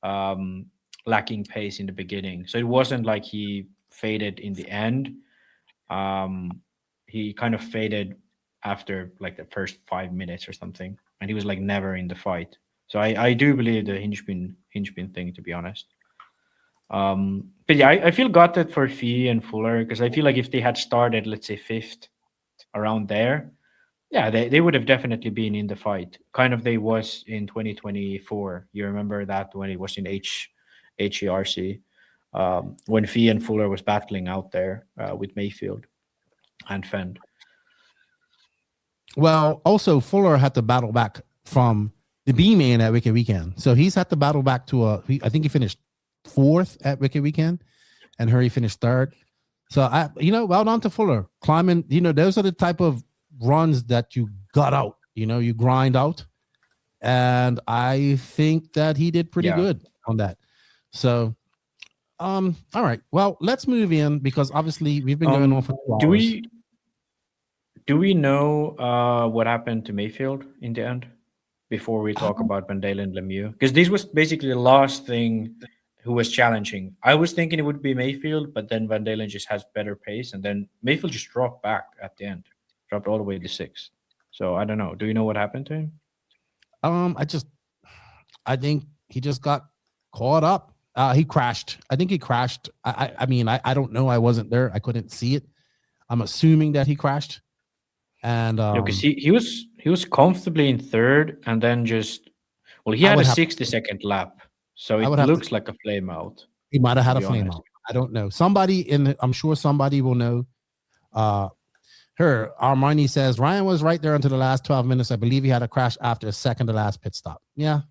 lacking pace in the beginning. So it wasn't like he faded in the end. He kind of faded after like the first 5 minutes or something. And he was like never in the fight. So I do believe the Hinchman thing, to be honest. But yeah, I feel gutted for Fee and Fuller because I feel like if they had started, let's say 5th, around there, yeah, they would have definitely been in the fight. Kind of they was in 2024. You remember that when it was in HERC, when Fee and Fuller was battling out there with Mayfield and Fend. Well, also Fuller had to battle back from the B-Man at Wicked Weekend. So he's had to battle back to I think he finished 4th at Wicked Weekend and Hurry finished 3rd. So well done to Fuller. Climbing, those are the type of runs that you gut out, you grind out. And I think that he did pretty good on that. So, all right. Well, let's move in because obviously we've been going on for 2 hours. Do we know what happened to Mayfield in the end? Before we talk about Van Dalen and Lemieux, because this was basically the last thing who was challenging. I was thinking it would be Mayfield, but then Van Dalen just has better pace, and then Mayfield just dropped back at the end, dropped all the way to 6th. So I don't know. Do you know what happened to him? I think he just got caught up. He crashed. I think he crashed. I mean, I don't know. I wasn't there. I couldn't see it. I'm assuming that he crashed. And because he was comfortably in 3rd, and then he had a 60-second lap, so it looks like a flame out. He might have had a flame out. I don't know. I'm sure somebody will know. Armani says Ryan was right there until the last 12 minutes. I believe he had a crash after a second to last pit stop. Yeah,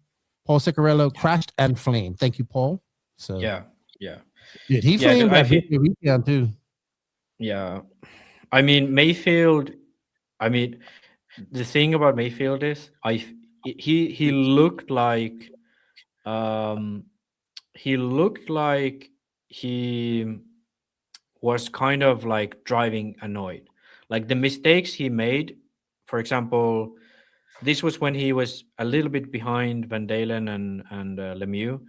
Paul Ciccarello crashed and flamed. Thank you, Paul. So yeah. Dude, he flamed that weekend too. Yeah, I mean Mayfield. I mean, the thing about Mayfield is he looked like he was kind of like driving annoyed. Like the mistakes he made, for example, this was when he was a little bit behind Van Dalen and Lemieux.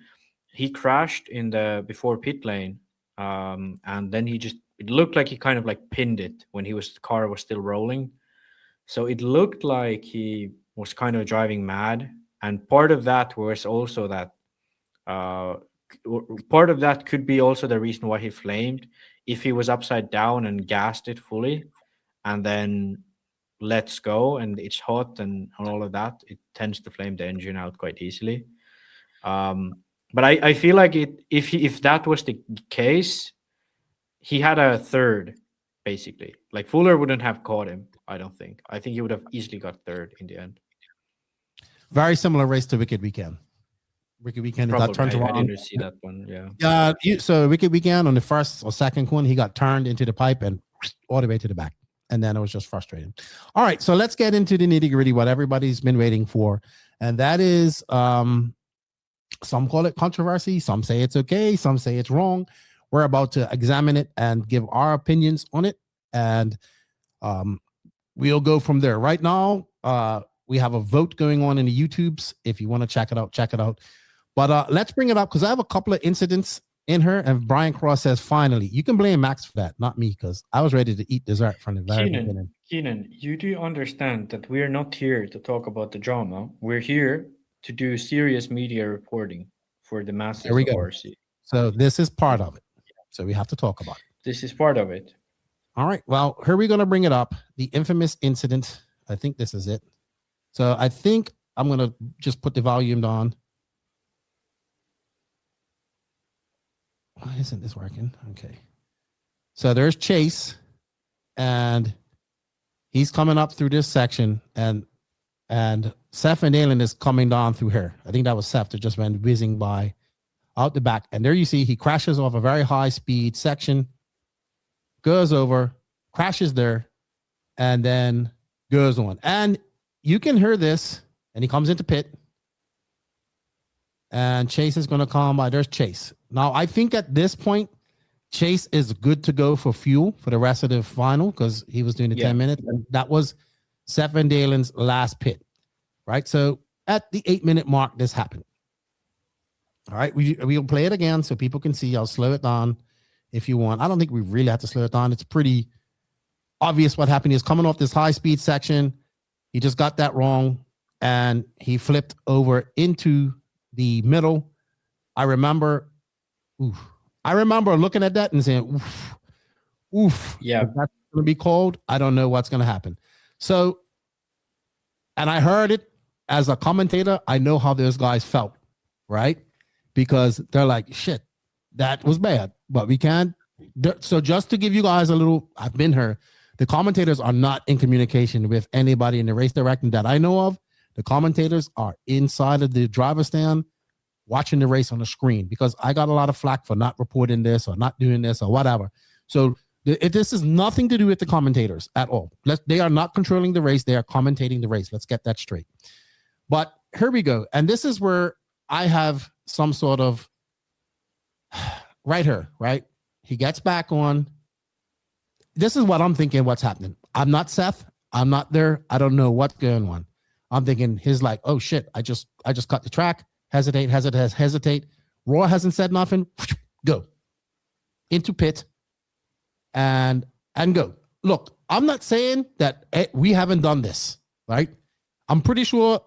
He crashed in the before pit lane, and then it looked like he kind of like pinned it when the car was still rolling. So it looked like he was kind of driving mad. And part of that was also that part of that could be also the reason why he flamed. If he was upside down and gassed it fully and then lets go and it's hot and all of that, it tends to flame the engine out quite easily. But I feel like if that was the case, he had a 3rd, basically. Like Fuller wouldn't have caught him. I don't think. I think he would have easily got 3rd in the end. Very similar race to Wicked Weekend. Wicked Weekend got turned around. I didn't see that one. Yeah. So Wicked Weekend on the 1st or 2nd one, he got turned into the pipe and all the way to the back. And then it was just frustrating. All right, so let's get into the nitty-gritty, what everybody's been waiting for. And that is some call it controversy. Some say it's okay. Some say it's wrong. We're about to examine it and give our opinions on it. And we'll go from there. Right now, we have a vote going on in the YouTubes. If you want to check it out, check it out. But let's bring it up because I have a couple of incidents in her. And Brian Cross says, finally, you can blame Max for that, not me, because I was ready to eat dessert from the very beginning. Keenan, you do understand that we're not here to talk about the drama. We're here to do serious media reporting for the masses of RC. So this is part of it. So we have to talk about it. This is part of it. All right. Well, here we're going to bring it up. The infamous incident. I think this is it. So I think I'm going to just put the volume on. Why isn't this working? Okay. So there's Chase. And He's coming up through this section, and Seth Van Dalen is coming down through here. I think that was Seth that just went whizzing by out the back. And there you see he crashes off a very high speed section, goes over, crashes there, and then goes on. And you can hear this, and he comes into pit. And Chase is going to come by. There's Chase. Now, I think at this point, Chase is good to go for fuel for the rest of the final because he was doing the 10 minutes. And that was Seth Van Dalen's last pit, right? So at the 8-minute mark, this happened. All right, we'll play it again so people can see. I'll slow it down if you want. I don't think we really have to slow it down. It's pretty obvious what happened. He's coming off this high-speed section. He just got that wrong, and he flipped over into the middle. I remember looking at that and saying, oof. Yeah. If that's going to be cold, I don't know what's going to happen. So, and I heard it as a commentator. I know how those guys felt, right? Because they're like, shit, that was bad, but we can't. So just to give you guys a little, I've been here. The commentators are not in communication with anybody in the race directing that I know of. The commentators are inside of the driver's stand watching the race on the screen because I got a lot of flack for not reporting this or not doing this or whatever. So this is nothing to do with the commentators at all. They are not controlling the race. They are commentating the race. Let's get that straight. But here we go. And this is where I have some sort of right here, right? He gets back on. This is what I'm thinking what's happening. I'm not Seth. I'm not there. I don't know what's going on. I'm thinking he's like, oh shit, I just cut the track. Hesitate. Roy hasn't said nothing. Go into pit and go. Look, I'm not saying that we haven't done this, right? I'm pretty sure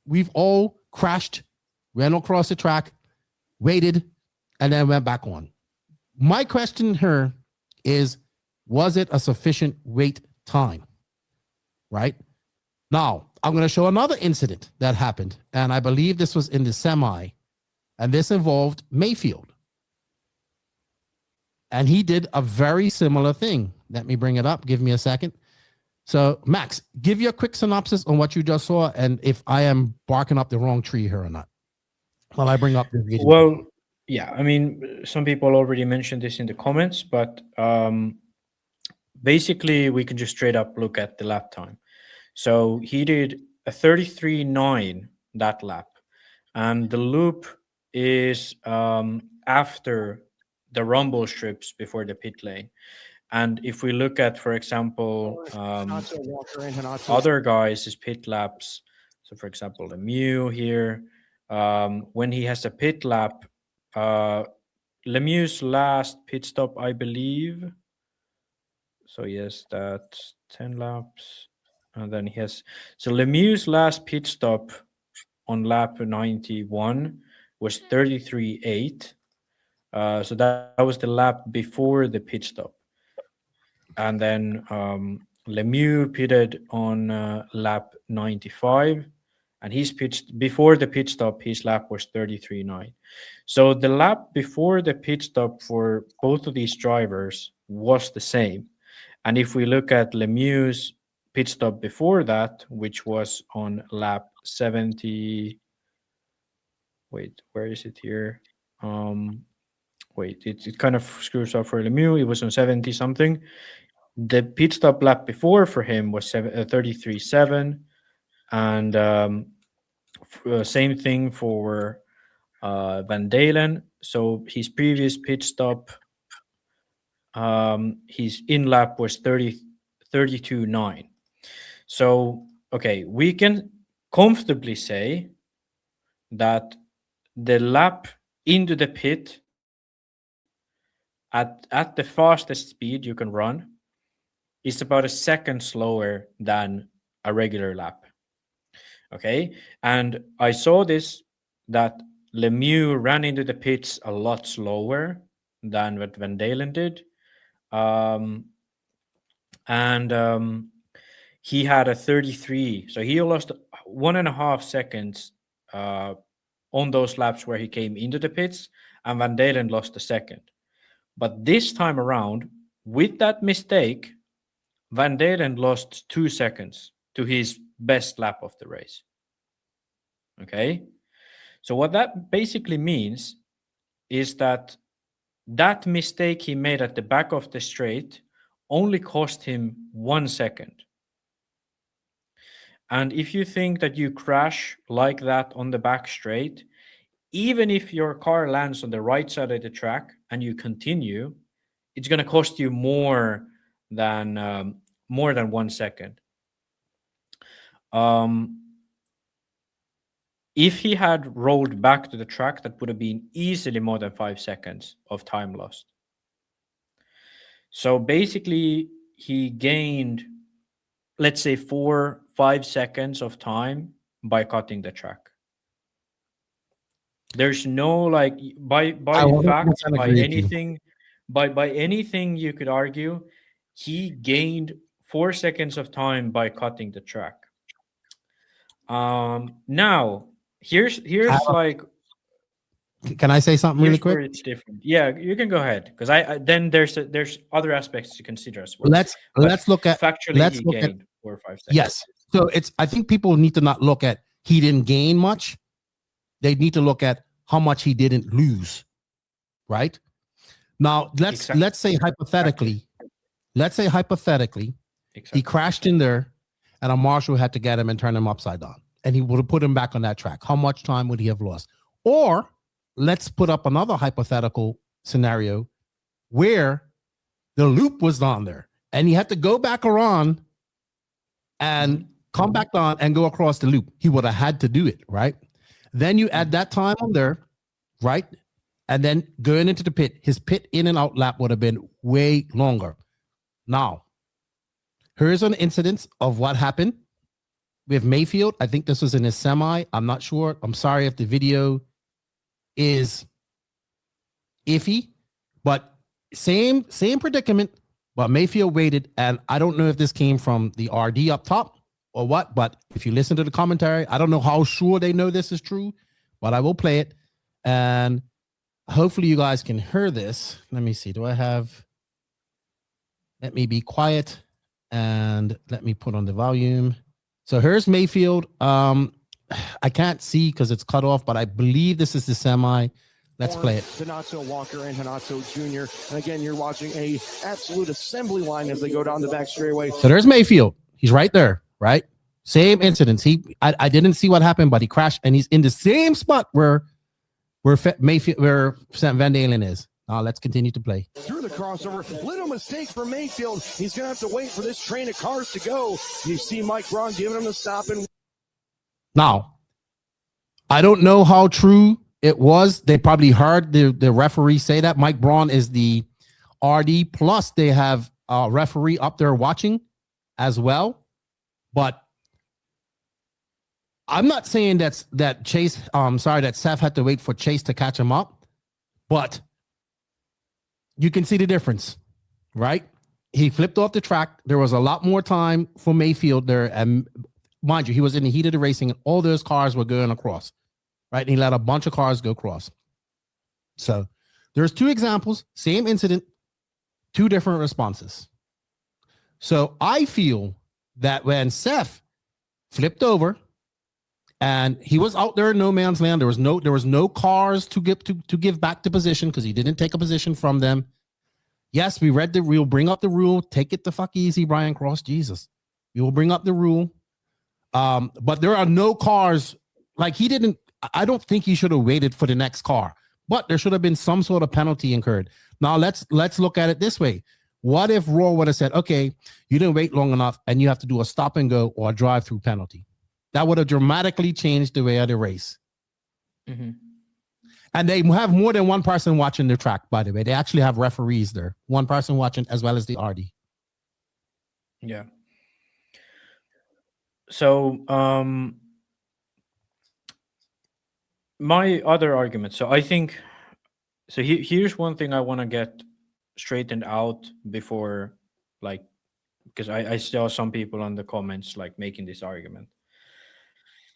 we've all crashed, ran across the track, waited, and then went back on. My question here is, was it a sufficient wait time? Right? Now, I'm going to show another incident that happened, and I believe this was in the semi, and this involved Mayfield. And he did a very similar thing. Let me bring it up. Give me a second. So, Max, give you a quick synopsis on what you just saw and if I am barking up the wrong tree here or not while I bring up the video. Well, yeah, I mean, some people already mentioned this in the comments, but basically, we can just straight up look at the lap time. So he did a 33.9 that lap, and the loop is after the rumble strips before the pit lane. And if we look at, for example, other guys' pit laps, so for example, the Mew here, when he has a pit lap, Lemieux's last pit stop, I believe. So yes, that's 10 laps. And then he has, so Lemieux's last pit stop on lap 91 was 33.8. So that was the lap before the pit stop. And then Lemieux pitted on lap 95. And his before the pit stop, his lap was 33.9. So the lap before the pit stop for both of these drivers was the same. And if we look at Lemieux's pit stop before that, which was on lap 70. Wait, where is it here? Wait, it kind of screws up for Lemieux. It was on 70 something. The pit stop lap before for him was 33.7, and same thing for Van Dalen. So his previous pit stop, his in lap was 32.9. So, okay, we can comfortably say that the lap into the pit at the fastest speed you can run is about a second slower than a regular lap. Okay, and I saw this, that Lemieux ran into the pits a lot slower than what Van Dalen did. He had a 33, so he lost 1.5 seconds on those laps where he came into the pits, and Van Dalen lost a second. But this time around, with that mistake, Van Dalen lost 2 seconds to his best lap of the race. Okay? So what that basically means is that mistake he made at the back of the straight only cost him 1 second. And if you think that you crash like that on the back straight, even if your car lands on the right side of the track and you continue, it's going to cost you more than 1 second. If he had rolled back to the track, that would have been easily more than 5 seconds of time lost. So basically, he gained, let's say, 4-5 seconds of time by cutting the track. There's no like by fact, by anything, by anything you could argue, he gained 4 seconds of time by cutting the track. Now here's like, can I say something really quick? It's different. Yeah, you can go ahead, because I then there's other aspects to consider as well. Let's look at factually. Let's look at 4 or 5 seconds. Yes. So I think people need to not look at he didn't gain much. They need to look at how much he didn't lose. Right? Now let's say hypothetically, he crashed in there and a marshal had to get him and turn him upside down, and he would have put him back on that track. How much time would he have lost? Or let's put up another hypothetical scenario where the loop was on there and he had to go back around and come back on and go across the loop. He would have had to do it, right? Then you add that time on there, right? And then going into the pit, his pit in and out lap would have been way longer. Now, here's an incident of what happened with Mayfield. I think this was in his semi. I'm not sure. I'm sorry if the video is iffy, but same predicament, but Mayfield waited, and I don't know if this came from the RD up top or what, but if you listen to the commentary, I don't know how sure they know this is true, but I will play it, and hopefully you guys can hear this. Let me see. Let me be quiet and let me put on the volume. So here's Mayfield. I can't see because it's cut off, but I believe this is the semi. Let's play it. Donato Walker and Donato Jr. And again, you're watching a absolute assembly line as they go down the back straightaway. So there's Mayfield. He's right there, right? Same incidents. I didn't see what happened, but he crashed, and he's in the same spot where St. Van Dalen is. Let's continue to play. Through the crossover, little mistake for Mayfield. He's going to have to wait for this train of cars to go. You see Mike Braun giving him the stop. And now, I don't know how true it was. They probably heard the referee say that. Mike Braun is the RD, plus they have a referee up there watching as well. But I'm not saying that Seth had to wait for Chase to catch him up, but you can see the difference, right? He flipped off the track. There was a lot more time for Mayfield there. And mind you, he was in the heat of the racing, and all those cars were going across, right? And he let a bunch of cars go across. So there's 2 examples, same incident, 2 different responses. So I feel that when Seth flipped over and he was out there in no man's land, there was no cars to give back the position because he didn't take a position from them. Yes, we read the rule. Bring up the rule. Take it the fuck easy, Brian Cross. Jesus, we will bring up the rule. But there are no cars. Like he didn't. I don't think he should have waited for the next car. But there should have been some sort of penalty incurred. Now let's look at it this way. What if Raw would have said, "Okay, you didn't wait long enough, and you have to do a stop and go or a drive-through penalty"? That would have dramatically changed the way of the race. Mm-hmm. And they have more than one person watching the track, by the way. They actually have referees there. One person watching as well as the RD. Yeah. So my other argument. So I think, so here's one thing I want to get straightened out before, like, because I saw some people on the comments like making this argument.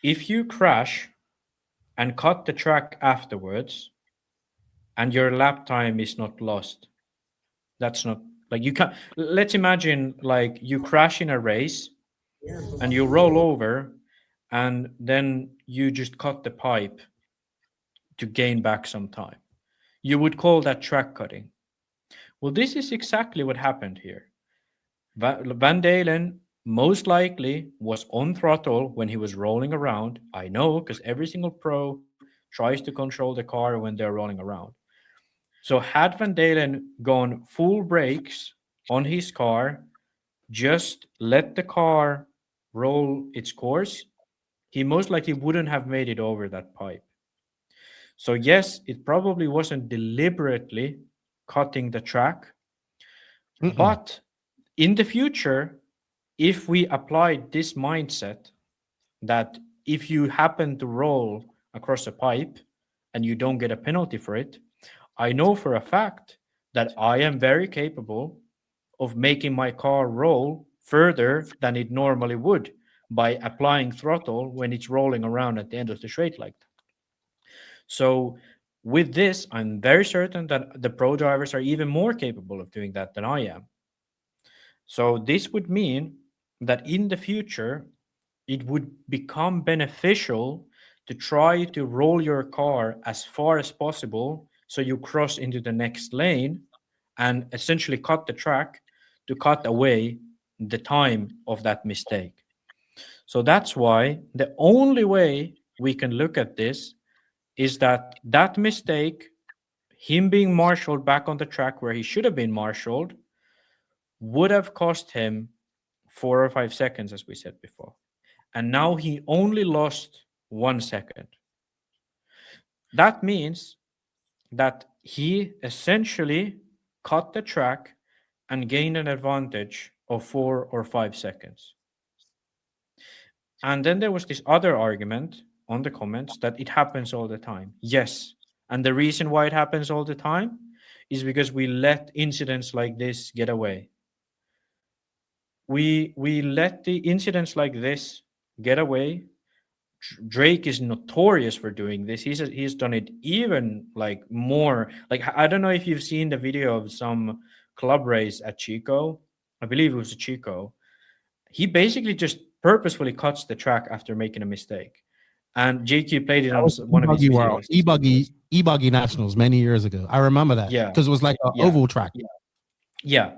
If you crash and cut the track afterwards and your lap time is not lost, that's not Like you can't. Let's imagine like you crash in a race, and you roll over, and then you just cut the pipe to gain back some time. You would call that track cutting. Well, this is exactly what happened here. Van Dalen most likely was on throttle when he was rolling around. I know, because every single pro tries to control the car when they're rolling around. So had Van Dalen gone full brakes on his car, just let the car roll its course, he most likely wouldn't have made it over that pipe. So yes, it probably wasn't deliberately cutting the track, but in the future, if we applied this mindset that if you happen to roll across a pipe and you don't get a penalty for it, I know for a fact that I am very capable of making my car roll further than it normally would by applying throttle when it's rolling around at the end of the straight like that. So with this, I'm very certain that the pro drivers are even more capable of doing that than I am. So this would mean that in the future, it would become beneficial to try to roll your car as far as possible so you cross into the next lane and essentially cut the track to cut away the time of that mistake. So that's why the only way we can look at this is that that mistake, him being marshaled back on the track where he should have been marshaled, would have cost him 4 or 5 seconds, as we said before. And now he only lost 1 second. That means that he essentially cut the track and gained an advantage of 4 or 5 seconds. And then there was this other argument on the comments that it happens all the time. Yes. And the reason why it happens all the time is because we let incidents like this get away. We let the incidents like this get away. Drake is notorious for doing this. He's done it even like more. Like, I don't know if you've seen the video of some club race at Chico. I believe it was a Chico. He basically just purposefully cuts the track after making a mistake. And JQ played it on one of his videos. E-Buggy Nationals many years ago. I remember that. Yeah. Because it was like an oval track. Yeah.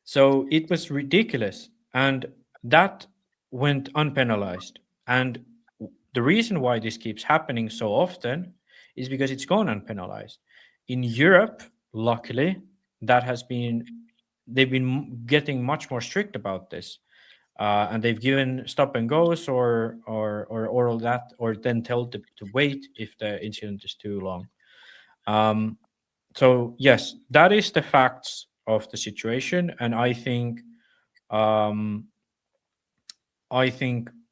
So it was ridiculous. And that went unpenalized. And the reason why this keeps happening so often is because it's gone unpenalized. In Europe, luckily, they've been getting much more strict about this. And they've given stop and goes or all that, or then told to wait if the incident is too long. So yes, that is the facts of the situation, and I think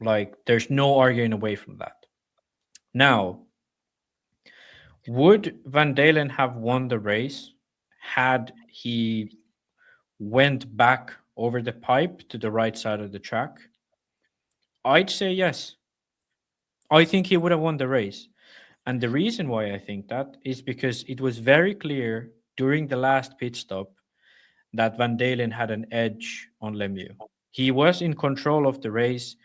like there's no arguing away from that. Now, would Van Dalen have won the race had he went back over the pipe to the right side of the track? I'd say yes. I think he would have won the race. And the reason why I think that is because it was very clear during the last pit stop that Van Dalen had an edge on Lemieux. He was in control of the race.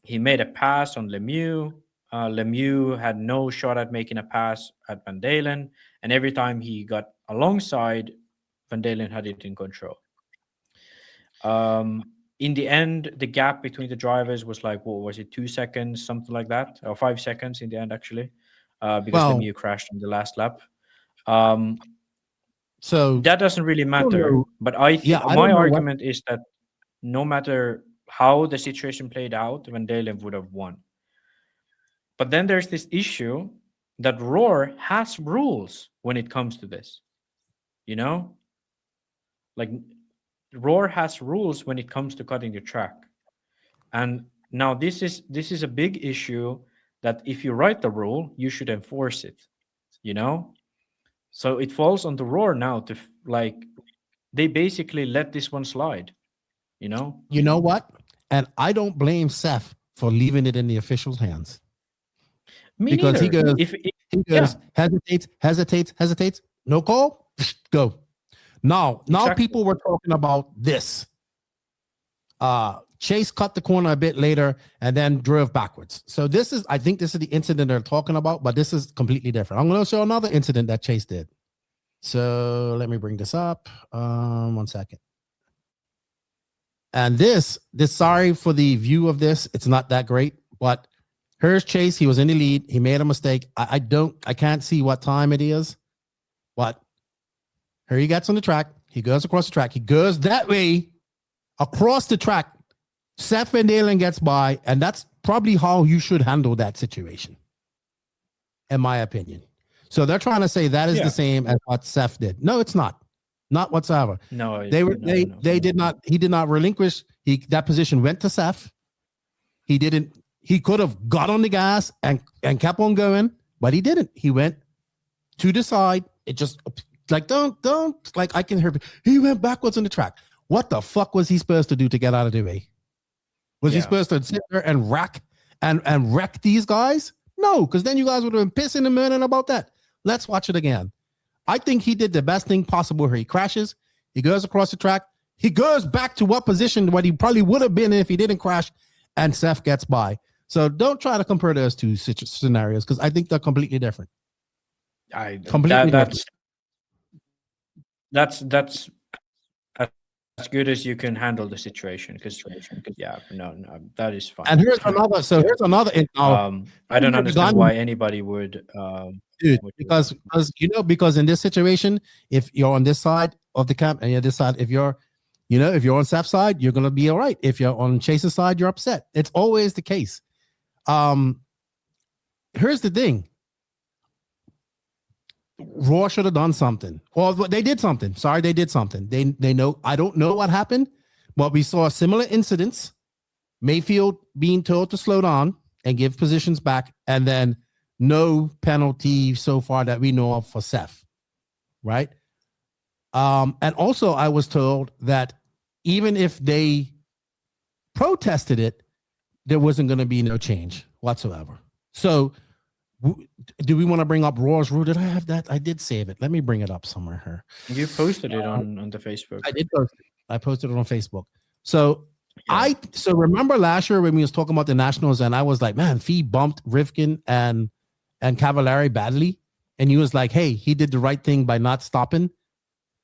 He made a pass on Lemieux. Lemieux had no shot at making a pass at Van Dalen. And every time he got alongside, Van Dalen had it in control. In the end, the gap between the drivers was like, what was it, 2 seconds, something like that, or 5 seconds in the end, actually, because Lemieux crashed on the last lap. So that doesn't really matter. But I think my argument is that no matter how the situation played out, Van Dalen would have won. But then there's this issue that Roar has rules when it comes to this. You know, like Roar has rules when it comes to cutting the track. And now this is a big issue that if you write the rule, you should enforce it, you know? So it falls on the Roar now to like, they basically let this one slide, you know? You know what? And I don't blame Seth for leaving it in the officials' hands. Because he goes, hesitates, no call, go. Now Exactly. people were talking about this. Chase cut the corner a bit later and then drove backwards. So I think this is the incident they're talking about, but this is completely different. I'm going to show another incident that Chase did. So let me bring this up. 1 second. And this, sorry for the view of this. It's not that great, but here's Chase. He was in the lead. He made a mistake. I can't see what time it is, but here he gets on the track. He goes across the track. He goes that way across the track. Seth Van Dalen gets by, and that's probably how you should handle that situation, in my opinion. So they're trying to say that is the same as what Seth did. No, it's not. Not whatsoever. No, they did not. He did not relinquish. That position went to Seth. He didn't. He could have got on the gas and kept on going, but he didn't. He went to the side. It just like don't like I can hear. He went backwards on the track. What the fuck was he supposed to do to get out of the way? Was he supposed to sit there and wreck these guys? No, because then you guys would have been pissing and moaning about that. Let's watch it again. I think he did the best thing possible here. He crashes. He goes across the track. He goes back to what position what he probably would have been if he didn't crash, and Seth gets by. So don't try to compare those two scenarios because I think they're completely different. That's as good as you can handle the situation. Because no, that is fine. And here's another. So here's another. I don't understand why anybody would. Dude, because in this situation, if you're on this side of the camp and you're this side, if you're on Seth's side, you're gonna be all right. If you're on Chase's side, you're upset. It's always the case. Here's the thing. Raw should have done something. Well, they did something. Sorry, they did something. They know. I don't know what happened, but we saw similar incidents. Mayfield being told to slow down and give positions back, and then no penalty so far that we know of for Seth, right? And also I was told that even if they protested it, there wasn't going to be no change whatsoever. So do we want to bring up Raw's rule? Did I have that? I did save it. Let me bring it up somewhere here. You posted it on the Facebook. I did post it. I posted it on Facebook. So so remember last year when we was talking about the Nationals and I was like, man, Fee bumped Rivkin and Cavallari badly. And he was like, hey, he did the right thing by not stopping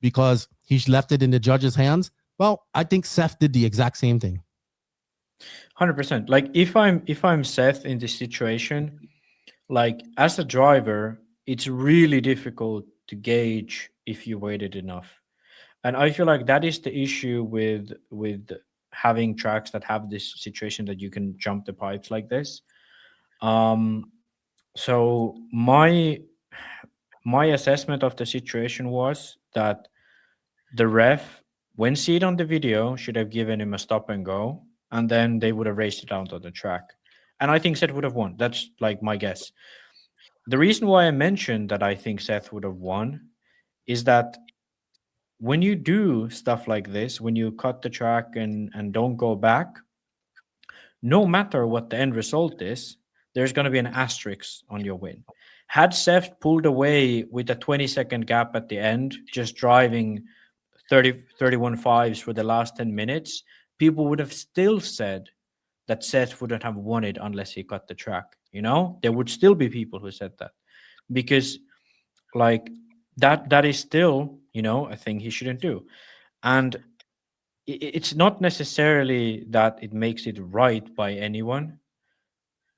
because he's left it in the judge's hands. Well, I think Seth did the exact same thing. 100%. Like if I'm Seth in this situation, like as a driver, it's really difficult to gauge if you waited enough. And I feel like that is the issue with having tracks that have this situation that you can jump the pipes like this. So my assessment of the situation was that the ref, when see it on the video, should have given him a stop and go, and then they would have raced it out on the track. And I think Seth would have won. That's like my guess. The reason why I mentioned that I think Seth would have won is that when you do stuff like this, when you cut the track and don't go back, no matter what the end result is, there's going to be an asterisk on your win. Had Seth pulled away with a 20-second gap at the end, just driving 31 fives for the last 10 minutes, people would have still said that Seth wouldn't have won it unless he cut the track. There would still be people who said that, because like that is still, a thing he shouldn't do. And it's not necessarily that it makes it right by anyone,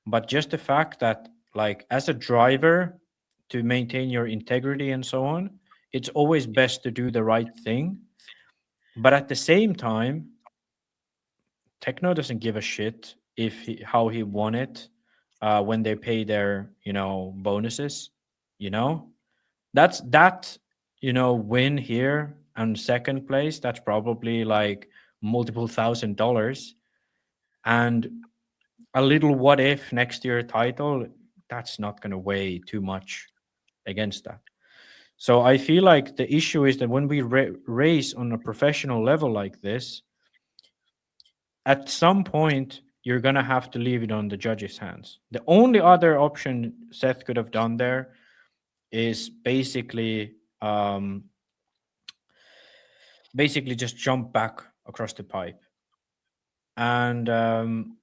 but just the fact that, like, as a driver, to maintain your integrity and so on, it's always best to do the right thing. But at the same time, Techno doesn't give a shit how he won it when they pay their, bonuses. That's that, win here and second place. That's probably like multiple $1,000s, and a little what if next year title. That's not going to weigh too much against that. So I feel like the issue is that when we race on a professional level like this, at some point, you're going to have to leave it on the judges' hands. The only other option Seth could have done there is basically basically just jumped back across the pipe. And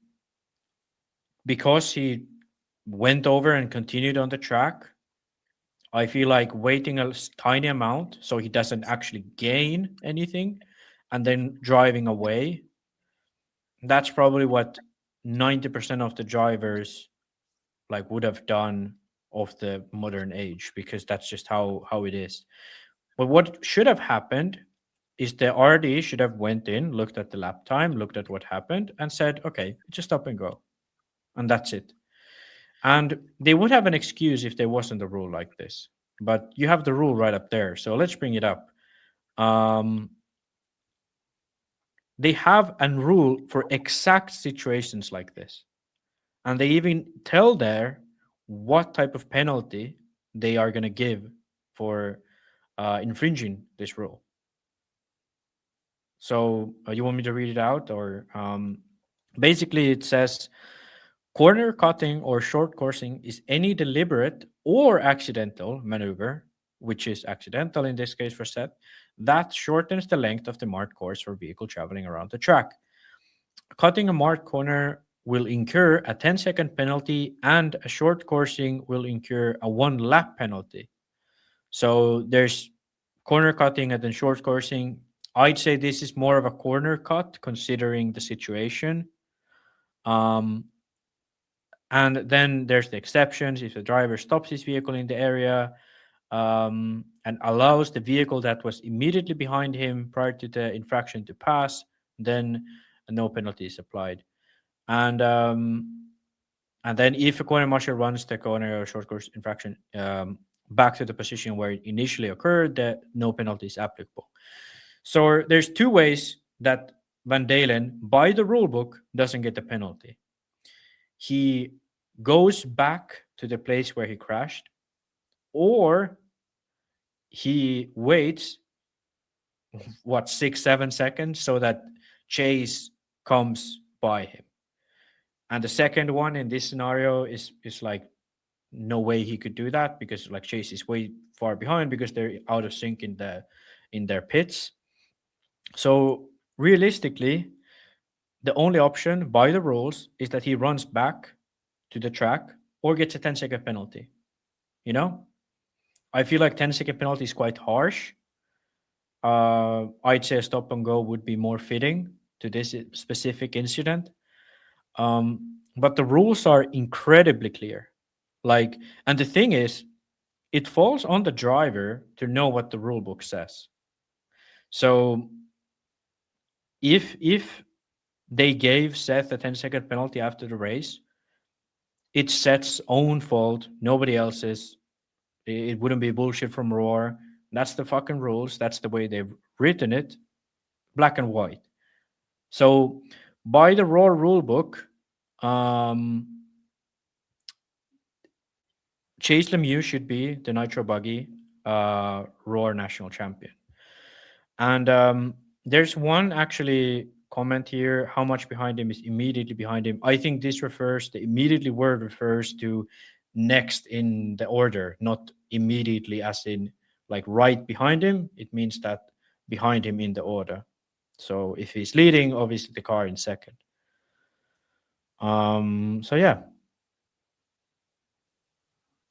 because he went over and continued on the track, I feel like waiting a tiny amount so he doesn't actually gain anything and then driving away. That's probably what 90% of the drivers like would have done of the modern age, because that's just how it is. But what should have happened is the RD should have went in, looked at the lap time, looked at what happened, and said, okay, just stop and go. And that's it. And they would have an excuse if there wasn't a rule like this. But you have the rule right up there. So let's bring it up. They have a rule for exact situations like this. And they even tell there what type of penalty they are going to give for infringing this rule. So you want me to read it out? Or basically it says, corner cutting or short coursing is any deliberate or accidental maneuver, which is accidental in this case for Seth, that shortens the length of the marked course for vehicle traveling around the track. Cutting a marked corner will incur a 10-second penalty, and a short coursing will incur a 1-lap penalty. So there's corner cutting and then short coursing. I'd say this is more of a corner cut considering the situation. And then there's the exceptions. If the driver stops his vehicle in the area and allows the vehicle that was immediately behind him prior to the infraction to pass, then no penalty is applied. And then if a corner marshal runs the corner or short course infraction back to the position where it initially occurred, that no penalty is applicable. So there's two ways that Van Dalen, by the rule book, doesn't get the penalty. He goes back to the place where he crashed, or he waits 6-7 seconds so that Chase comes by him. And the second one in this scenario is like no way he could do that, because like Chase is way far behind because they're out of sync in their pits. So realistically, the only option by the rules is that he runs back to the track or gets a 10-second penalty. You know, I feel like 10-second penalty is quite harsh. I'd say a stop and go would be more fitting to this specific incident. But the rules are incredibly clear. And the thing is, it falls on the driver to know what the rule book says. So if they gave Seth a 10-second penalty after the race, it's Seth's own fault, nobody else's. It wouldn't be bullshit from Roar. That's the fucking rules. That's the way they've written it, black and white. So by the Roar rule book, Chase Lemieux should be the Nitro Buggy Roar national champion. And there's one actually comment here, how much behind him is immediately behind him. I think this the immediately word refers to next in the order, not immediately as in like right behind him. It means that behind him in the order. So if he's leading, obviously the car in second. So yeah.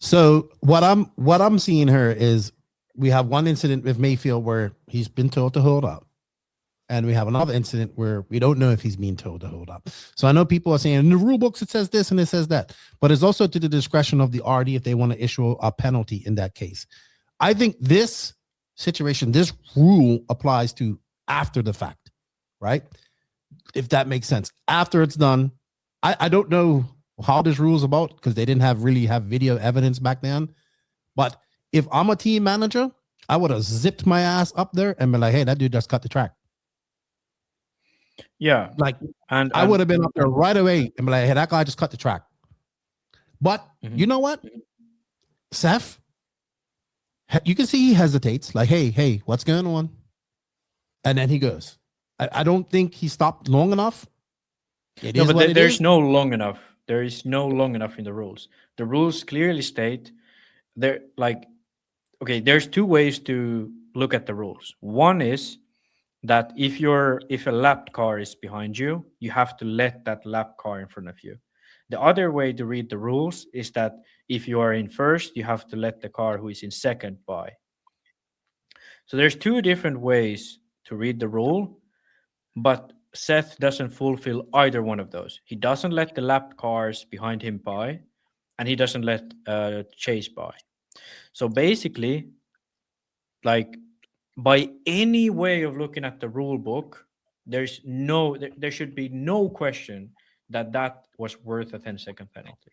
So what I'm seeing here is we have one incident with Mayfield where he's been told to hold up. And we have another incident where we don't know if he's being told to hold up. So I know people are saying in the rule books it says this and it says that, but it's also to the discretion of the RD if they want to issue a penalty in that case. I think this situation, this rule applies to after the fact, right? If that makes sense. After it's done, I don't know how this rule is about because they didn't really have video evidence back then. But if I'm a team manager, I would have zipped my ass up there and been like, hey, that dude just cut the track. Yeah. And I would have been up there right away and be like, hey, that guy just cut the track. But you know what? Seth, you can see he hesitates, like, hey, what's going on? And then he goes. I don't think he stopped long enough. There's no long enough. There is no long enough in the rules. The rules clearly state there's two ways to look at the rules. One is that if a lapped car is behind you, you have to let that lapped car in front of you. The other way to read the rules is that if you are in first, you have to let the car who is in second by. So there's two different ways to read the rule, but Seth doesn't fulfill either one of those. He doesn't let the lapped cars behind him by, and he doesn't let Chase by. So basically, like, by any way of looking at the rule book, there should be no question that was worth a 10-second penalty.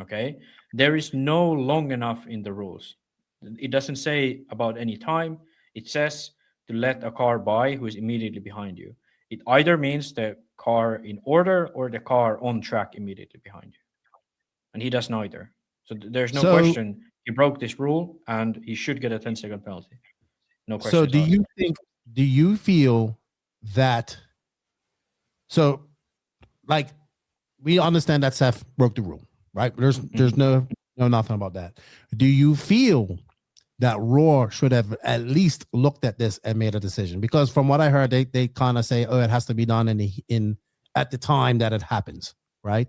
Okay, there is no long enough in the rules. It doesn't say about any time. It says to let a car by who is immediately behind you. It either means the car in order or the car on track immediately behind you, and he does neither. So there's no question he broke this rule, and he should get a 10-second penalty. No question. So do you feel that, so like, we understand that Seth broke the rule, right? There's no nothing about that. Do you feel that Raw should have at least looked at this and made a decision? Because from what I heard, they kind of say, oh, it has to be done in at the time that it happens, right?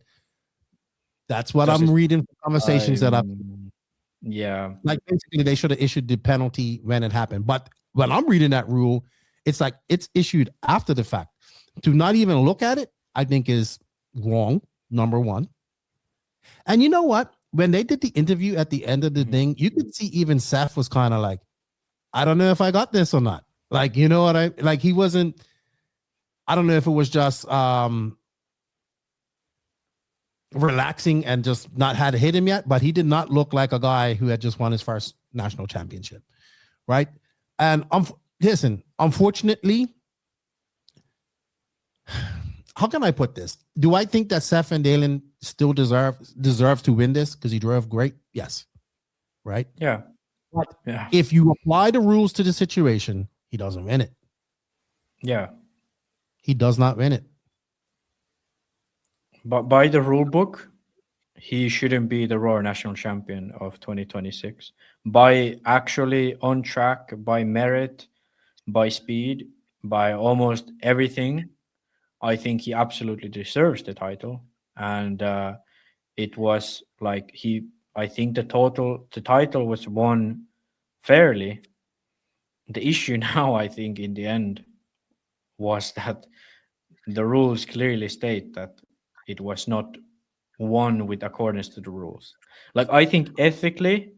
That's what I'm reading from conversations that I've. Yeah. Like, basically, they should have issued the penalty when it happened. But when I'm reading that rule, it's like it's issued after the fact. To not even look at it, I think is wrong, number one. And you know what? When they did the interview at the end of the thing, you could see even Seth was kind of like, I don't know if I got this or not. Like, you know what like, he wasn't, I don't know if it was just relaxing and just not had hit him yet, but he did not look like a guy who had just won his first national championship, right? And listen, unfortunately, how can I put this? Do I think that Seth Van Dalen still deserves to win this because he drove great? Yes, right? Yeah. But if you apply the rules to the situation, he doesn't win it. Yeah. He does not win it. But by the rule book, he shouldn't be the Raw National Champion of 2026. By actually on track, by merit, by speed, by almost everything, I think he absolutely deserves the title. And it was like I think the title was won fairly. The issue now, I think, in the end, was that the rules clearly state that it was not won with accordance to the rules. Like, I think ethically,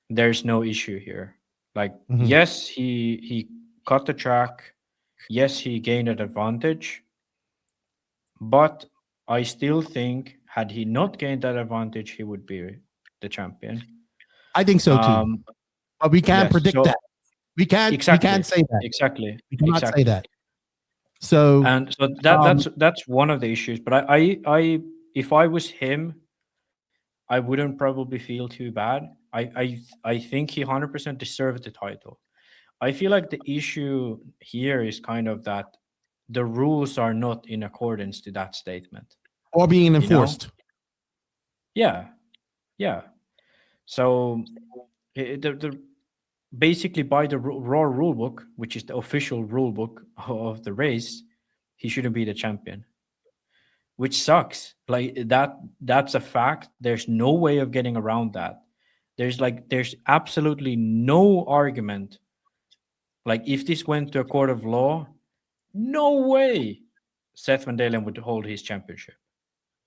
there's no issue here. Like, yes, he cut the track. Yes, he gained an advantage. But I still think, had he not gained that advantage, he would be the champion. I think so too. But we can't predict that. We can't. Exactly. We can't say that. Exactly. We cannot say that. So that's one of the issues. But I if I was him, I wouldn't probably feel too bad. I think he 100% deserved the title. I feel like the issue here is kind of that the rules are not in accordance to that statement. Or being enforced. Yeah. So the basically, by the Raw rulebook, which is the official rulebook of the race, he shouldn't be the champion, which sucks. Like, that's a fact. There's no way of getting around that. There's absolutely no argument. Like, if this went to a court of law, no way Seth Van Dalen would hold his championship.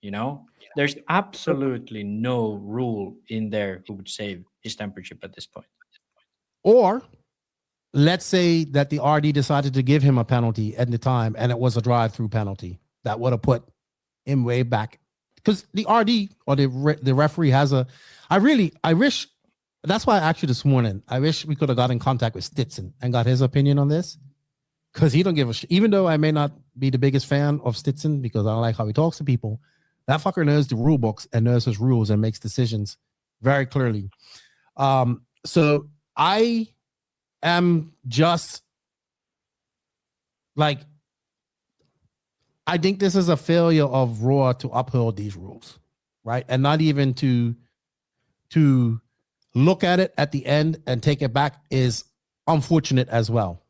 You know, there's absolutely no rule in there who would save his championship at this point. Or let's say that the RD decided to give him a penalty at the time and it was a drive-through penalty that would have put him way back. Because the RD or the referee has I wish, that's why I asked you this morning, I wish we could have got in contact with Stitson and got his opinion on this. Because he don't give a shit. Even though I may not be the biggest fan of Stitson because I don't like how he talks to people, that fucker knows the rule books and knows his rules and makes decisions very clearly. So I am just like, I think this is a failure of Raw to uphold these rules, right? And not even to look at it at the end and take it back is unfortunate as well,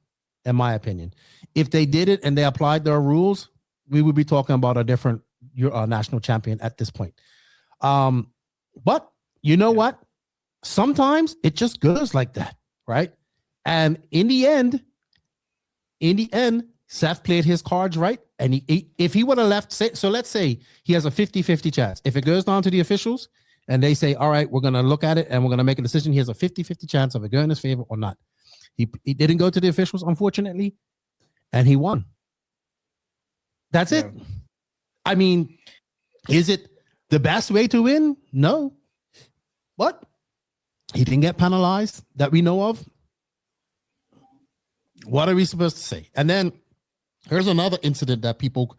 in my opinion. If they did it and they applied their rules, we would be talking about a different national champion at this point. But you know what? Sometimes it just goes like that, right? And in the end, Seth played his cards right. And if he would have left, so let's say he has a 50-50 chance. If it goes down to the officials and they say, all right, we're going to look at it and we're going to make a decision, he has a 50-50 chance of it going in his favor or not. He didn't go to the officials, unfortunately, and he won. That's it. I mean, is it the best way to win? No. But he didn't get penalized that we know of. What are we supposed to say? And then here's another incident that people...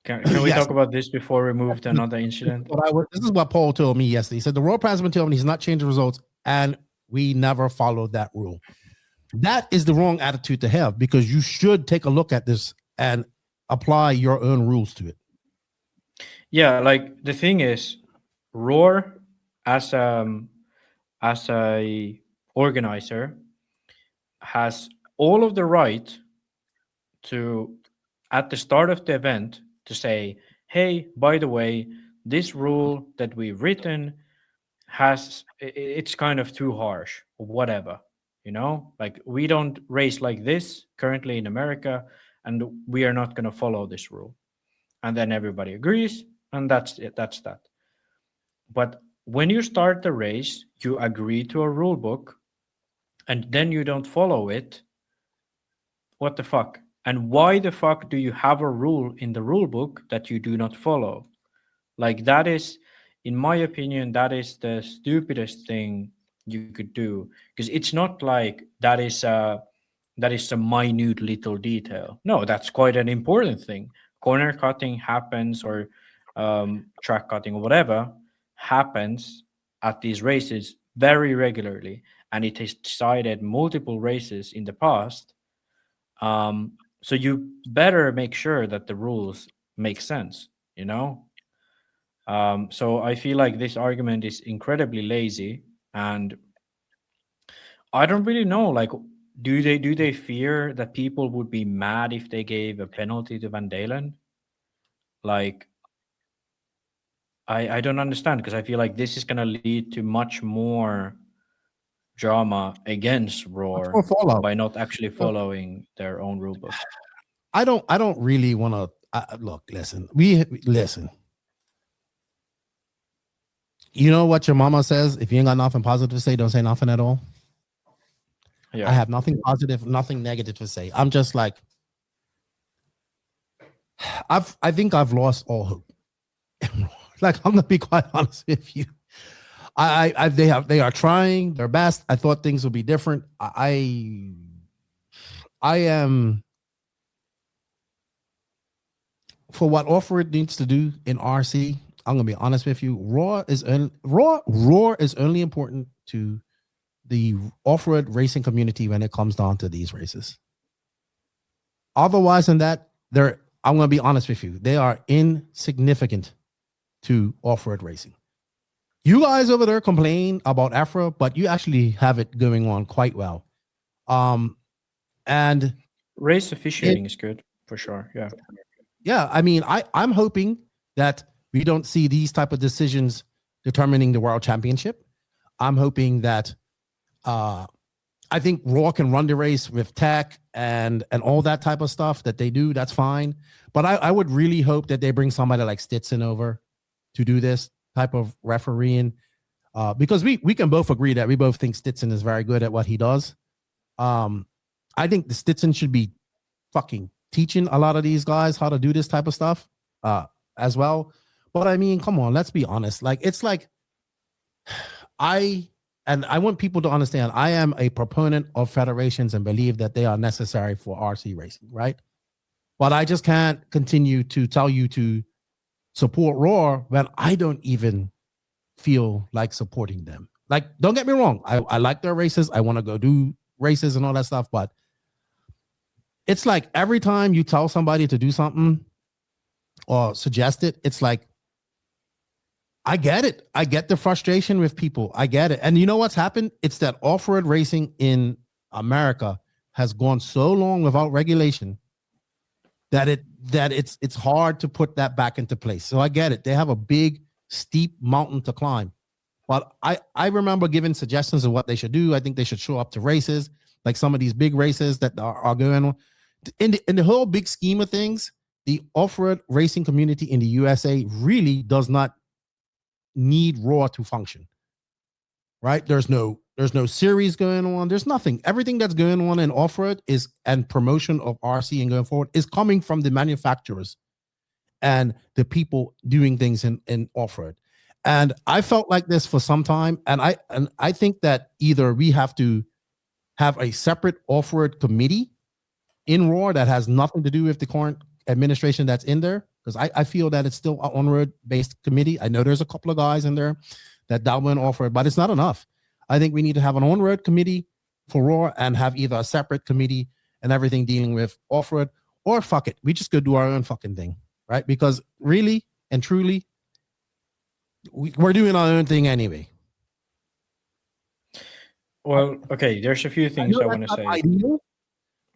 Can we talk about this before we move to another incident? This is what Paul told me yesterday. He said the Royal President told me he's not changing results, and we never followed that rule. That is the wrong attitude to have, because you should take a look at this and apply your own rules to it. Yeah, like the thing is, Roar as a organizer has all of the right to, at the start of the event, to say, hey, by the way, this rule that we've written it's kind of too harsh, or whatever, like we don't race like this currently in America, and we are not going to follow this rule. And then everybody agrees, and that's it. That's that. But when you start the race, you agree to a rule book, and then you don't follow it. What the fuck? And why the fuck do you have a rule in the rule book that you do not follow? Like, that is, in my opinion, that is the stupidest thing you could do, because it's not like that is a minute little detail. No, that's quite an important thing. Corner cutting happens, or track cutting or whatever happens at these races very regularly, and it has decided multiple races in the past. So you better make sure that the rules make sense, So I feel like this argument is incredibly lazy, and I don't really know, like, do they fear that people would be mad if they gave a penalty to Van Dalen? Like, I don't understand, because I feel like this is going to lead to much more drama against Roar by not actually following their own rule book. I don't really want to look. Listen. You know what your mama says? If you ain't got nothing positive to say, don't say nothing at all. Yeah. I have nothing positive, nothing negative to say. I'm just like, I think I've lost all hope. Like, I'm gonna be quite honest with you. They are trying their best. I thought things would be different. I am for what Offroad needs to do in RC. I'm gonna be honest with you. Roar is only important to the off-road racing community when it comes down to these races. Otherwise than that, I'm gonna be honest with you. They are insignificant to off-road racing. You guys over there complain about Afro, but you actually have it going on quite well. And race officiating is good for sure. Yeah. Yeah. I mean, I'm hoping that we don't see these type of decisions determining the world championship. I'm hoping that I think Raw can run the race with tech and all that type of stuff that they do. That's fine. But I would really hope that they bring somebody like Stetson over to do this type of refereeing, because we can both agree that we both think Stetson is very good at what he does. I think the Stetson should be fucking teaching a lot of these guys how to do this type of stuff as well. But I mean, come on, let's be honest. Like, it's like I want people to understand, I am a proponent of federations and believe that they are necessary for RC racing, right? But I just can't continue to tell you to support Roar when I don't even feel like supporting them. Like, don't get me wrong. I like their races. I want to go do races and all that stuff. But it's like every time you tell somebody to do something or suggest it, it's like, I get it. I get the frustration with people. I get it. And you know what's happened? It's that off-road racing in America has gone so long without regulation that it's hard to put that back into place. So I get it. They have a big, steep mountain to climb. But I remember giving suggestions of what they should do. I think they should show up to races, like some of these big races that are going on. In the whole big scheme of things, the off-road racing community in the USA really does not need RAW to function. Right? There's no series going on. There's nothing. Everything that's going on in off-road and promotion of RC and going forward is coming from the manufacturers and the people doing things in off-road. And I felt like this for some time, and I think that either we have to have a separate off-road committee in RAW that has nothing to do with the current administration that's in there, because I feel that it's still an on-road based committee. I know there's a couple of guys in there that dabble in off-road, but it's not enough. I think we need to have an on-road committee for RAW and have either a separate committee and everything dealing with off-road, or fuck it, we just go do our own fucking thing, right? Because really and truly, we're doing our own thing anyway. Well, okay, there's a few things I want to say. Ideal.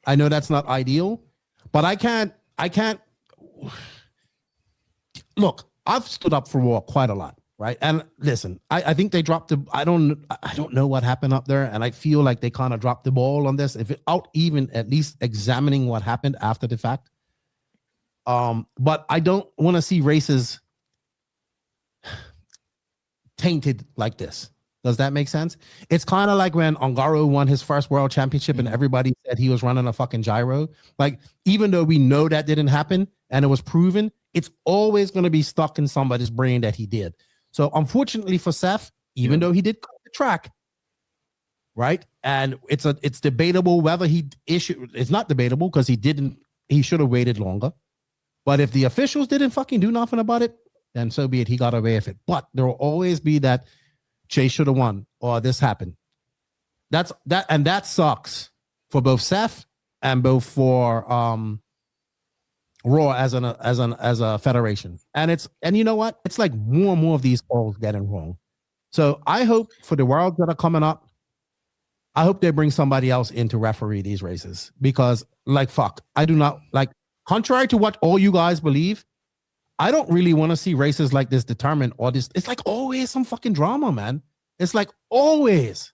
I know that's not ideal, but I can't look, I've stood up for RAW quite a lot, right? And listen, I think they dropped I don't know what happened up there, and I feel like they kind of dropped the ball on this, without even at least examining what happened after the fact. But I don't want to see races tainted like this. Does that make sense? It's kind of like when Ongaro won his first world championship and everybody said he was running a fucking gyro. Like, even though we know that didn't happen and it was proven, it's always going to be stuck in somebody's brain that he did. So unfortunately for Seth, even though he did cut the track, right? And it's debatable whether it's not debatable because he should have waited longer. But if the officials didn't fucking do nothing about it, then so be it. He got away with it. But there will always be that Chase should have won, or this happened. That sucks for both Seth and both for RAW as a federation. And you know what? It's like more and more of these calls getting wrong. So I hope for the worlds that are coming up, I hope they bring somebody else in to referee these races, because I do not like, contrary to what all you guys believe, I don't really want to see races like this determined, or this. It's like always some fucking drama, man. It's like always.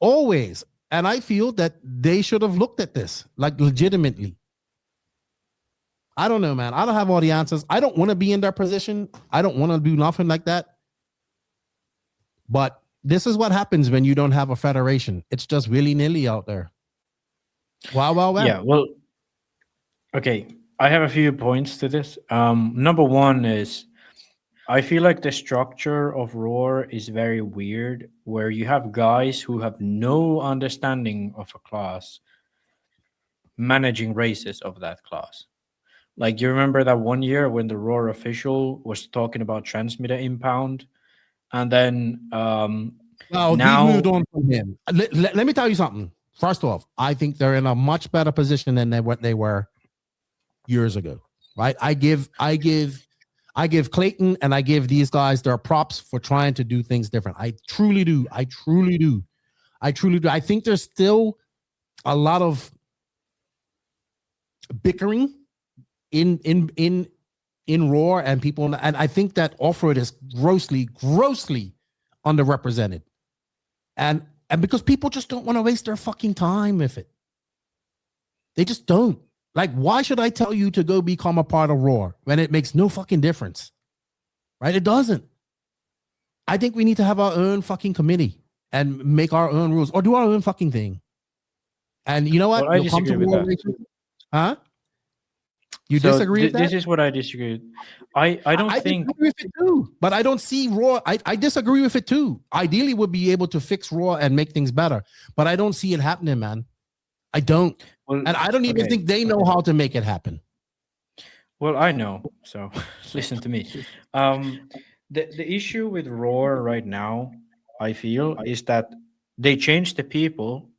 And I feel that they should have looked at this like legitimately. I don't know, man. I don't have all the answers. I don't want to be in their position. I don't want to do nothing like that. But this is what happens when you don't have a federation. It's just willy-nilly out there. Wow. Yeah, well, okay. I have a few points to this. Number one is, I feel like the structure of RAW is very weird, where you have guys who have no understanding of a class managing races of that class. Like, you remember that one year when the RAW official was talking about transmitter impound, and then now he moved on from him. Let me tell you something. First off, I think they're in a much better position than what they were years ago, right? I give Clayton and I give these guys their props for trying to do things different. I truly do. I think there's still a lot of bickering in RAW and people, and I think that off-road is grossly underrepresented, and because people just don't want to waste their fucking time with it. They just don't. Like, why should I tell you to go become a part of RAW when it makes no fucking difference? Right? It doesn't. I think we need to have our own fucking committee and make our own rules, or do our own fucking thing. And you know what? Well, I disagree with that. Huh? You disagree with that? This is what I disagree with. I think disagree with it too, but I don't see RAW. I disagree with it too. Ideally, we'll be able to fix RAW and make things better, but I don't see it happening, man. I don't. Well, and I don't even think they know how to make it happen. Well, I know. So listen to me. The issue with RAW right now, I feel, is that they changed the people,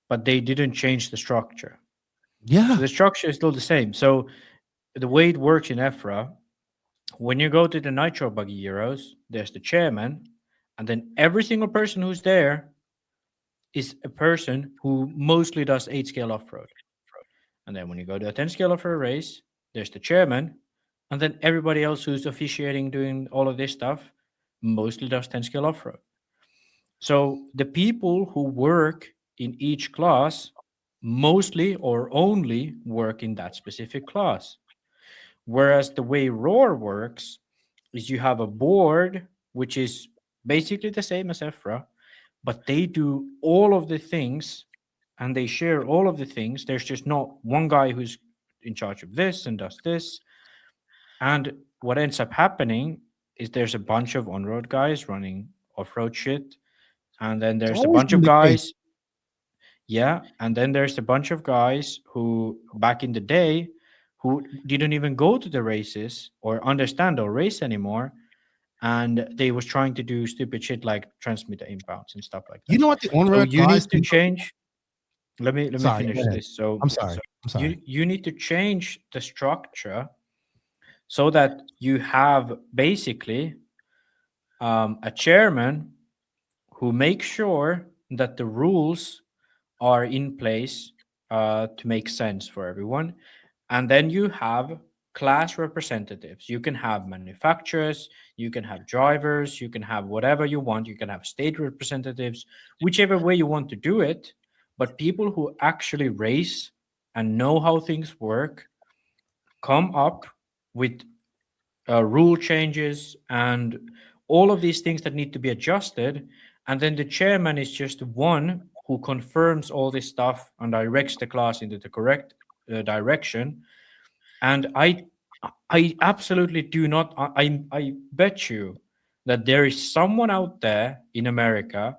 but they didn't change the structure. Yeah. So the structure is still the same. So the way it works in EFRA, when you go to the Nitro Buggy Euros, there's the chairman, and then every single person who's there is a person who mostly does 8 scale off-road. And then when you go to a 10 scale off-road race, there's the chairman, and then everybody else who's officiating, doing all of this stuff, mostly does 10 scale off-road. So the people who work in each class mostly or only work in that specific class. Whereas the way Roar works is you have a board, which is basically the same as EFRA, but they do all of the things and they share all of the things. There's just not one guy who's in charge of this and does this. And what ends up happening is there's a bunch of on-road guys running off-road shit. And then there's a bunch of guys. Yeah. And then there's a bunch of guys who back in the day who didn't even go to the races or understand or race anymore. And they was trying to do stupid shit like transmit inbounds and stuff like that. You know what the on-road you guys need to change. Let me Sorry, finish this. So I'm sorry. You need to change the structure so that you have basically a chairman who makes sure that the rules are in place to make sense for everyone. And then you have class representatives. You can have manufacturers, you can have drivers, you can have whatever you want. You can have state representatives, whichever way you want to do it. But people who actually race and know how things work come up with rule changes and all of these things that need to be adjusted. And then the chairman is just one who confirms all this stuff and directs the class into the correct direction. And I absolutely do not. I bet you that there is someone out there in America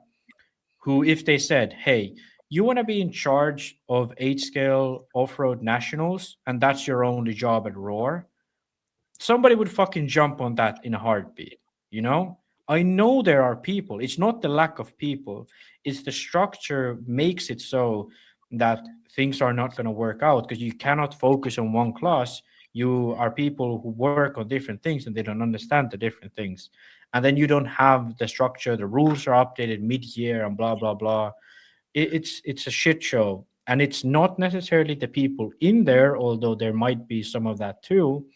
who, if they said, "Hey, you want to be in charge of 8 scale off-road nationals, and that's your only job at Roar," somebody would fucking jump on that in a heartbeat. You know, I know there are people. It's not the lack of people. It's the structure makes it so that things are not going to work out because you cannot focus on one class. You are people who work on different things and they don't understand the different things. And then you don't have the structure. The rules are updated mid-year and blah, blah, blah. It's a shit show. And it's not necessarily the people in there, although there might be some of that too.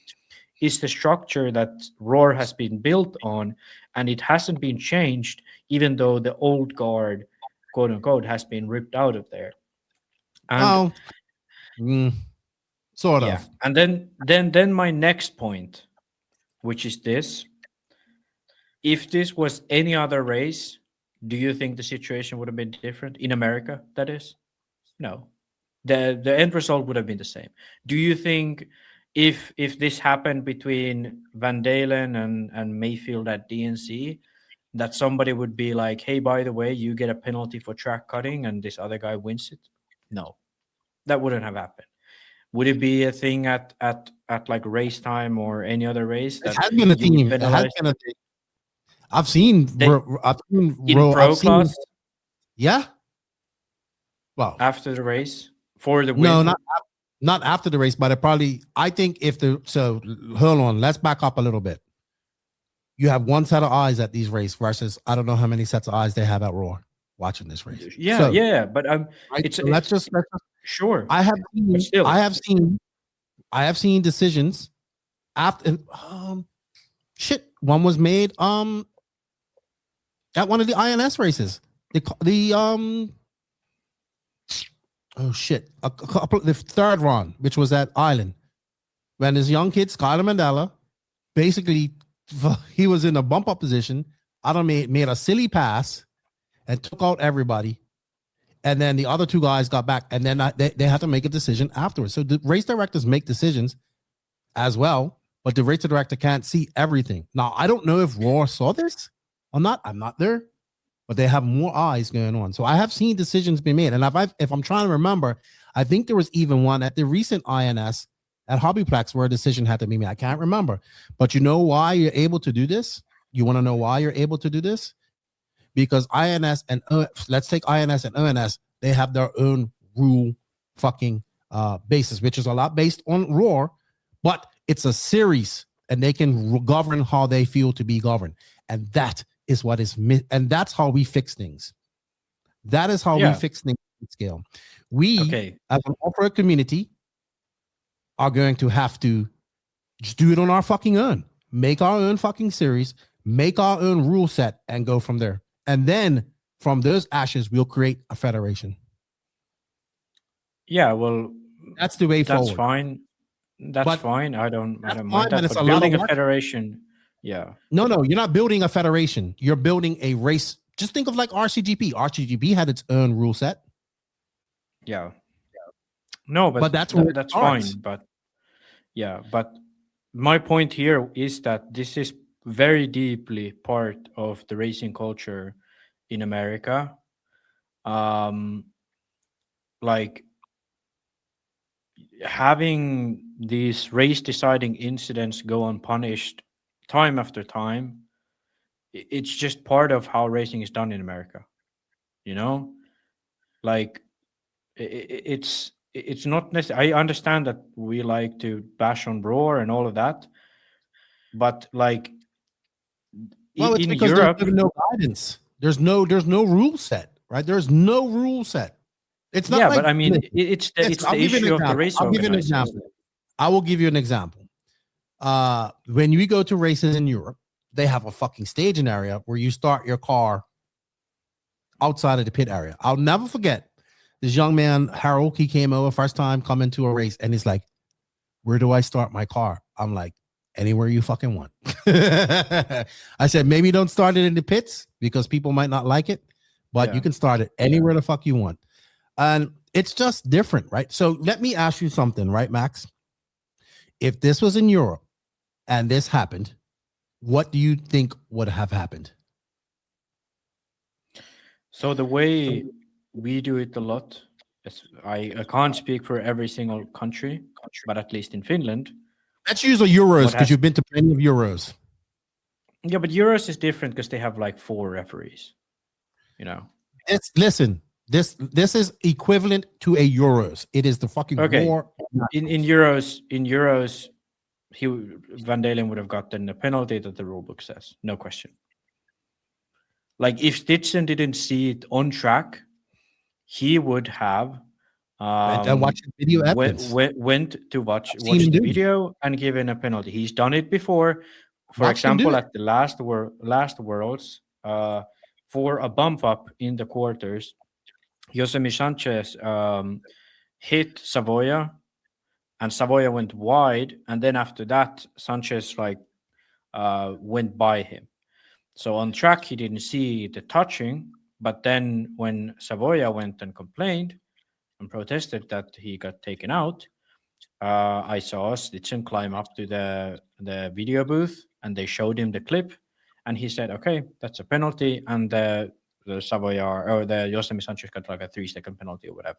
Is the structure that Roar has been built on, and it hasn't been changed, even though the old guard, quote unquote, has been ripped out of there. And, sort of. Yeah. And then my next point, which is this: if this was any other race, do you think the situation would have been different in America? That is, no. The end result would have been the same. Do you think? If this happened between Van Dalen and Mayfield at DNC, that somebody would be like, "Hey, by the way, you get a penalty for track cutting and this other guy wins it"? No, that wouldn't have happened. Would it be a thing at like race time or any other race? It has been a thing. It has been a thing. I've seen in pro class. Yeah. Well, after the race for the win. No, not after the race, but I think hold on, let's back up a little bit. You have one set of eyes at these races versus I don't know how many sets of eyes they have at Roar watching this race. Yeah, but let's just sure. I have seen decisions after one was made at one of the INS races. The third run, which was at Island, when this young kid, Skylar Mandela, basically he was in a bump up position. Made a silly pass and took out everybody. And then the other two guys got back, and then they had to make a decision afterwards. So the race directors make decisions as well, but the race director can't see everything. Now, I don't know if Roar saw this or not. I'm not there. But they have more eyes going on. So I have seen decisions be made. And if I'm trying to remember, I think there was even one at the recent INS at Hobbyplex where a decision had to be made. I can't remember. But you know why you're able to do this? You want to know why you're able to do this? Because INS and let's take INS and ONS, they have their own rule fucking basis, which is a lot based on Roar, but it's a series and they can govern how they feel to be governed. And that is what is and that's how we fix things. That is how we fix things at scale. We, as an off-road community, are going to have to just do it on our fucking own. Make our own fucking series, make our own rule set, and go from there. And then from those ashes, we'll create a federation. Yeah, well, that's the way forward. That's fine. That's fine. I don't mind that. But But building a federation, No, you're not building a federation. You're building a race. Just think of like RCGP. RCGP had its own rule set. Yeah. No, but that's fine. But but my point here is that this is very deeply part of the racing culture in America. Like having these race deciding incidents go unpunished time after time, it's just part of how racing is done in America. You know, like it's not necessary. I understand that we like to bash on Roar and all of that, but like it's in because Europe, there's no guidance. There's no rule set, right? There's no rule set. It's not. But I mean, it's the issue of the race organizers. I will give you an example. When we go to races in Europe, they have a fucking staging area where you start your car outside of the pit area. I'll never forget this young man, Harold. He came over first time coming to a race, and he's like, "Where do I start my car?" I'm like, "Anywhere you fucking want." I said, "Maybe don't start it in the pits because people might not like it, but you can start it anywhere the fuck you want." And it's just different, right? So let me ask you something, right, Max? If this was in Europe and this happened, what do you think would have happened? So the way we do it a lot, I can't speak for every single country, but at least in Finland. Let's use Euros because you've been to plenty of Euros. Yeah, but Euros is different because they have like 4 referees. You know. Listen. This is equivalent to a Euros. It is the fucking war. In Euros, Van Dalen would have gotten a penalty that the rulebook says, no question. Like if Stitchen didn't see it on track, he would have watched the video evidence. Went to watch the video and given a penalty. He's done it before. For example, at the last Worlds, for a bump up in the quarters, Yosemite Sanchez hit Savoia, and Savoia went wide, and then after that, Sanchez went by him. So on track, he didn't see the touching, but then when Savoia went and complained and protested that he got taken out, I saw Stitchen climb up to the video booth, and they showed him the clip, and he said, "Okay, that's a penalty," and the Savoia or the Yosemite Sanchez got like a 3-second penalty or whatever.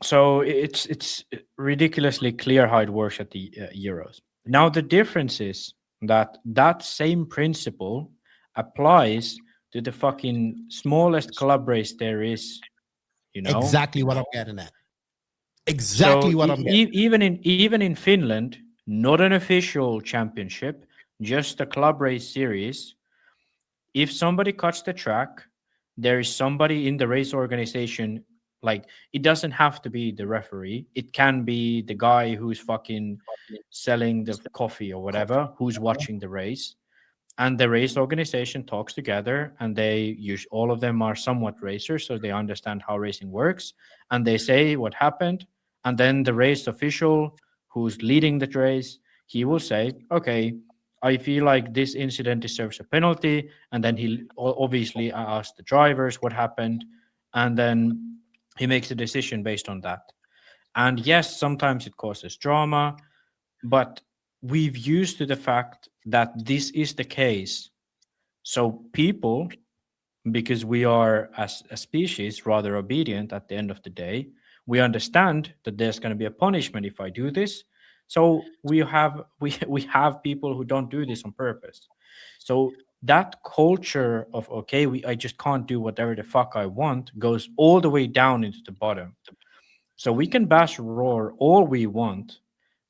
So it's ridiculously clear how it works at the Euros. Now the difference is that same principle applies to the fucking smallest club race there is. You know exactly what I'm getting at. Exactly what I'm getting. Even in Finland, not an official championship, just a club race series. If somebody cuts the track, there is somebody in the race organization. Like, it doesn't have to be the referee. It can be the guy who's fucking selling the coffee or whatever, who's watching the race. And the race organization talks together, and all of them are somewhat racers, so they understand how racing works. And they say what happened. And then the race official who's leading the race, he will say, "Okay, I feel like this incident deserves a penalty," and then he obviously asks the drivers what happened, and then he makes a decision based on that. And yes, sometimes it causes drama, but we've used to the fact that this is the case. So people, because we are as a species rather obedient at the end of the day, we understand that there's going to be a punishment if I do this. So we have people who don't do this on purpose. So that culture of, okay, I just can't do whatever the fuck I want, goes all the way down into the bottom. So we can bash Roar all we want,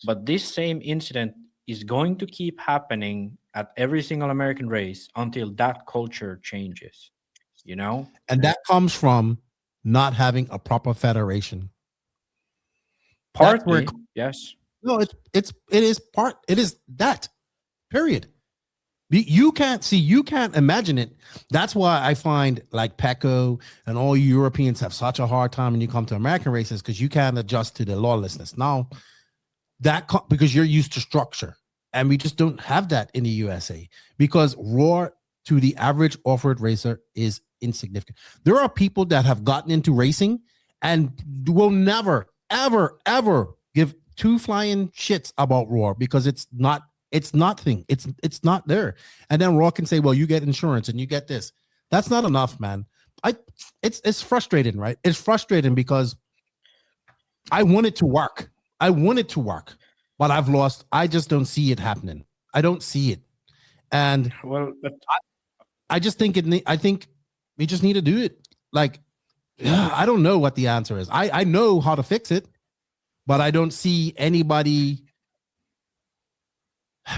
but this same incident is going to keep happening at every single American race until that culture changes. you know? And that comes from not having a proper federation. Partly, yes. No, it is that, period. You can't imagine it. That's why I find like Pecco and all Europeans have such a hard time when you come to American races, because you can't adjust to the lawlessness. Now, because you're used to structure, and we just don't have that in the USA, because roar to the average off-road racer is insignificant. There are people that have gotten into racing and will never, ever, ever give two flying shits about roar, because it's not there. And then Raw can say, well, you get insurance and you get this. That's not enough, man. It's frustrating, right? It's frustrating because I want it to work. But I've lost. I just don't see it happening. I don't see it. And well, but I just think I think we just need to do it. Like, I don't know what the answer is. I know how to fix it, but I don't see anybody.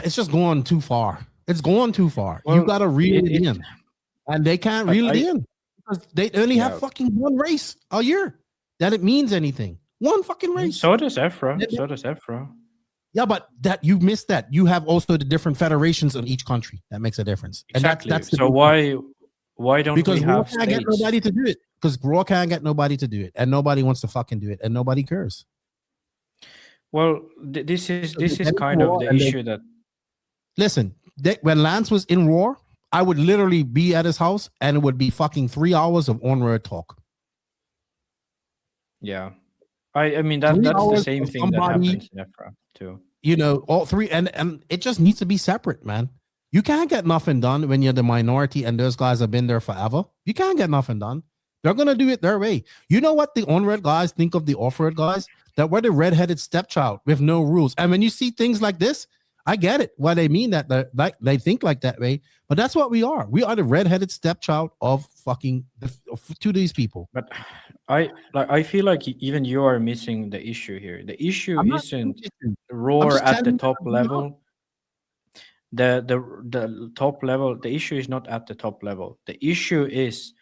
It's just going too far. It's going too far. Well, you got to reel it in. And they can't reel it in because they only have fucking one race a year that it means anything. One fucking race. So does EFRA. Yeah, but that you missed that. You have also the different federations in each country. That makes a difference. Exactly. And that's so why don't we have Raw can't get nobody to do it. Because Raw can't get nobody to do it. And nobody wants to fucking do it. And nobody cares. Well, this is kind of the issue that... Listen, when Lance was in Raw, I would literally be at his house and it would be fucking 3 hours of on-road talk. Yeah. I mean, that's the same thing that happens in EFRA too. You know, all three, and it just needs to be separate, man. You can't get nothing done when you're the minority and those guys have been there forever. You can't get nothing done. They're going to do it their way. You know what the on-road guys think of the off-road guys? That we're the redheaded stepchild with no rules. And when you see things like this, I get it. Why they mean that they think like that way, but that's what we are. We are the redheaded stepchild of fucking to these people. But I feel like even you are missing the issue here. The issue isn't roar at the top level. The top level. The issue is not at the top level. The issue is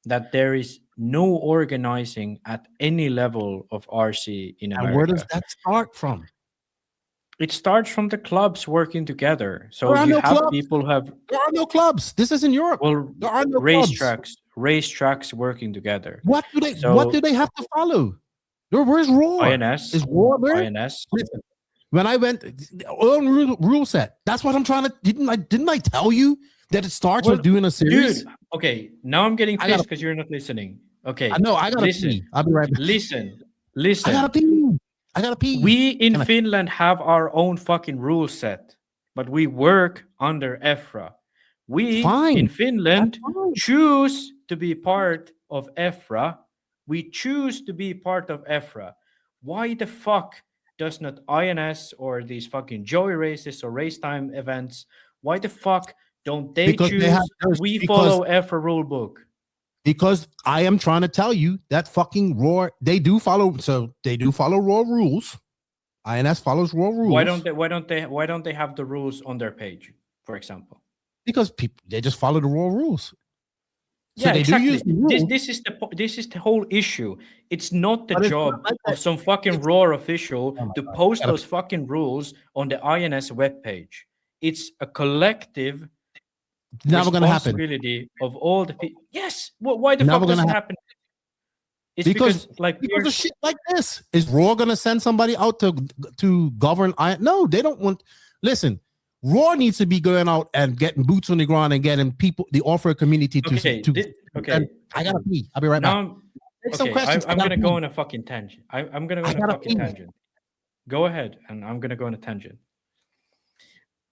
that there is no organizing at any level of RC in America. And where does that start from? It starts from the clubs working together. So you have people have... There are no clubs. This is in Europe. Well, there are no racetracks working together. What do they have to follow? Where's Raw? INS. Is Raw there? INS. Listen, when I went own rule set, that's what I'm trying to... Didn't I tell you that it starts with doing a series? Dude, okay, now I'm getting pissed because you're not listening. Okay. I know, I gotta pee. I'll be right back. Listen. I gotta pee. We in Finland have our own fucking rule set, but we work under EFRA. We in Finland choose to be part of EFRA. We choose to be part of EFRA. Why the fuck does not INS or these fucking joy races or race time events, why the fuck don't they choose? We follow EFRA rule book. Because I am trying to tell you that fucking Raw, they do follow Raw rules. INS follows Raw rules. Why don't they have the rules on their page, for example? Because they just follow the Raw rules. So exactly. This is the whole issue. It's not the job of some fucking Raw official to post those fucking rules on the INS webpage. It's a collective never going to happen. Responsibility of all the people. Yes. Well, why the fuck does it happen? It's because of shit like this. Is Raw going to send somebody out to govern? No, they don't want. Listen, Raw needs to be going out and getting boots on the ground and getting people, the off-road community to. Okay. I gotta pee. I'll be right back. I'm gonna go on a fucking tangent. I'm gonna go on a fucking tangent. Go ahead, and I'm gonna go on a tangent.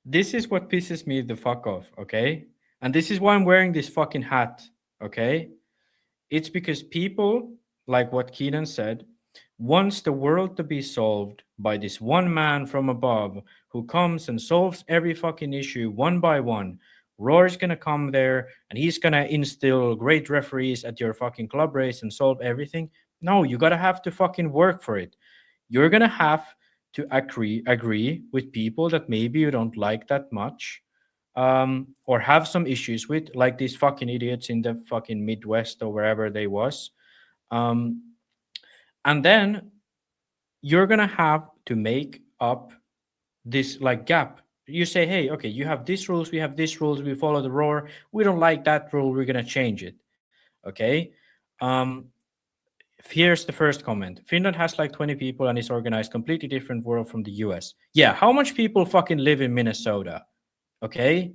This is what pisses me the fuck off, okay? And this is why I'm wearing this fucking hat, okay? It's because people, like what Keenan said, wants the world to be solved by this one man from above who comes and solves every fucking issue one by one. Roar's gonna come there and he's gonna instill great referees at your fucking club race and solve everything. No, you gotta have to fucking work for it. You're gonna have to agree with people that maybe you don't like that much. or have some issues with, like these fucking idiots in the fucking Midwest or wherever they was. And then you're gonna have to make up this like gap. You say, hey, okay, you have these rules, we have these rules, we follow the roar. We don't like that rule, we're gonna change it. Okay. Here's the first comment. Finland has like 20 people and is organized completely different world from the US. Yeah, how much people fucking live in Minnesota? Okay.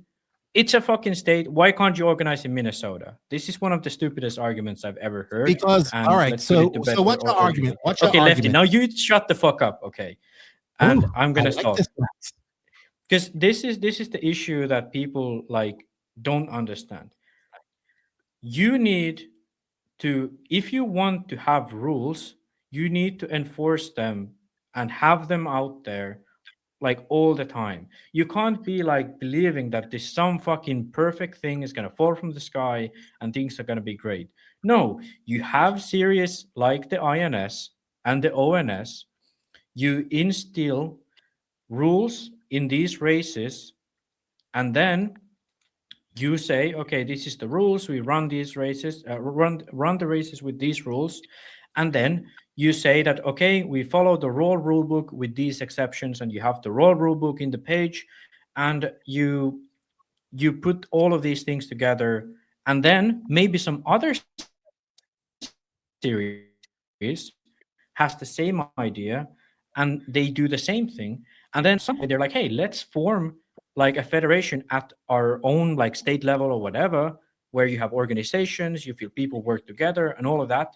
It's a fucking state. Why can't you organize in Minnesota? This is one of the stupidest arguments I've ever heard. Because, all right, so what's your argument? What's your okay, argument? Lefty, now you shut the fuck up, okay? And I'm gonna stop. Because this is the issue that people like don't understand. You need to, if you want to have rules, you need to enforce them and have them out there like all the time. You can't be like believing that this some fucking perfect thing is gonna fall from the sky and things are gonna be great. No, you have series like the INS and the ONS. You instill rules in these races, and then you say, okay, this is the rules. We run these races, run the races with these rules, and then you say that, okay, we follow the raw rule book with these exceptions, and you have the raw rule book in the page, and you put all of these things together, and then maybe some other series has the same idea, and they do the same thing, and then somehow they're like, hey, let's form like a federation at our own like state level or whatever, where you have organizations, you feel people work together and all of that.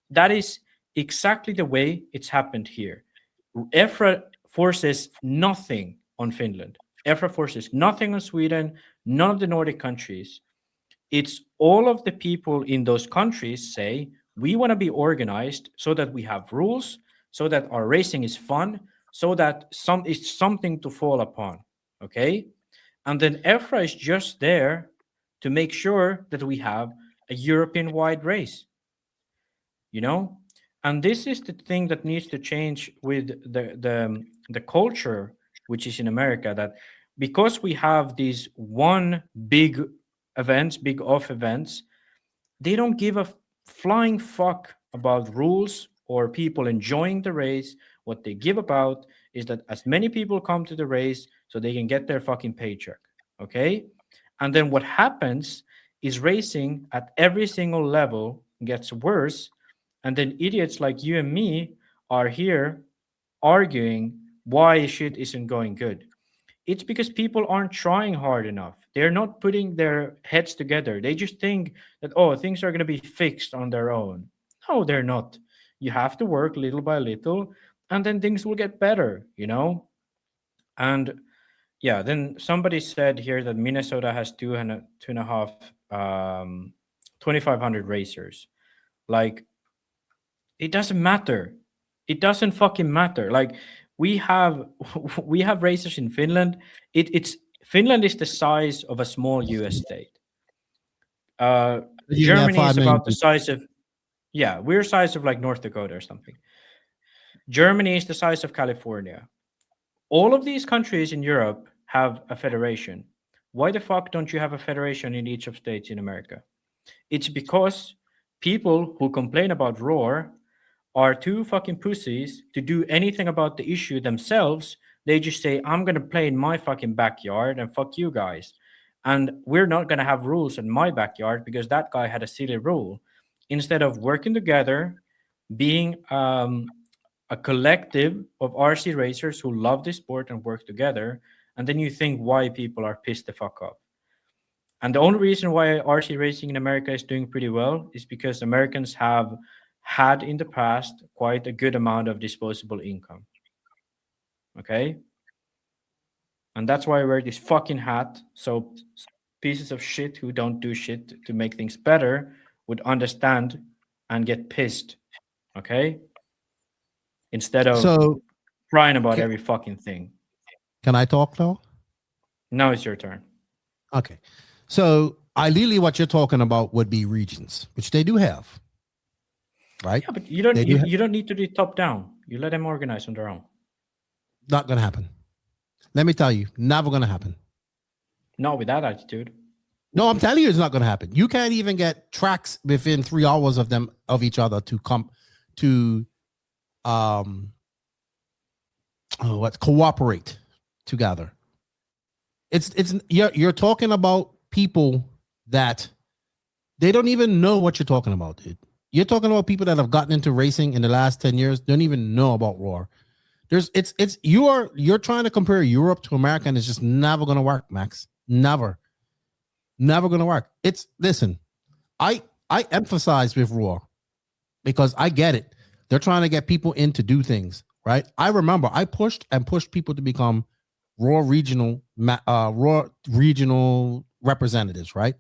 That is exactly the way it's happened here. EFRA forces nothing on Finland. EFRA forces nothing on Sweden, none of the Nordic countries. It's all of the people in those countries say, we want to be organized so that we have rules, so that our racing is fun, so that it's something to fall upon. Okay, and then EFRA is just there to make sure that we have a European-wide race, you know. And this is the thing that needs to change with the culture, which is in America, that because we have these one big events, big off events, they don't give a flying fuck about rules or people enjoying the race. What they give about is that as many people come to the race so they can get their fucking paycheck, okay? And then what happens is racing at every single level gets worse, and then idiots like you and me are here arguing why shit isn't going good. It's because people aren't trying hard enough. They're not putting their heads together. They just think that, oh, things are going to be fixed on their own. No, they're not. You have to work little by little, and then things will get better, you know? And yeah, then somebody said here that Minnesota has 2,500 racers. Like, it doesn't matter. It doesn't fucking matter. Like, we have racers in Finland. Finland is the size of a small US state. Germany is about the size of, yeah, we're size of like North Dakota or something. Germany is the size of California. All of these countries in Europe have a federation. Why the fuck don't you have a federation in each of states in America? It's because people who complain about roar are too fucking pussies to do anything about the issue themselves. They just say, I'm going to play in my fucking backyard and fuck you guys. And we're not going to have rules in my backyard because that guy had a silly rule. Instead of working together, being a collective of RC racers who love the sport and work together, and then you think why people are pissed the fuck off. And the only reason why RC racing in America is doing pretty well is because Americans have had in the past quite a good amount of disposable income. Okay? And that's why I wear this fucking hat, so pieces of shit who don't do shit to make things better would understand and get pissed. Okay? Instead of crying about every fucking thing. Can I talk now? Now it's your turn. Okay. So ideally what you're talking about would be regions, which they do have. Right? Yeah, but you don't need to do top down. You let them organize on their own. Not gonna happen. Let me tell you, never gonna happen. Not with that attitude. No, I'm telling you, it's not going to happen. You can't even get tracks within 3 hours of each other to come to cooperate together. You're talking about people that they don't even know what you're talking about, dude. You're talking about people that have gotten into racing in the last 10 years, don't even know about Roar. You're trying to compare Europe to America, and it's just never going to work, Max. Never going to work. Listen, I emphasize with Roar because I get it. They're trying to get people in to do things, right? I remember I pushed people to become Roar regional representatives, right?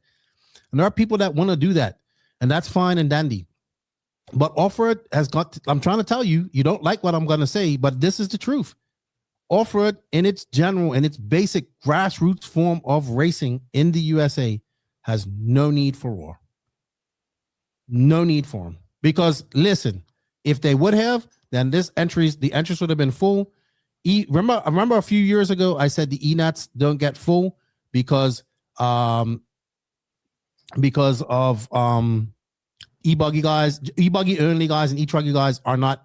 And there are people that want to do that, and that's fine and dandy. But Offroad has got, I'm trying to tell you, you don't like what I'm going to say, but this is the truth. Offroad in its basic grassroots form of racing in the USA has no need for Roar. No need for them. Because listen, if they would have, then the entries would have been full. I remember a few years ago, I said the ENATs don't get full because of e-buggy guys, e-buggy only guys, and e-truggy guys are not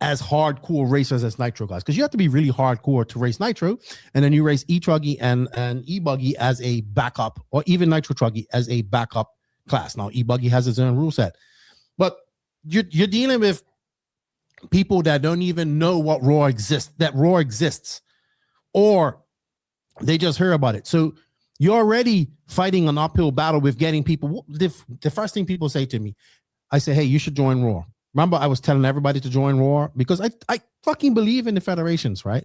as hardcore racers as Nitro guys, because you have to be really hardcore to race Nitro, and then you race e-truggy and e-buggy as a backup, or even Nitro truggy as a backup class. Now e-buggy has its own rule set, but you're dealing with people that don't even know what Roar exists, or they just hear about it. So you're already fighting an uphill battle with getting people. The first thing people say to me, I say, hey, you should join Roar. Remember, I was telling everybody to join Roar because I fucking believe in the federations, right?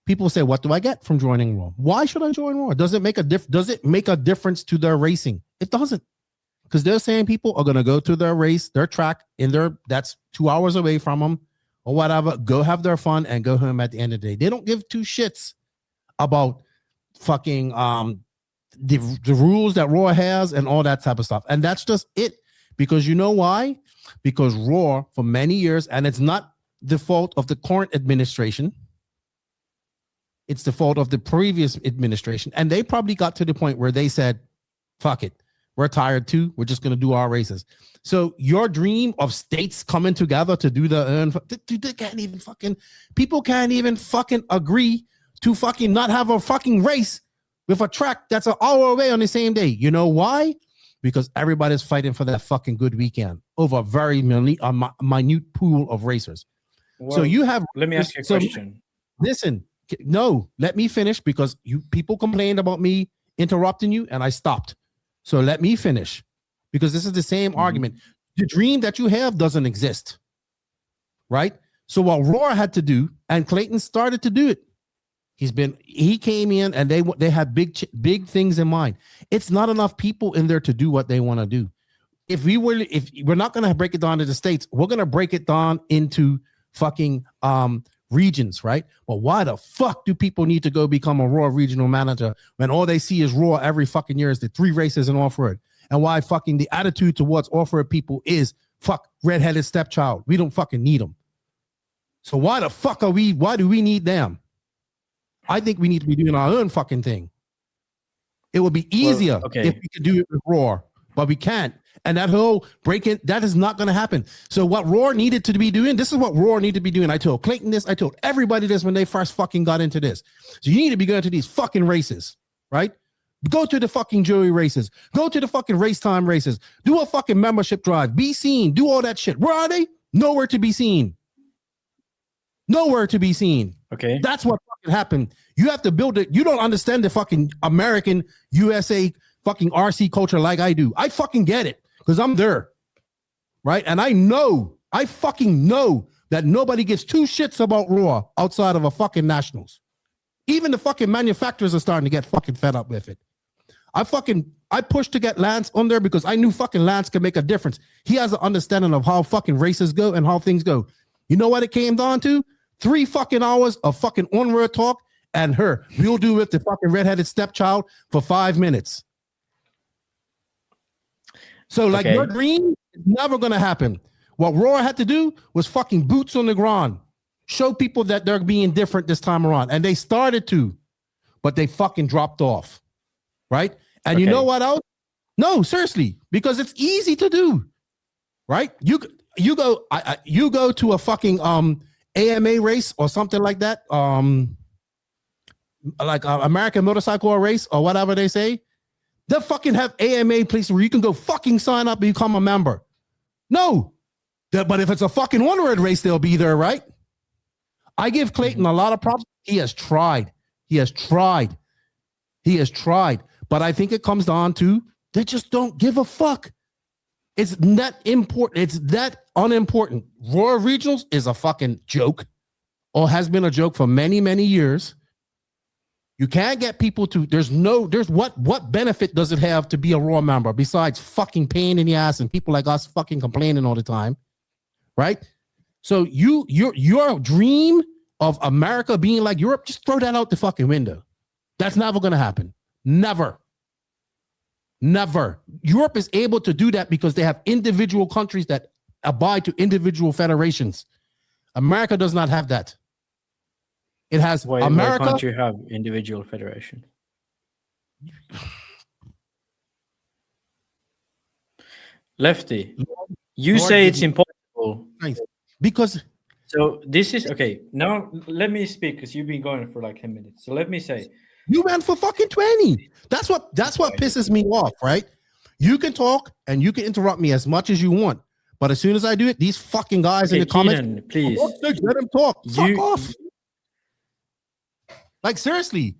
People say, what do I get from joining Roar? Why should I join Roar? Does it make a difference to their racing? It doesn't. Because they're saying people are going to go to their race, their track, that's 2 hours away from them or whatever, go have their fun and go home at the end of the day. They don't give two shits about fucking the rules that Roar has and all that type of stuff. And that's just it. Because you know why? Because Roar for many years, and it's not the fault of the current administration, it's the fault of the previous administration. And they probably got to the point where they said, fuck it. We're tired too. We're just going to do our races. So your dream of states coming together to do their own, they can't even fucking, people can't even fucking agree to fucking not have a fucking race with a track that's an hour away on the same day. You know why? Because everybody's fighting for that fucking good weekend over a very minute pool of racers. Well, so you have, let me ask you a question. Listen, no, let me finish because people complained about me interrupting you and I stopped. So let me finish because this is the same argument. The dream that you have doesn't exist, right? So what Roar had to do, and Clayton started to do it. He came in and they had big things in mind. It's not enough people in there to do what they want to do. If we're not going to break it down to the states, we're going to break it down into fucking regions, right? Well, why the fuck do people need to go become a Roar regional manager when all they see is Roar every fucking year is the 3 races in Offroad? And why fucking the attitude towards Offroad people is fuck redheaded stepchild. We don't fucking need them. So why do we need them? I think we need to be doing our own fucking thing. It would be easier if we could do it with Roar, but we can't. And that whole break-in, that is not going to happen. So what Roar needed to be doing, this is what Roar needed to be doing. I told Clayton this. I told everybody this when they first fucking got into this. So you need to be going to these fucking races, right? Go to the fucking jury races. Go to the fucking race time races. Do a fucking membership drive. Be seen. Do all that shit. Where are they? Nowhere to be seen. Nowhere to be seen. Okay. That's what fucking happened. You have to build it. You don't understand the fucking American USA fucking RC culture like I do. I fucking get it because I'm there. Right? And I fucking know that nobody gives 2 shits about Roar outside of a fucking nationals. Even the fucking manufacturers are starting to get fucking fed up with it. I pushed to get Lance on there because I knew fucking Lance could make a difference. He has an understanding of how fucking races go and how things go. You know what it came down to? 3 fucking hours of fucking Onroad talk and her. We'll do with the fucking redheaded stepchild for 5 minutes. So like your dream is never going to happen. What Roar had to do was fucking boots on the ground. Show people that they're being different this time around. And they started to, but they fucking dropped off. right? And you know what else? No, seriously, because it's easy to do, right? You go to a fucking AMA race or something like that, like American Motorcycle Race or whatever they say. They'll fucking have AMA places where you can go fucking sign up and become a member. No, but if it's a fucking Onroad race, they'll be there, right? I give Clayton a lot of props. He has tried. But I think it comes down to they just don't give a fuck. It's that important. It's that unimportant. Royal Regionals is a fucking joke, or has been a joke for many, many years. You can't get people to. There's what benefit does it have to be a Raw member besides fucking pain in the ass and people like us fucking complaining all the time, right? So your dream of America being like Europe, just throw that out the fucking window. That's never going to happen. Never. Europe is able to do that because they have individual countries that abide to individual federations. America does not have that. It has America. Why can't you have individual federation? Lefty, you say it's impossible. Because so this is okay. Now let me speak because you've been going for like 10 minutes. So let me say you went for fucking 20. That's what pisses me off, right? You can talk and you can interrupt me as much as you want, but as soon as I do it, these fucking guys in the comments, please let them talk. Fuck off. Like seriously,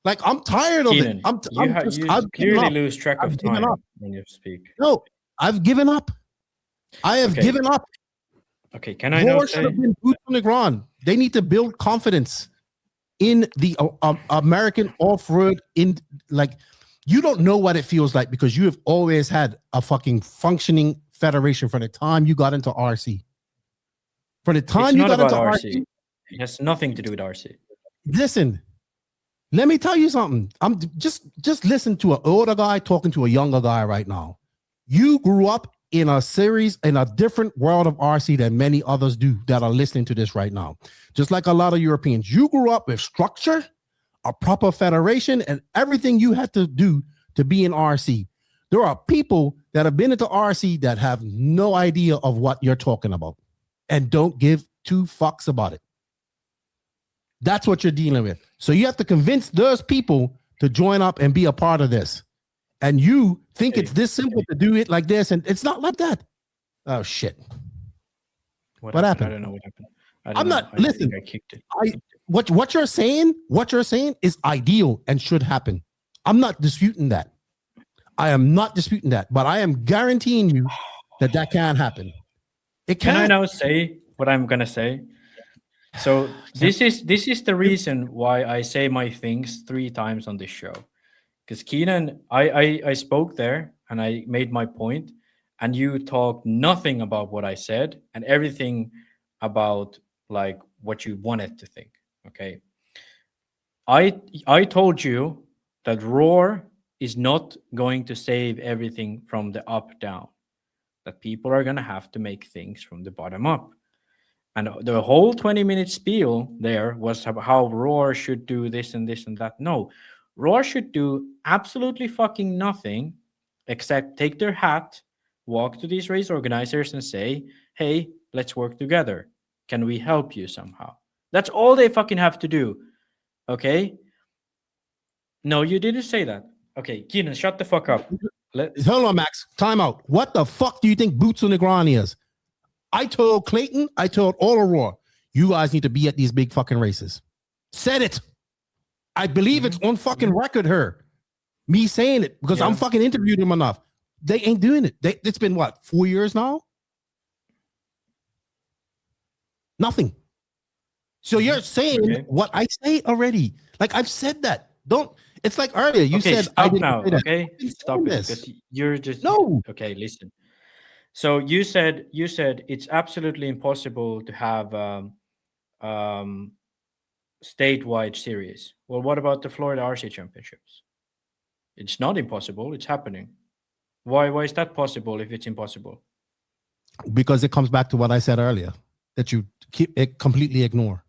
like I'm tired of it. You clearly lose track of time when you speak. No, I've given up. I have given up. Okay, can I now say? Should have been boots on the ground. They need to build confidence in the American off-road. In like, you don't know what it feels like because you have always had a fucking functioning federation from the time you got into RC. From the time you got into RC, it has nothing to do with RC. Listen, let me tell you something. I'm just listen to an older guy talking to a younger guy right now. You grew up in a different world of RC than many others do that are listening to this right now. Just like a lot of Europeans, you grew up with structure, a proper federation, and everything you had to do to be in RC. There are people that have been into RC that have no idea of what you're talking about and don't give two fucks about it. That's what you're dealing with. So you have to convince those people to join up and be a part of this. And you think it's this simple to do it like this, and it's not like that. Oh shit! What happened? I don't know what happened. I'm not. Listen, I kicked it. What you're saying is ideal and should happen. I'm not disputing that. I am not disputing that, but I am guaranteeing you that can't happen. It can't. Can I now say what I'm gonna say? So this is the reason why I say my things 3 times on this show. Because Keenan, I spoke there and I made my point, and you talked nothing about what I said and everything about like what you wanted to think. Okay. I told you that Roar is not going to save everything from the up down, that people are going to have to make things from the bottom up. And the whole 20-minute spiel there was how Roar should do this and this and that. No, Roar should do absolutely fucking nothing except take their hat, walk to these race organizers and say, hey, let's work together. Can we help you somehow? That's all they fucking have to do. Okay? No, you didn't say that. Okay, Keenan, shut the fuck up. Hold on, Max. Time out. What the fuck do you think boots on the ground is? I told Clayton, I told all of Raw, you guys need to be at these big fucking races. Said it. I believe it's on fucking record here. Me saying it because I'm fucking interviewed them enough. They ain't doing it. It's been what, 4 years now? Nothing. So you're saying what I say already. Like I've said that. It's like earlier you said stop now. Okay, stop this because you're just Okay, listen. So you said it's absolutely impossible to have statewide series. Well, what about the Florida RC Championships? It's not impossible. It's happening. Why is that possible if it's impossible? Because it comes back to what I said earlier, that you completely ignore.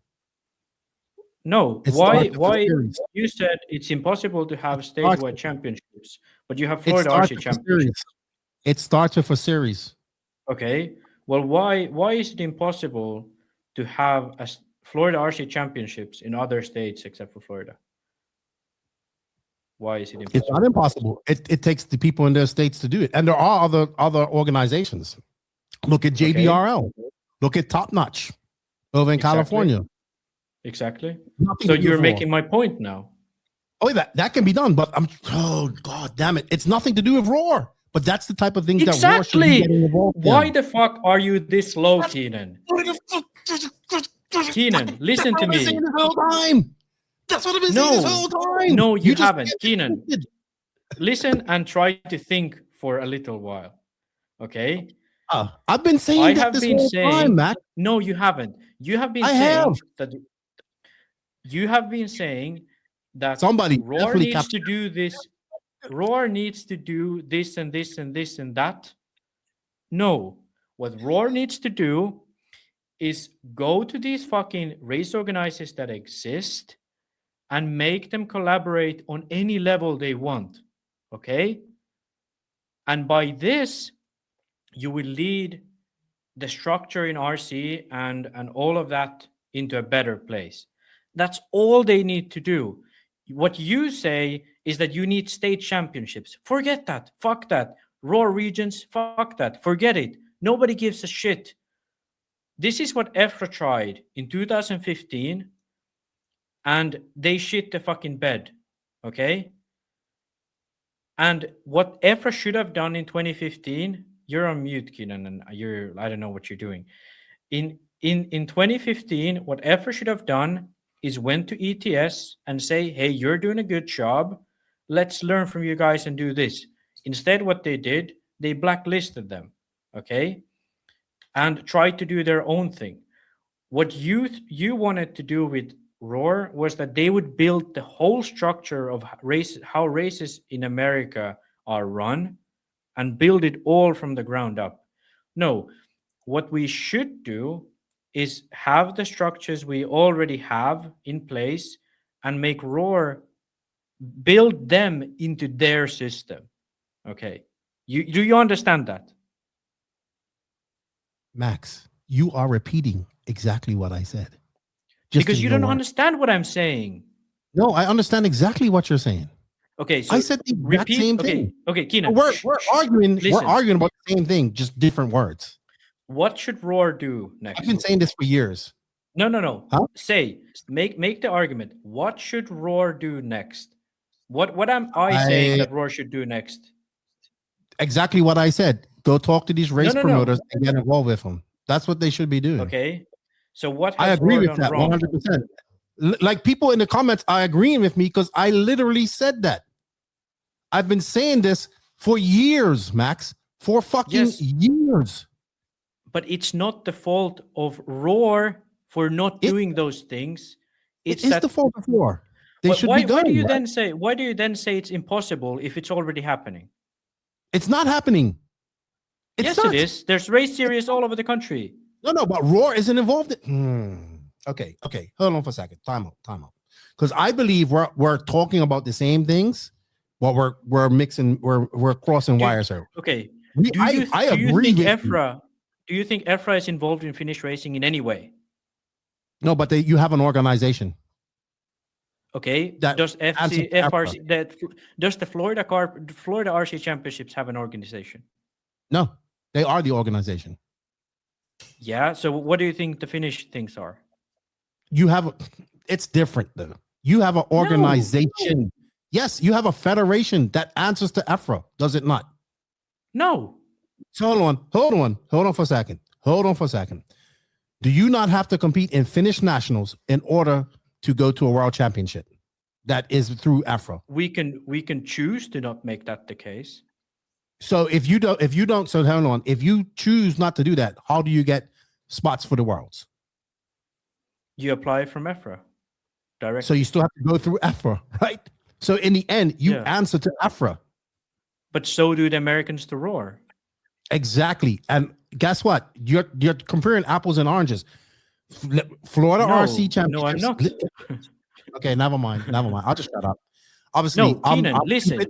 No, It why? started for Why series. you said it's impossible to have starts- statewide championships, but you have It Florida starts RC with a championships. series. It starts with a series. Okay, well, why is it impossible to have Florida RC championships in other states except for Florida? Why is it impossible? It's not impossible. It takes the people in their states to do it, and there are other organizations. Look at JBRL. Look at Top Notch over in California. Exactly. Nothing So to do you're with making Roar. my point now. Oh, that can be done, but oh god damn it, it's nothing to do with Roar. But that's the type of things that Roar should be Exactly. getting involved in. Why the fuck are you this low, Keenan? Keenan, listen to me. This whole time. That's what I've been saying this whole time. No, you just haven't, get Keenan. stupid. Listen and try to think for a little while. Okay? I've been saying I that have this been whole saying time, Matt. no, you haven't. You have been I saying have. that you have been saying that Somebody Roar definitely needs to do this. Roar needs to do this and this and this and that. No, what Roar needs to do is go to these fucking race organizers that exist and make them collaborate on any level they want. Okay? And by this, you will lead the structure in RC and all of that into a better place. That's all they need to do. What you say is that you need state championships. Forget that. Fuck that. Roar regions, fuck that. Forget it. Nobody gives a shit. This is what EFRA tried in 2015, and they shit the fucking bed. Okay? And what EFRA should have done in 2015, you're on mute, Keenan, and I don't know what you're doing. In 2015, what EFRA should have done is went to ETS and say, hey, you're doing a good job. Let's learn from you guys and do this. Instead, what they did, they blacklisted them, okay? And tried to do their own thing. What you wanted to do with Roar was that they would build the whole structure of how races in America are run and build it all from the ground up. No, what we should do is have the structures we already have in place and make Roar build them into their system. Okay. Do you understand that? Max, you are repeating exactly what I said. Because you don't understand what I'm saying. No, I understand exactly what you're saying. Okay, so I said the exact same thing. Okay, Keenan. We're arguing. Listen. We're arguing about the same thing, just different words. What should Roar do next? I've been saying this for years. No. Huh? Say, make the argument. What should Roar do next? What am I saying that Roar should do next? Exactly what I said. Go talk to these race promoters and get involved with them. That's what they should be doing. Okay. So what has I agree Roar with that done wrong? 100%. Like people in the comments are agreeing with me because I literally said that. I've been saying this for years, Max. For fucking years. But it's not the fault of Roar for not doing those things. It's the fault of Roar. They should be done. Why do you then say it's impossible if it's already happening? It's not happening. Yes, it is. There's race series all over the country. No, but Roar isn't involved in. Okay. Hold on for a second. Time out. Because I believe we're talking about the same things, but we're mixing, we're crossing wires here. Okay. I agree with you. Do you think EFRA is involved in Finnish racing in any way? No, but you have an organization. Okay. Does the Florida RC Championships have an organization? No, they are the organization. Yeah. So what do you think the Finnish things are? It's different though. You have an organization. No. Yes, you have a federation that answers to EFRA, does it not? No. So hold on for a second. Do you not have to compete in Finnish nationals in order to go to a world championship? That is through EFRA. We can choose to not make that the case. So if you choose not to do that, how do you get spots for the worlds? You apply from EFRA directly. So you still have to go through EFRA, right? So in the end, you answer to EFRA. But so do the Americans to Roar. Exactly. And guess what? You're comparing apples and oranges. Florida RC Championships. No, I'm not. Okay, never mind. I'll just shut up. Obviously, No, Keenan, listen.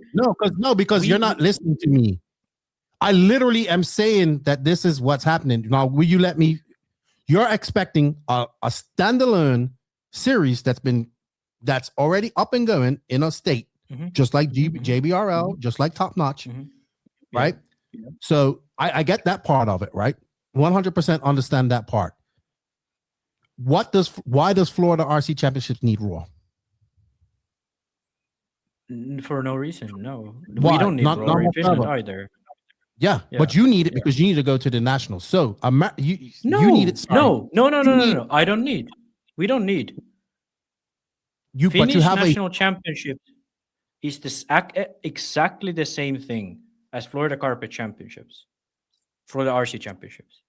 Because you're not listening to me. I literally am saying that this is what's happening. Now, will you let me? You're expecting a standalone series that's already up and going in a state, just like JBRL, just like Top Notch, right? Yeah. So I get that part of it, right? 100% understand that part. Why does Florida RC Championships need Raw? For no reason, no. Why? We don't need Raw in Finland either. Yeah, but you need it because you need to go to the nationals. So you need it. No. I don't need. We don't need. Finnish national championship is exactly the same thing as Florida Carpet Championships, Florida RC Championships.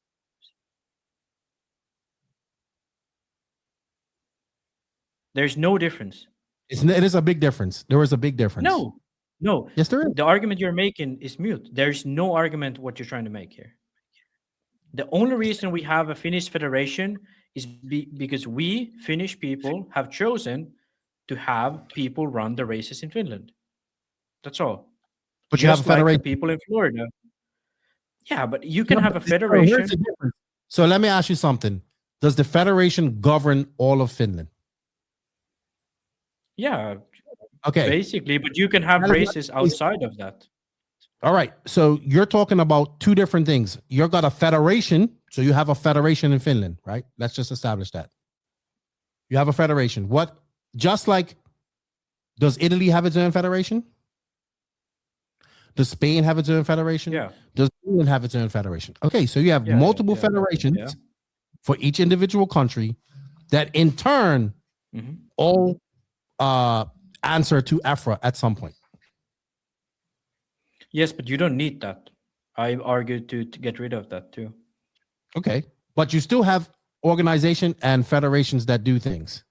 There's no difference. It is a big difference. There is a big difference. No. Yes, there is. The argument you're making is mute. There's no argument what you're trying to make here. The only reason we have a Finnish federation is because we Finnish people have chosen to have people run the races in Finland. That's all. But you have a federation. Like people in Florida. Yeah, but you can have a federation. So let me ask you something. Does the federation govern all of Finland? Yeah. Okay. Basically, but you can have races outside of that. All right. So you're talking about two different things. You've got a federation. So you have a federation in Finland, right? Let's just establish that. You have a federation. Just like, does Italy have its own federation? Does Spain have its own federation? Yeah. Does England have its own federation? Okay. So you have multiple federations for each individual country that in turn all answer to AFRA at some point. Yes, but you don't need that. I argued to get rid of that too. Okay. But you still have organization and federations that do things,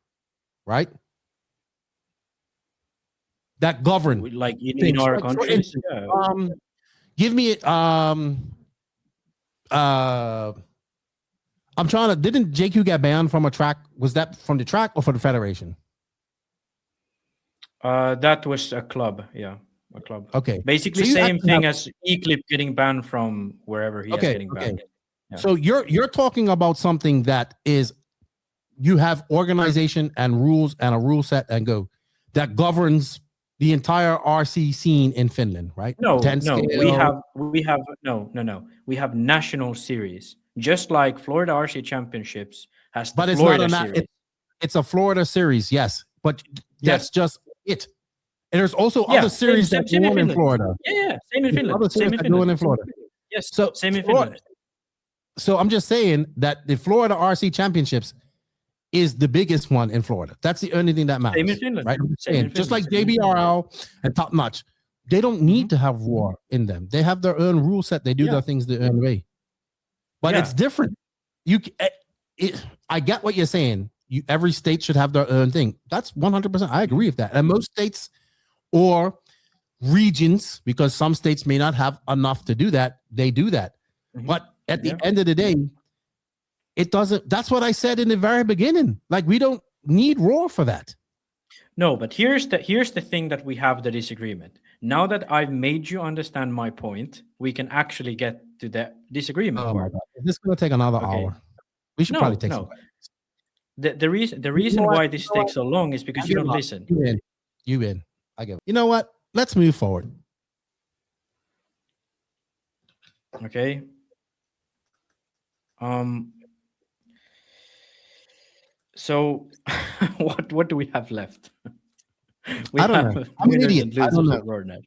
right? That govern. Like in our countries. Give me I'm trying to, didn't JQ get banned from a track? Was that from the track or for the federation? That was a club, a club. Okay. Basically, so same thing as Eclipse getting banned from wherever he is getting banned. Yeah. So you're talking about something that is, you have organization and rules and a rule set and go that governs the entire RC scene in Finland, right? No. We have national series, just like Florida RC Championships has. But it's Florida series. It's a Florida series, yes. But that's just it. And there's also other series that go on in Florida. Yeah, same in Finland. Other series that go on in Florida. Yes, so same in Finland. So I'm just saying that the Florida RC Championships is the biggest one in Florida. That's the only thing that matters. Same in Finland. Right? Just like JBRL and Top Notch, they don't need to have Raw in them. They have their own rule set. They do their things their own way. But it's different. I get what you're saying. Every state should have their own thing. That's 100%. I agree with that. And most states or regions, because some states may not have enough to do that, they do that. But at the end of the day, it doesn't. That's what I said in the very beginning. Like, we don't need Raw for that. No, but here's the thing that we have the disagreement. Now that I've made you understand my point, we can actually get to the disagreement part. This is going to take another hour. We should probably take some. The reason why this takes so long is because you don't listen. You win. I get it. You know what? Let's move forward. Okay. So what do we have left? I don't know. I'm an idiot. I don't know.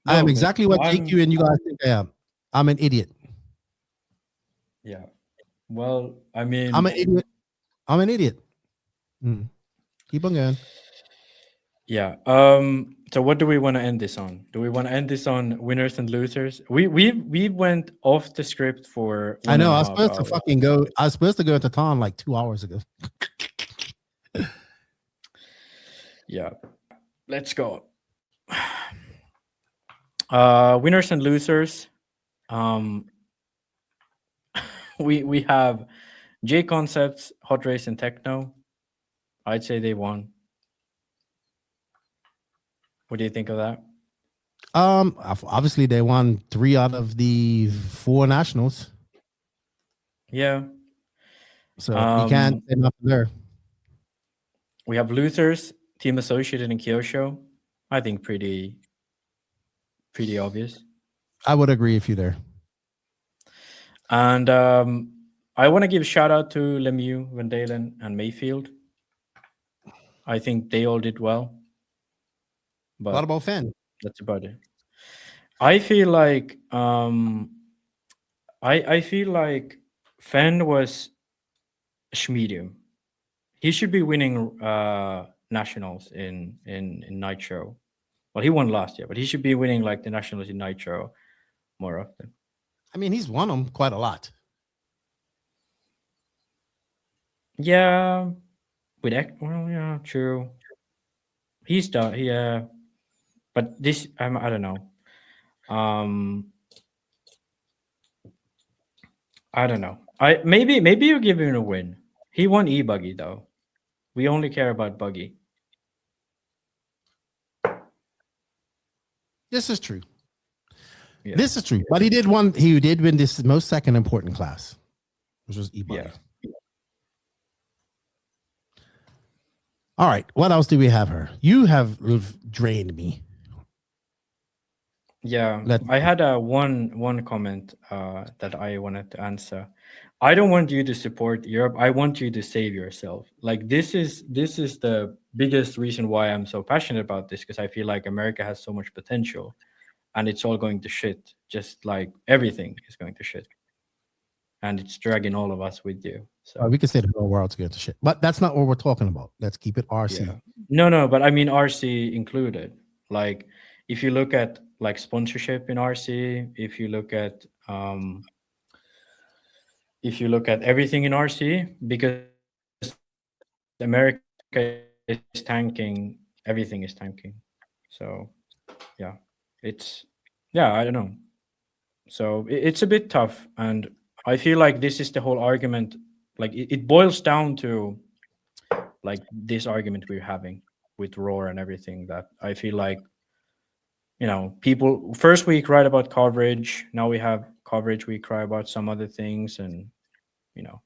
I am exactly what JQ and you guys think I am. I'm an idiot. Yeah. Well, I mean, I'm an idiot. Keep on going. Yeah. So what do we want to end this on? Do we want to end this on winners and losers? We went off the script for. I know. I was supposed to fucking go. I was supposed to go to town like 2 hours ago. Yeah. Let's go. Winners and losers. We have Jconcepts, Hot Race and Techno. I'd say they won. What do you think of that? Obviously they won 3 out of the 4 nationals. Yeah. So you can't say nothing there. We have Luther's team associated in Kyosho. I think pretty obvious. I would agree with you there. And I want to give a shout out to Lemieux, Van Dalen, and Mayfield. I think they all did well. But what about Fenn? That's about it. I feel like I feel like Fenn was medium. He should be winning nationals in Nitro. Well, he won last year, but he should be winning like the nationals in Nitro more often. I mean, he's won them quite a lot. Yeah, yeah, true. He's done. Yeah, but this I don't know. I don't know. Maybe you give him a win. He won Buggy though. We only care about Buggy. This is true. Yeah. This is true. But he did win this most second important class, which was Buggy. Yeah. All right. What else do we have her? You have drained me. Yeah, I had one comment that I wanted to answer. I don't want you to support Europe. I want you to save yourself. Like this is the biggest reason why I'm so passionate about this, because I feel like America has so much potential, and it's all going to shit. Just like everything is going to shit, and it's dragging all of us with you. So we can say the whole world's going to shit, but that's not what we're talking about. Let's keep it RC. Yeah. No, but I mean RC included. Like if you look at like sponsorship in RC, if you look at everything in RC, because America is tanking, everything is tanking. So yeah, I don't know. So it's a bit tough, and I feel like this is the whole argument. Like it boils down to like this argument we're having with Roar and everything, that I feel like, you know, people first week write about coverage. Now we have coverage. We cry about some other things, and you know,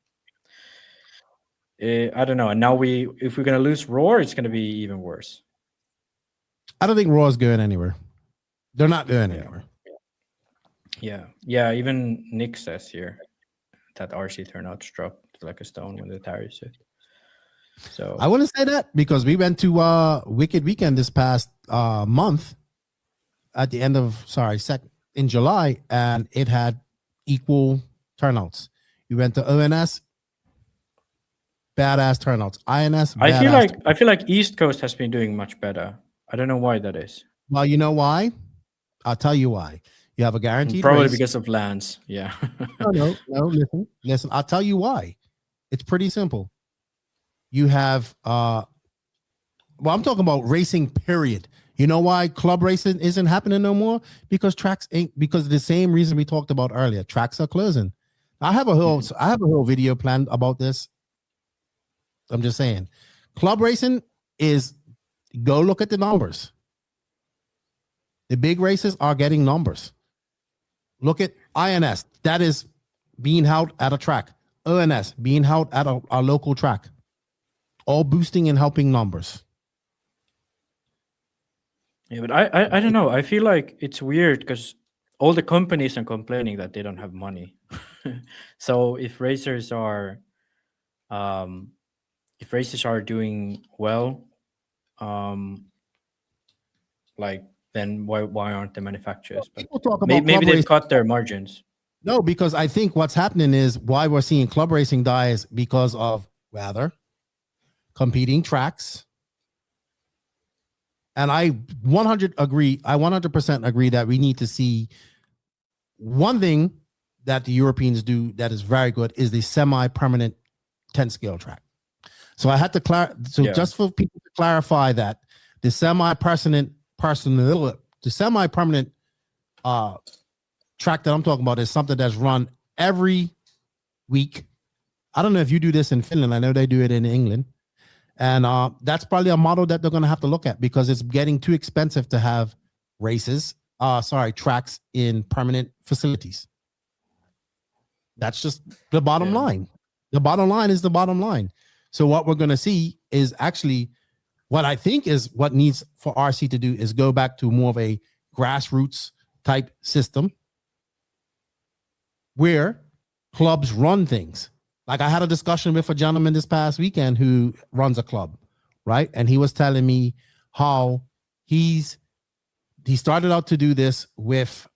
I don't know. And now if we're gonna lose Roar, it's gonna be even worse. I don't think Roar's going anywhere. They're not going anywhere. Yeah. Even Nick says here that RC turnouts dropped like a stone when the tariffs hit. So I wouldn't say that, because we went to Wicked Weekend this past month at the end of in July, and it had equal turnouts. We went to ONS, badass turnouts. INS, I feel like East Coast has been doing much better. I don't know why that is. Well, you know why? I'll tell you why. You have a guaranteed probably race. Because of lands. Yeah. No. Listen. I'll tell you why. It's pretty simple. You have I'm talking about racing, period. You know why club racing isn't happening no more? Because tracks ain't, because of the same reason we talked about earlier. Tracks are closing. I have a whole video planned about this. I'm just saying. Club racing is, go look at the numbers. The big races are getting numbers. Look at INS. That is being held at a track. ONS being held at a local track. All boosting and helping numbers. Yeah, but I don't know. I feel like it's weird because all the companies are complaining that they don't have money. So if racers are doing well, like, then why aren't the manufacturers? But people talk about maybe they've cut their margins. No, because I think what's happening is why we're seeing club racing die is because of rather competing tracks. And I 100% agree that we need to see one thing that the Europeans do that is very good is the semi-permanent 10 scale track. So I had to just for people to clarify that the semi-permanent track that I'm talking about is something that's run every week. I don't know if you do this in Finland. I know they do it in England. And that's probably a model that they're going to have to look at because it's getting too expensive to have tracks in permanent facilities. That's just the bottom line. The bottom line is the bottom line. So what we're going to see is actually what I think is what needs for RC to do is go back to more of a grassroots type system where clubs run things. Like I had a discussion with a gentleman this past weekend who runs a club, right? And he was telling me how he started out to do this with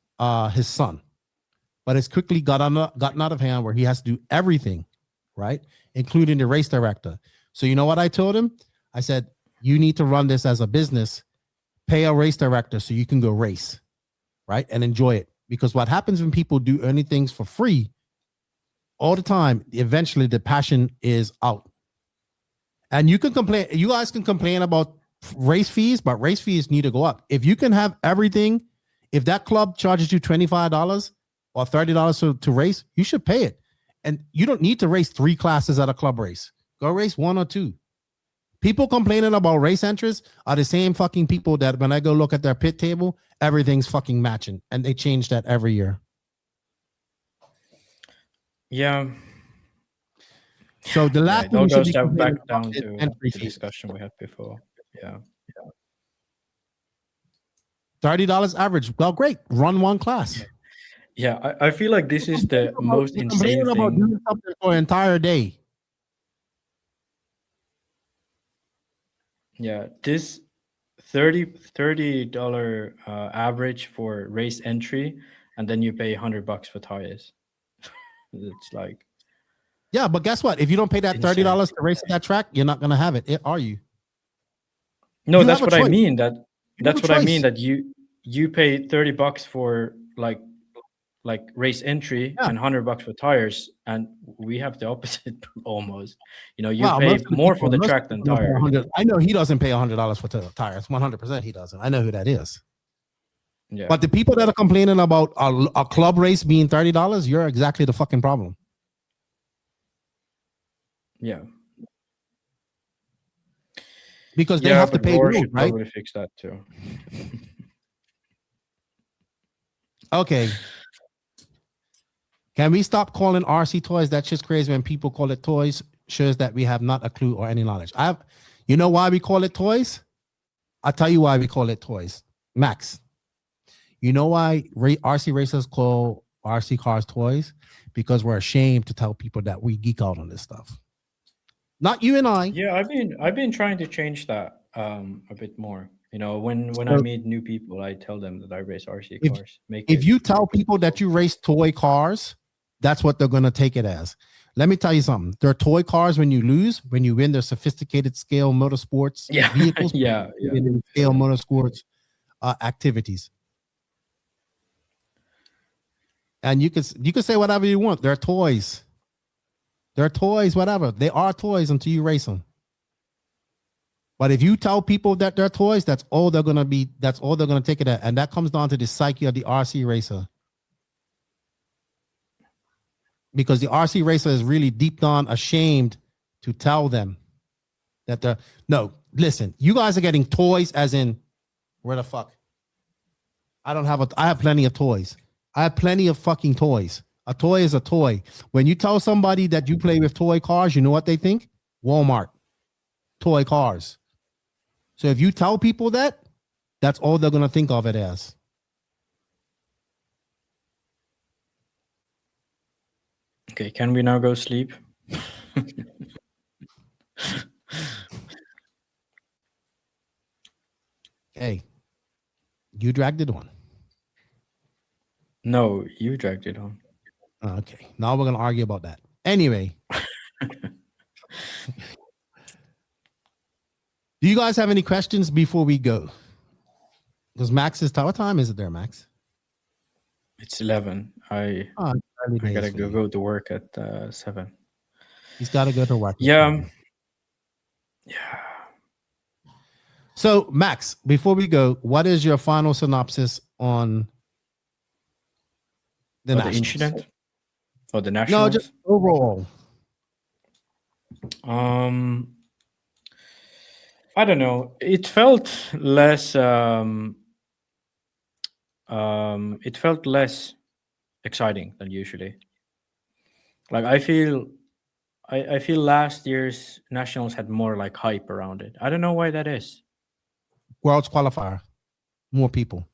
his son, but it's quickly gotten out of hand where he has to do everything, right? Including the race director. So you know what I told him? I said, you need to run this as a business, pay a race director so you can go race, right? And enjoy it. Because what happens when people do anything for free all the time, eventually the passion is out. And you guys can complain about race fees, but race fees need to go up. If you can have everything, if that club charges you $25 or $30 to race, you should pay it. And you don't need to race 3 classes at a club race. Go race 1 or 2. People complaining about race entries are the same fucking people that when I go look at their pit table, everything's fucking matching. And they change that every year. Yeah. So the last it all goes back down to the discussion we had before. Yeah. $30 average. Well, great. Run 1 class. Yeah, I feel like this is the most insane thing. About doing something for an entire day. Yeah, this $30 average for race entry, and then you pay $100 for tires. It's like, yeah, but guess what? If you don't pay that $30 to race at that track, you're not gonna have it. Are you? No, that's what I mean. That's what I mean. That you pay $30 for like race entry and $100 for tires, and we have the opposite almost. You know, you pay more for the track than tires. I know he doesn't pay $100 for tires. 100% he doesn't. I know who that is. Yeah. But the people that are complaining about a club race being $30, you're exactly the fucking problem. Yeah. Because they have to pay Roar road, should right? probably fix that too. Okay. Can we stop calling RC toys? That's just crazy. When people call it toys, shows that we have not a clue or any knowledge. You know why we call it toys? I'll tell you why we call it toys. Max, you know why RC racers call RC cars toys? Because we're ashamed to tell people that we geek out on this stuff. Not you and I. Yeah, I've been trying to change that a bit more. You know, when I meet new people, I tell them that I race RC cars. If you tell people that you race toy cars, that's what they're going to take it as. Let me tell you something. They're toy cars when you lose. When you win, they're sophisticated scale motorsports vehicles. Scale motorsports activities. And you can say whatever you want. They're toys. They're toys, whatever. They are toys until you race them. But if you tell people that they're toys, that's all they're gonna be. That's all they're gonna take it at, and that comes down to the psyche of the RC racer. Because the RC racer is really deep down ashamed to tell them that they're no. Listen, you guys are getting toys, as in where the fuck? I have plenty of toys. I have plenty of fucking toys. A toy is a toy. When you tell somebody that you play with toy cars, you know what they think? Walmart, toy cars. So if you tell people that, that's all they're going to think of it as. Okay, can we now go sleep? Hey, you dragged it on. No, you dragged it on. Okay, now we're going to argue about that. Anyway. Do you guys have any questions before we go? Because Max is what time is it there, Max? It's 11. I gotta go to work at 7. He's got to go to work. Yeah. So, Max, before we go, what is your final synopsis on the incident? Or the nationals? No, just overall. I don't know. It felt less. It felt less exciting than usually. Like I feel last year's nationals had more like hype around it. I don't know why that is. World's qualifier, more people.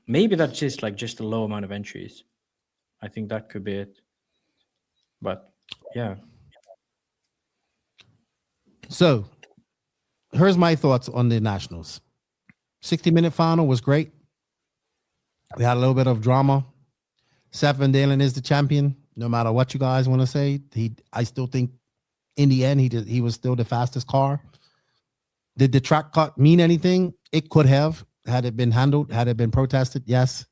Maybe that's just a low amount of entries. I think that could be it. But yeah. So here's my thoughts on the nationals. 60-minute final was great. We had a little bit of drama. Seth Van Dalen is the champion. No matter what you guys want to say, I still think in the end he was still the fastest car. Did the track cut mean anything? It could have, had it been handled, had it been protested, yes.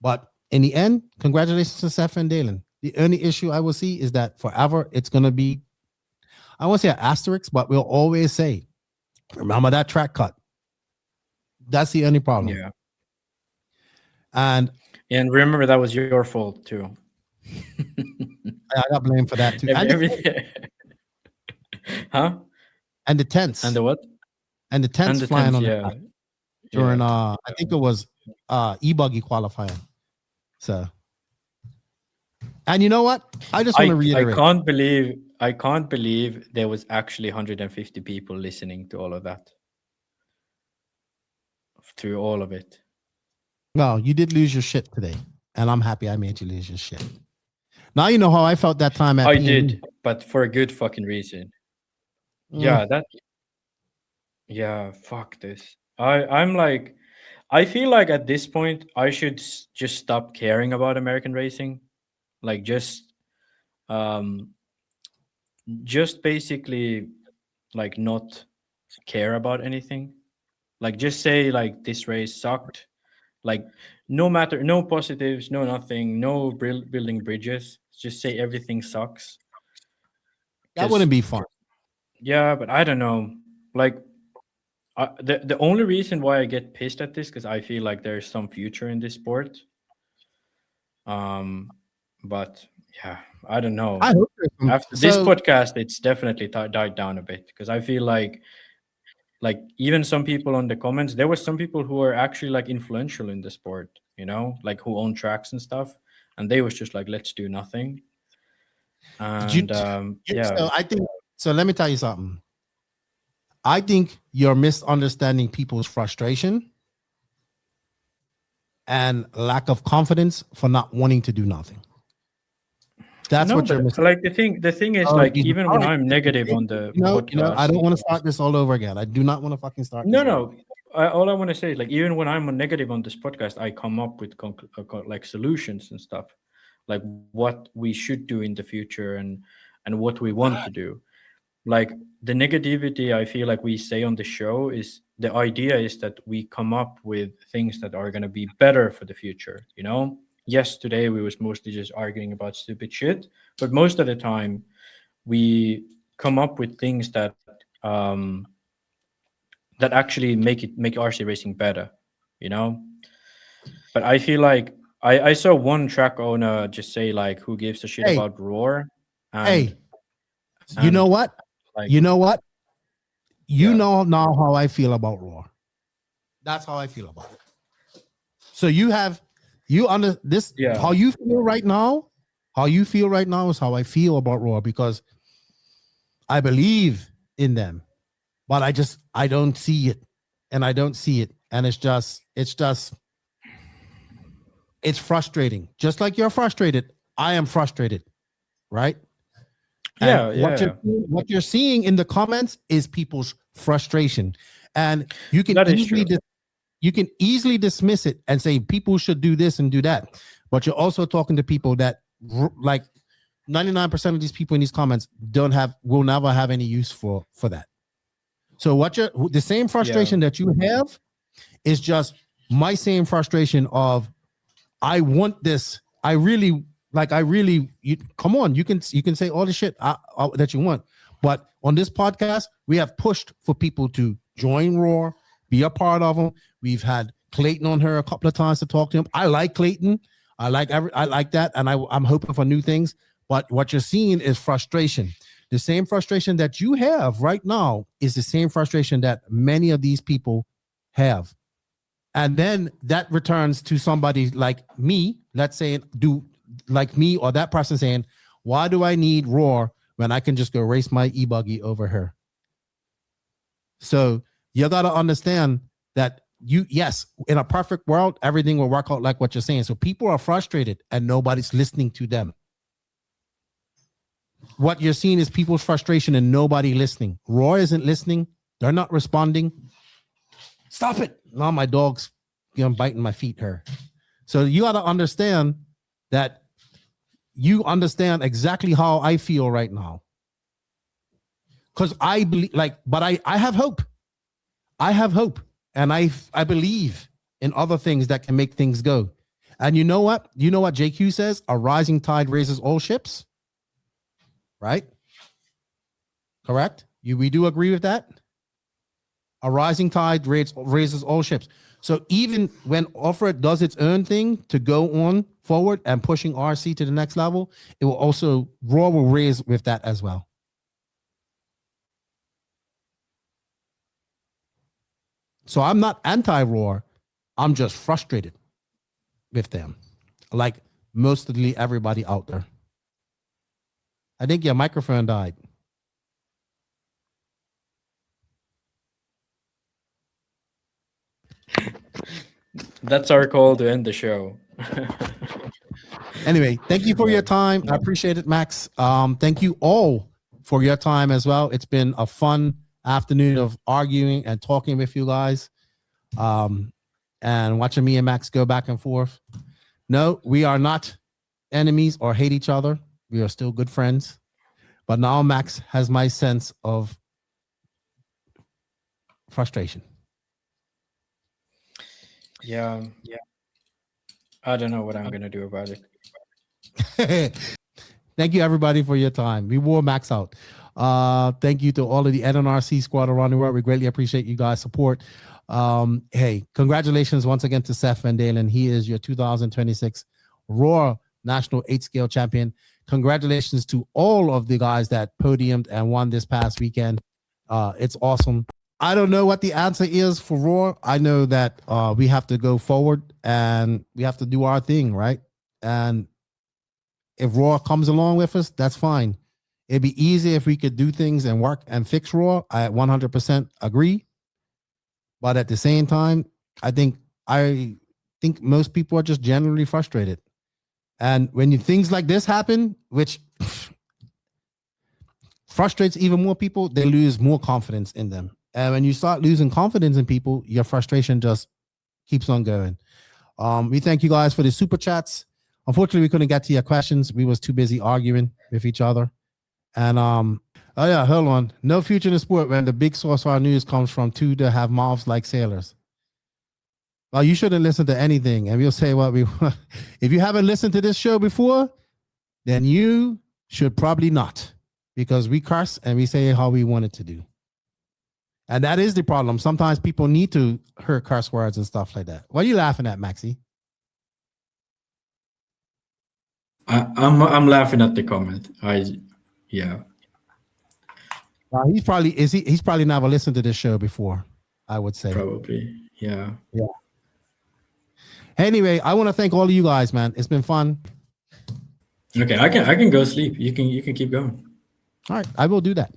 But in the end, congratulations to Seth Van Dalen. The only issue I will see is that forever it's going to be, I won't say an asterisk, but we'll always say, remember that track cut. That's the only problem. Yeah. And remember that was your fault too. I got blamed for that too. Huh? And the tents. And the what? And the tents flying on yeah. the track during I think it was e-buggy qualifying. So, and you know what? I just want to reiterate. I can't believe there was actually 150 people listening to all of that. Through all of it. Well, you did lose your shit today, and I'm happy I made you lose your shit. Now you know how I felt that time at I PNE. did, but for a good fucking reason. Yeah, fuck this. I'm like, I feel like at this point I should just stop caring about American racing. Like just basically like not care about anything. Like just say like this race sucked. Like no positives, no nothing, no building bridges. Just say everything sucks. That wouldn't be fun. Yeah, but I don't know. Like the only reason why I get pissed at this because I feel like there's some future in this sport. But yeah, I don't know. I hope after this podcast, it's definitely died down a bit because I feel like even some people on the comments, there were some people who were actually like influential in the sport, you know, like who own tracks and stuff, and they was just like, let's do nothing. And So I think so. Let me tell you something. I think you're misunderstanding people's frustration and lack of confidence for not wanting to do nothing. That's what you're missing. Like the thing is, like even when I'm negative on the podcast, I don't want to start this all over again. I do not want to fucking start. All I want to say is like even when I'm negative on this podcast, I come up with like solutions and stuff, like what we should do in the future and what we want to do. Like the negativity I feel like we say on the show is the idea is that we come up with things that are going to be better for the future, you know. Yes, today we was mostly just arguing about stupid shit, but most of the time we come up with things that that actually make RC racing better, you know. But I feel like I saw one track owner just say like, "Who gives a shit about Roar?" You know what? Like, you know what? You know now how I feel about Roar. That's how I feel about it. So how you feel right now. How you feel right now is how I feel about Roar because I believe in them, but I don't see it, and it's frustrating. Just like you're frustrated, I am frustrated, right? What you're seeing in the comments is people's frustration, and you can easily dismiss it and say people should do this and do that. But you're also talking to people that like 99% of these people in these comments will never have any use for that. So the same frustration that you have is just my same frustration of I want this. Come on, you can say all the shit that you want, but on this podcast we have pushed for people to join Roar, be a part of them. We've had Clayton on here a couple of times to talk to him. I like Clayton. I like that, and I'm hoping for new things. But what you're seeing is frustration. the same frustration that you have right now is the same frustration that many of these people have. And then that returns to somebody like me, let's say, like me or that person saying, why do I need Roar when I can just go race my e-buggy over her? So you got to understand that yes, in a perfect world, everything will work out like what you're saying. So people are frustrated and nobody's listening to them. What you're seeing is people's frustration and nobody listening. Roar isn't listening. They're not responding. Stop it. Now my dog's biting my feet here. So you got to understand that you understand exactly how I feel right now. Because I believe, but I have hope. I have hope. And I believe in other things that can make things go. And you know what? You know what JQ says? A rising tide raises all ships. Right? Correct? We do agree with that? A rising tide raises all ships. So even when Offroad does its own thing to go on forward and pushing RC to the next level, it will also, Raw will raise with that as well. So I'm not anti-Roar. I'm just frustrated with them. Like mostly everybody out there. I think your microphone died. That's our call to end the show. Anyway, thank you for your time. I appreciate it, Max. Thank you all for your time as well. It's been a fun afternoon of arguing and talking with you guys, and watching me and Max go back and forth. No, we are not enemies or hate each other. We are still good friends. But now Max has my sense of frustration. Yeah. I don't know what I'm going to do about it. Thank you, everybody, for your time. We wore Max out. Thank you to all of the NNRC squad around the world. We greatly appreciate you guys' support. Hey, congratulations once again to Seth Van Dalen. He is your 2026 Roar National 8-Scale Champion. Congratulations to all of the guys that podiumed and won this past weekend. It's awesome. I don't know what the answer is for Roar. I know that we have to go forward and we have to do our thing, right? And if Roar comes along with us, that's fine. It'd be easy if we could do things and work and fix Roar. I 100% agree. But at the same time, I think most people are just generally frustrated. And when things like this happen, which frustrates even more people, they lose more confidence in them. And when you start losing confidence in people, your frustration just keeps on going. We thank you guys for the super chats. Unfortunately, we couldn't get to your questions. We was too busy arguing with each other. And oh yeah, hold on. No future in the sport when the big source of our news comes from two that have mouths like sailors. Well, you shouldn't listen to anything. And we'll say what we want. If you haven't listened to this show before, then you should probably not. Because we curse and we say how we want it to do. And that is the problem. Sometimes people need to hear curse words and stuff like that. What are you laughing at, Maxie? I'm laughing at the comment. Yeah. He's probably never listened to this show before, I would say. Probably. Yeah. Anyway, I want to thank all of you guys, man. It's been fun. Okay, I can go sleep. You can keep going. All right, I will do that.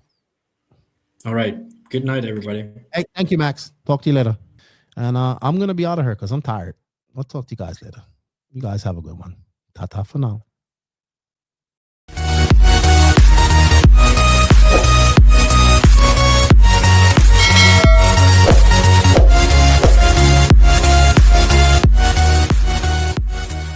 All right. Good night, everybody. Hey, thank you, Max. Talk to you later. And I'm gonna be out of here because I'm tired. I'll talk to you guys later. You guys have a good one. Ta-ta for now.